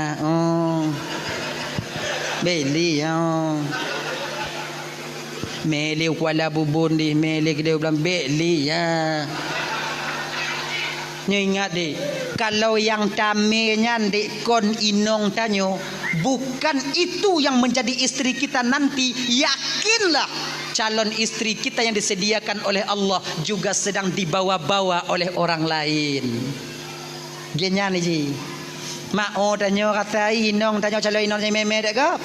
S2: Bekli ha. Meli Kuala Bubun di meli dia bilang bekli ya. Nyo ingat deh, kalau yang tamenya dek kon inong tanyo bukan itu yang menjadi istri kita nanti, yakinlah calon istri kita yang disediakan oleh Allah juga sedang dibawa-bawa oleh orang lain. Genya ni ji. Mak oh tanyo kata inong tanyo calon inong saya meme dek go.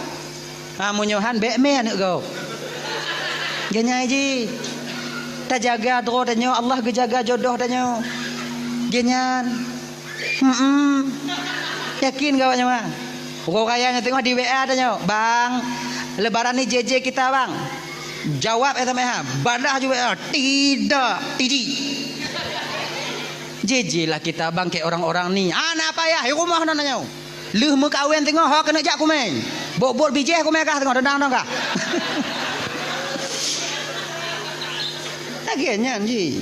S2: Munyohan bek me anak go. Genya ji. Tak jaga dro tanyo Allah gejaga jodoh tanyo. Genyan. Yakin kau mah. Pokok kayaknya tengok di WA tanyo. Bang, lebaran ni JJ kita bang. Jawab ha. Badah juga tidak. JJ lah kita bang kayak orang-orang ni. Anak apa ya? Rumah nanya. Leh mekawin tengok ha kena jak ku main. Bok-bok bijih ku mereka tengok dendang kah. Akhirnya ji.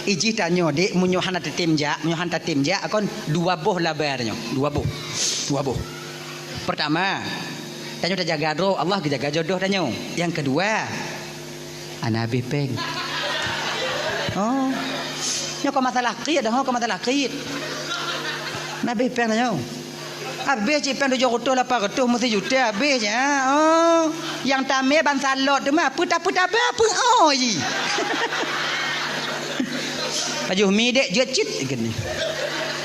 S2: Iji tanyo dek munyo hana tetem jak akon dua boh labarnya. Dua boh. Pertama, tanyo tak jaga doh, Allah jaga jodoh tanyo. Yang kedua, ana bepeng. Oh. Nya kau masalah qid dah, kau masalah qid. Nabi peng dah. Habis cik peng 700 800 mesti juta habisnya. Oh, yang tamir ban salot tu mah apa oh ji. Baju mi dek jecit gini.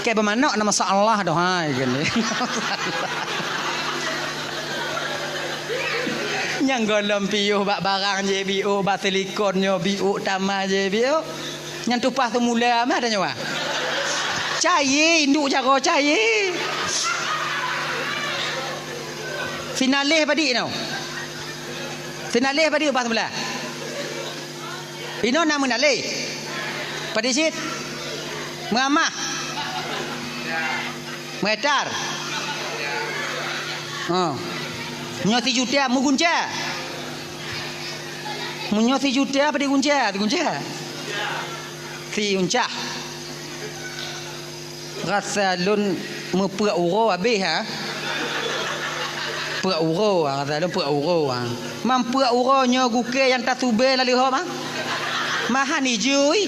S2: Kayak bermakna nama masalah dah hai gini. Yang golom piuh bak barang je biu bak silikonnya biu tamah je biu. Yang tupas semula mah ada nyawa. Cair induk cara cair. Finalih padi no. Finalih padi pas sebelah. Ino nama nalih. Padi sit. Mengamah. Metar. Oh. Nyo 3 juta mu gunca. Munyo 3 juta padi gunca, Si unca. Rasa lun mepuk uro habis ha. Pura uro rasa lun pura uro ah. Mampu uronyo guke yang tak sube lalu ho mah. Mahan hijui.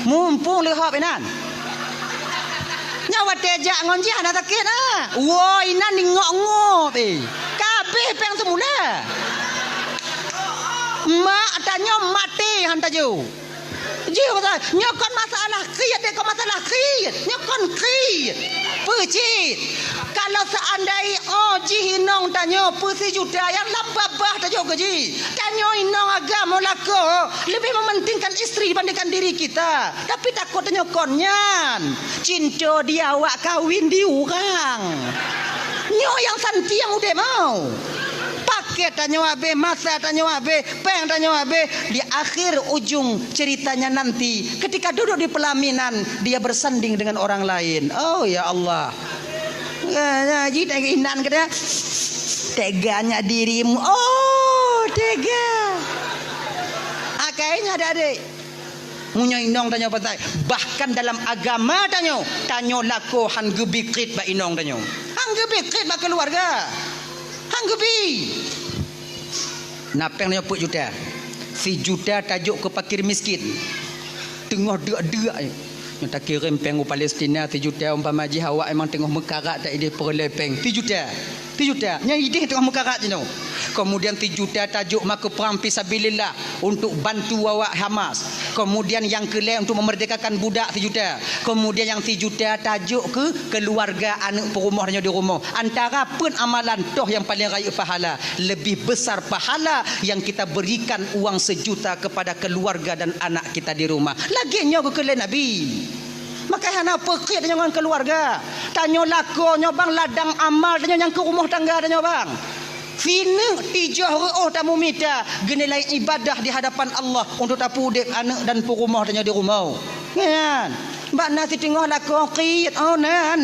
S2: Mumpung lehop inan. Nyawa tejak ngonji ana sakit ah. Wo inan ni ngok-ngok eh. Kabeh peng semula. Mak tanya mati hantar ju. Ju pasal nyokon masalah kriyat dia kau masalah kriyat. Nyokon kriyat. Pecit. Kalau seandainya oh ji hinong tanya pesi juta yang lambabah tanya ke ji. Tanya hinong agama lako lebih mementingkan isteri dibandingkan diri kita. Tapi takut tanya konyan. Cinta dia awak kawin di orang. Nyo yang santi yang udah mau. Paket tanya abe, masa tanya abe, peng tanya abe. Di akhir ujung ceritanya nanti ketika duduk di pelaminan dia bersanding dengan orang lain. Oh ya Allah. Ya, jadi inan kata teganya dirimu. Oh, tega. Kayaknya ada adik. Munyo inong tanya pasal. Bahkan dalam agama tanya lako han gebikrit ba inong tanya. Han gebikrit ba keluarga. Han gebi. Napeng tanya puk juta. Si juta tajuk ke fakir miskin. Tengah deak-deak yang tak kirim peng Palestina 3 juta umpama haji awak memang tengah mekarat tak ide perlepeng 3 juta nya ide tengah mekarat je no. Kemudian 3 juta tajuk maka perang fisabilillah untuk bantu awak Hamas. Kemudian yang kelima untuk memerdekakan budak 3 juta. Kemudian yang 3 juta tajuk ke keluarga anak perumahnya di rumah. Antara pun amalan toh yang paling raya pahala, lebih besar pahala yang kita berikan uang 1 juta kepada keluarga dan anak kita di rumah. Laginya ke kele Nabi. Maka hana pekit dengan keluarga. Tanya lakonyo bang ladang amal tanya yang ke rumah tangga tanya bang. Fina tijah ru'uh tamu mita genilai ibadah di hadapan Allah untuk tapu dek anak dan perumah tanya di rumah. Kan? Mbak nasi tengah lakon qiyat. Oh na.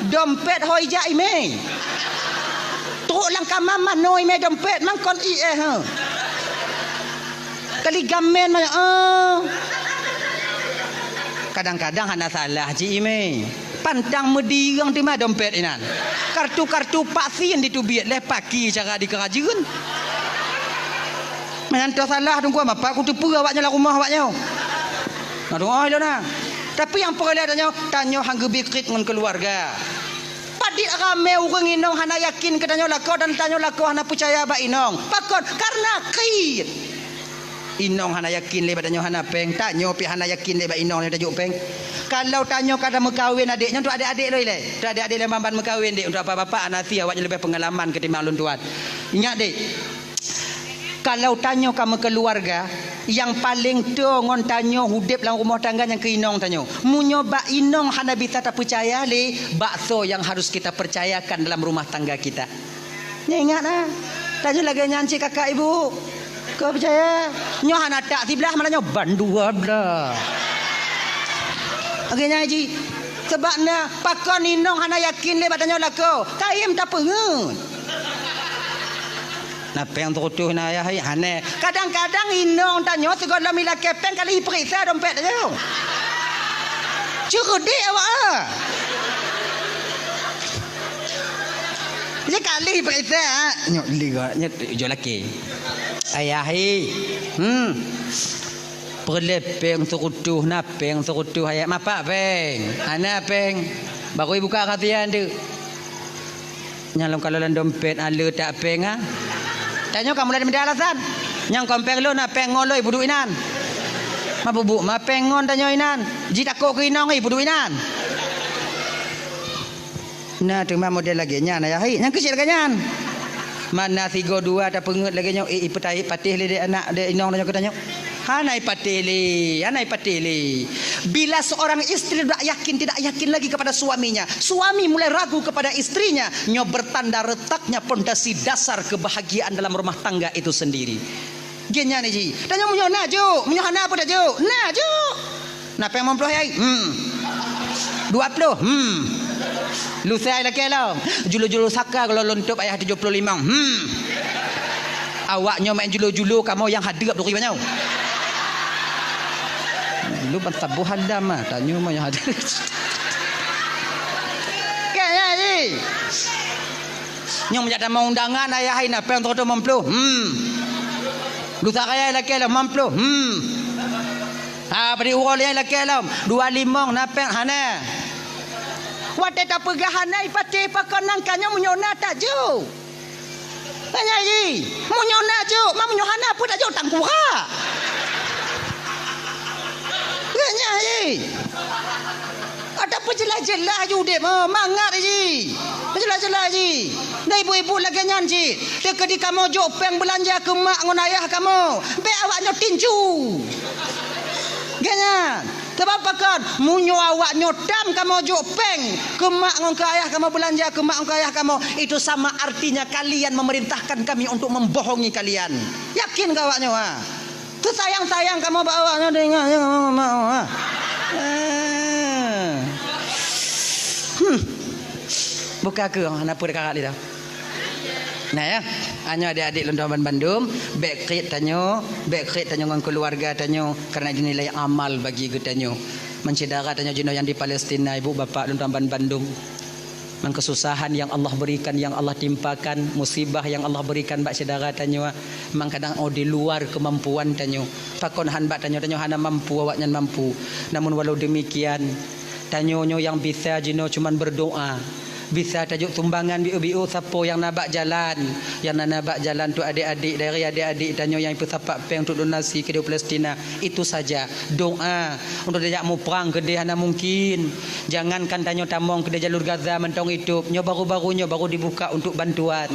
S2: Dompet hoi jai me. Teruk langkah mama noi me dompet mangkon ha. Kali gamen mah kadang-kadang hana salah ji ime. Pantang medirang di mah dompet inan. Kartu-kartu paksin ditubiat leh paki cara di kerajaan. Menantu salah tunggu apa aku tu pura awaknya lah rumah awaknya. Nah doa lo nah. Tapi yang perlu tanya hang gebikrit dengan keluarga. Padik rame urang inong hana yakin ke tanya lako dan tanya lako hana percaya ba inong. Pakon karena kit. Inong hana yakin lebat tanya hana peng tanya pi hana yakin lebat inong le tajuk peng. Kalau tanya kada mekawin adiknya untuk adik-adik lo ile. Untuk adik-adik yang mampan mekawin dik untuk apa-apa anasi awaknya lebih pengalaman ketimbang lun tuan. Ingat dik. Kalau tanya kamu keluarga yang paling tu ngon tanya hudip dalam rumah tangga yang ke inong tanya. Munyo ba inong hana bisa tak percaya le bakso yang harus kita percayakan dalam rumah tangga kita. Nya ingatlah. Tanya lagi nyanci kakak ibu. Kau percaya? Nyo hana tak sebelah mana nyo bandua belah. Okey nyaji. Sebabnya pakon inong hana yakin le batanya lako. Kaim tak pengut. Napa yang terutuh na ayah hane. Kadang-kadang inong tanya segala mila kepeng kali periksa dompet aja. Cerdik awak ah. Dia kali periksa nyok liga nyok jo laki. Ayah Perlepeng serutuh napeng serutuh hayat mapak peng. Ana peng. Baru buka kasihan tu. Nyalong kalau dalam dompet ala tak peng ah. Tanya kamu ada alasan. Yang kompeng lo nak peng ngoloi budu inan. Ma bubuk ma pengon tanya inan. Ji takut ke inang budu inan. Nah tu mah model lagi nya na yahi. Yang kecil lagi nyan. Mana 3 2 ada pengut lagi nya petai patih le anak de inang tanya ke tanya. Hanai patili, hanai patili. Bila seorang istri tidak yakin lagi kepada suaminya, suami mulai ragu kepada istrinya, nyo bertanda retaknya pondasi dasar kebahagiaan dalam rumah tangga itu sendiri. Genya ni ji. Tanya munyo na jo, munyo hana apa dah jo? Na jo. Na peng 50 ai. 20. Lu saya lagi lah. Julu-julu saka kalau lontok ayah 75. Awaknya main julu-julu kamu yang hadir duk banyak. Lu bantabuh hadam ah tanya mah yang hadir. Kan ya ni. Nyong menjadi mau undangan ayah ina peng 50. Lu tak kaya laki lah 50. Beri urol yang laki lah 25 napeng hana. Wate tak pegahanai pati pakanang kanyo munyona tak jo. Tanya ji, munyona jo, ma munyohana pun tak jo tangkura. Tanya ji. Ada penjelas-jelas ju dek mangat ji. Penjelas-jelas ji. Dah ibu-ibu lagi nyan ji. Dekedi kamu jo peng belanja ke mak ngon ayah kamu. Be awaknya tinju. Ganyan. Sebab pakan munyo awak nyodam kamu jo peng ke mak ngon ke ayah kamu belanja ke mak ngon ke ayah kamu, itu sama artinya kalian memerintahkan kami untuk membohongi kalian. Yakin ke awaknya ha? Tu sayang kamu bawa dengan ha. Buka ke apa dekat dia dah. Nah ya, hanya adik-adik Lontaman Bandung, backrit tanyo dengan keluarga tanyo karena dinilai amal bagi getanyo. Mencedera tanyo jino yang di Palestina, ibu bapa Lontaman Bandung. Kesusahan yang Allah berikan, yang Allah timpakan, musibah yang Allah berikan bak saudara tanyo, memang kadang di luar kemampuan tanyo. Pakon han bak tanyo hana mampu, awaknya mampu. Namun walau demikian, tanyo yang bisa jino cuman berdoa. Bisa tajuk tumbangan biu-biu siapa yang nak jalan, yang nak jalan tu adik-adik dari adik-adik tanyo yang pesapak peng untuk donasi ke Palestina. Itu saja doa untuk dia mau perang ke dia hana mungkin. Jangankan tanyo tamong ke jalur Gaza mentong hidup nyo baru-barunya baru dibuka untuk bantuan.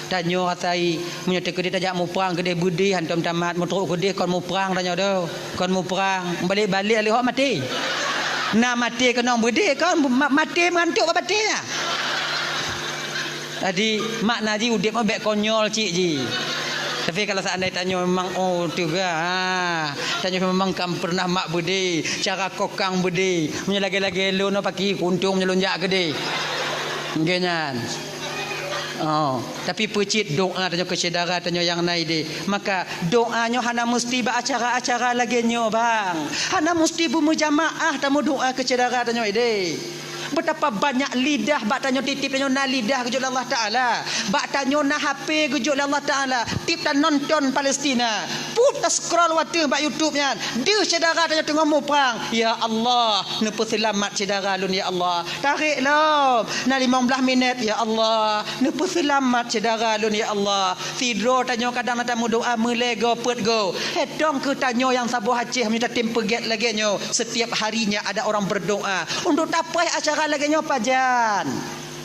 S2: Tanyo rasai menyata ke dia tajak mau perang ke dia budi hantam tamat mau teruk ke dia kon mau perang tanyo do. Kon mau perang balik-balik ali hok mati. Nak mati ke nong budi kon mati mengantuk babatnya. Tadi makna ji udip mabek konyol cik ji. Tapi kalau seandainya tanya memang juga tanya memang kam pernah mak budi cara kokang budi menyelagi-lagi lu no pagi kuntung menyelunjak gede. Ngenyan. Tapi pecit doa tanya ke saudara tanya yang naik deh. Maka doanya hana mesti acara-acara lagi nyo bang. Hana mesti berjamaah tamu doa ke saudara tanya deh. Betapa banyak lidah bak tanyo titip tanyo na lidah kejut Allah Taala, bak tanyo na HP kejut Allah Taala, tip dan nonton Palestina, putar scroll waktu bak YouTube-nya. Dia saudara tanyo tengah mau perang. Ya Allah, nepo selamat saudara lun ya Allah. Tarik lo na 15 minit ya Allah. Nepo selamat saudara lun ya Allah. Tidur tanyo kadang tamu doa melego put go. Hedong ke tanyo yang sabu Aceh minta tim peget lagi nyo. Setiap harinya ada orang berdoa untuk tapai acara lagi nyo pajan.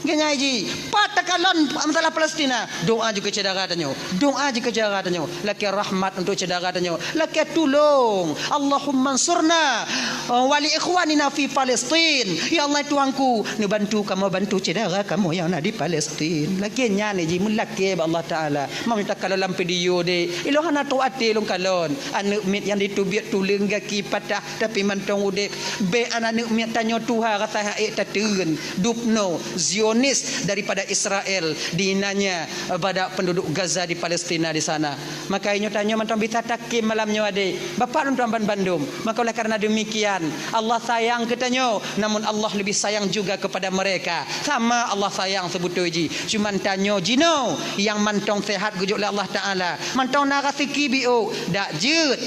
S2: Genya ji, patakalon masalah Palestina. Doa juga saudara tanyo. Doa juga saudara tanyo. Laki rahmat untuk saudara tanyo. Laki tolong. Allahumma ansurna wali ikhwanina fi Palestin. Ya Allah Tuhanku, ni bantu bantu saudara kamu yang ada di Palestin. Laki nyane ji mulaki Allah Taala. Meminta kalau dalam video de. Ilohana tu ati long kalon. Anu mit yang ditubiat tuling gaki patah tapi mantong ude. Be anak mit tanyo Tuhan rasa haik tatun. Dupno Zion Zionis daripada Israel dinanya pada penduduk Gaza di Palestina di sana. Maka inyo tanya macam bisa takim malamnya ade. Bapak dan tuan bandum. Maka oleh karena demikian Allah sayang katanya, namun Allah lebih sayang juga kepada mereka. Sama Allah sayang sebutu ji. Cuman tanya jino yang mantong sehat gujuk oleh Allah Taala. Mantong narasiki biu dak jeut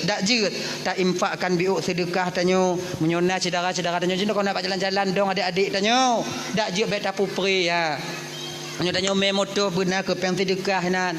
S2: tak infakkan biu sedekah tanya menyona cedera-cedera tanya jino kau nak jalan-jalan dong adik-adik tanya. Dak jeut bet tapupri ya. Nyo tanya me motor benar ke peng sedekah nan.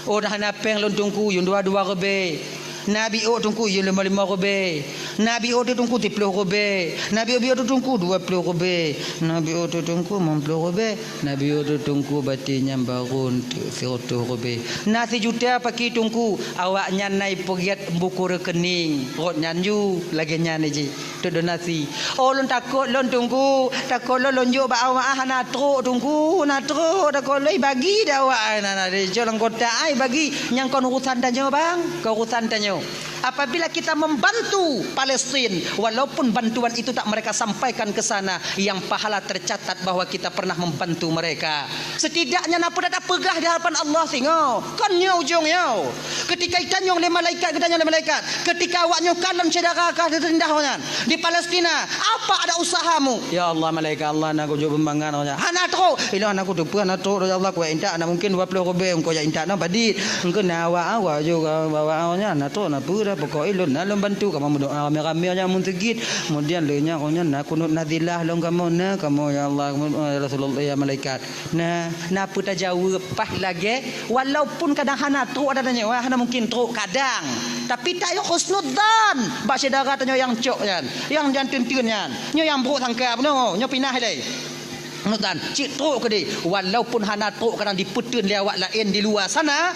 S2: Oh dah na peng lontongku yung 22 rebe. Nabi o tungku ye 55 rebe. Nabi o tungku 30 rebe. Nabi o tungku 20 rebe. Nabi o tungku 50 rebe. Nabi o tungku batinya barun 100 rebe. Nasi juta pakai tungku awaknya naik pegiat buku rekening. Rot nyanju lagi nyan ji. Tu donasi. Oh lon takut lon tungku, takut lon lonjuk ba awak na truk tungku, na truk takut loi bagi dah awak na de jalan kota ai bagi yang kon urusan tanya bang, kau urusan tanya. Apabila kita membantu Palestin, walaupun bantuan itu tak mereka sampaikan ke sana, yang pahala tercatat bahwa kita pernah membantu mereka. Setidaknya napa dak pegah di hadapan Allah singo. Kan nyo ujung yo. Ketika itanyong le malaikat, ketanya le malaikat. Ketika awaknya kalam cedera ka rendahnya di Palestina, apa ada usahamu? Ya Allah malaikat Allah nak ujo bembangan nya. Hana tro, ilo anak tu puan tro ya Allah ku inta ana mungkin 20 rupiah engko ya inta na badit. Engko na awak juga bawa nya na tro na pura pokok ilun na lom bantu kamu doa rame-rame nya mun tegit. Kemudian le nya konya na kunut nadilah long kamu na kamu ya Allah Rasulullah ya malaikat. Nah, napa tak jawab pas lagi walaupun kadang hana tro ada tanya wah hana mungkin tro kadang. Tapi tak yo husnudzan. Bak saudara tanya yang cok yan, yang jantun-tun yan. Nyo yang buruk sangka no, nyo pinah dai. Nutan, cik truk ke dia. Walaupun hana truk kadang diputun lewat lain di luar sana,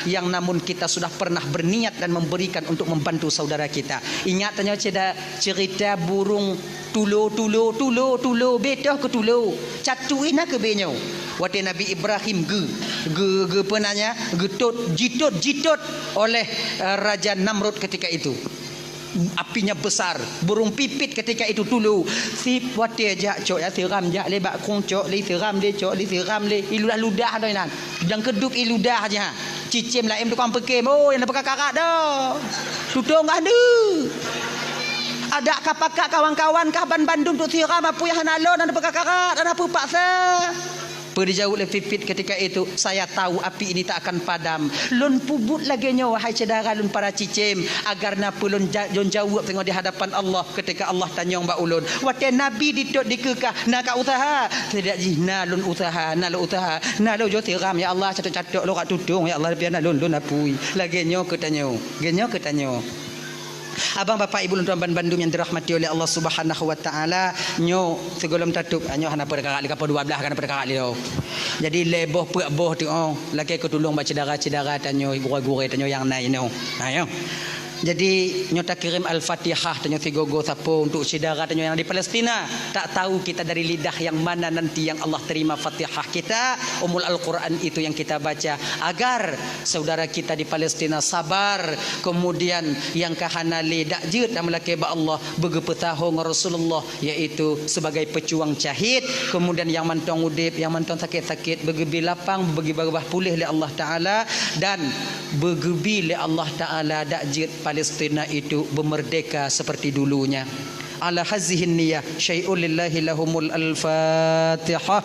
S2: yang namun kita sudah pernah berniat dan memberikan untuk membantu saudara kita. Ingat tanya cerita burung tulo betoh ke tulo. Catu ina ke benyo. Waktu Nabi Ibrahim ge penanya, jitot oleh Raja Namrud ketika itu. Apinya besar, burung pipit ketika itu dulu si wate aja cok ya siram ja le bak kong cok le siram le cok le siram le iludah dah nan dan keduk iludah aja cicim lah em tukang pekem oh yang dapat kakak dah tudung ada kapakak kawan-kawan kaban Bandung tu siram apa yang hanalon dan dapat kakak dan apa paksa Dijauh oleh pipit ketika itu, saya tahu api ini tak akan padam. Lun pubut lagi nya wahai cedara lun para cicim agar napa lun jauh tengok di hadapan Allah ketika Allah tanya mbak ulun. Waktu Nabi ditot dikekah nak usaha. Tidak jina lun usaha, nak usaha. Nak lo jo tiram ya Allah catok-catok lo kat tudung ya Allah biar nak lun apui. Lagi nya ketanya. Genyo ketanya. Abang bapak ibu tuan Bandung yang dirahmati oleh Allah Subhanahu wa taala, nyo segolom tatuk nyo hana pada kakak dekat 12 kan pada kakak dia. Jadi leboh puak boh tu laki aku tolong baca cedera tanyo gure-gure tanyo yang naik no. Ayo. Jadi nyota kirim Al-Fatihah tanyo sigogo sapo untuk saudara tanyo yang di Palestina. Tak tahu kita dari lidah yang mana nanti yang Allah terima Fatihah kita, umul Al-Quran itu yang kita baca agar saudara kita di Palestina sabar. Kemudian yang kahanali dak jeut amalake ba Allah begepetahong Rasulullah yaitu sebagai pejuang syahid. Kemudian yang mantong udip, yang mantong sakit-sakit begebi lapang, bagi bagah pulih oleh Allah Taala dan begebi oleh Allah Taala dak jeut Palestina itu bermerdeka seperti dulunya. Ala hazihin niyah syai'ul lillahi lahumul al-fatihah.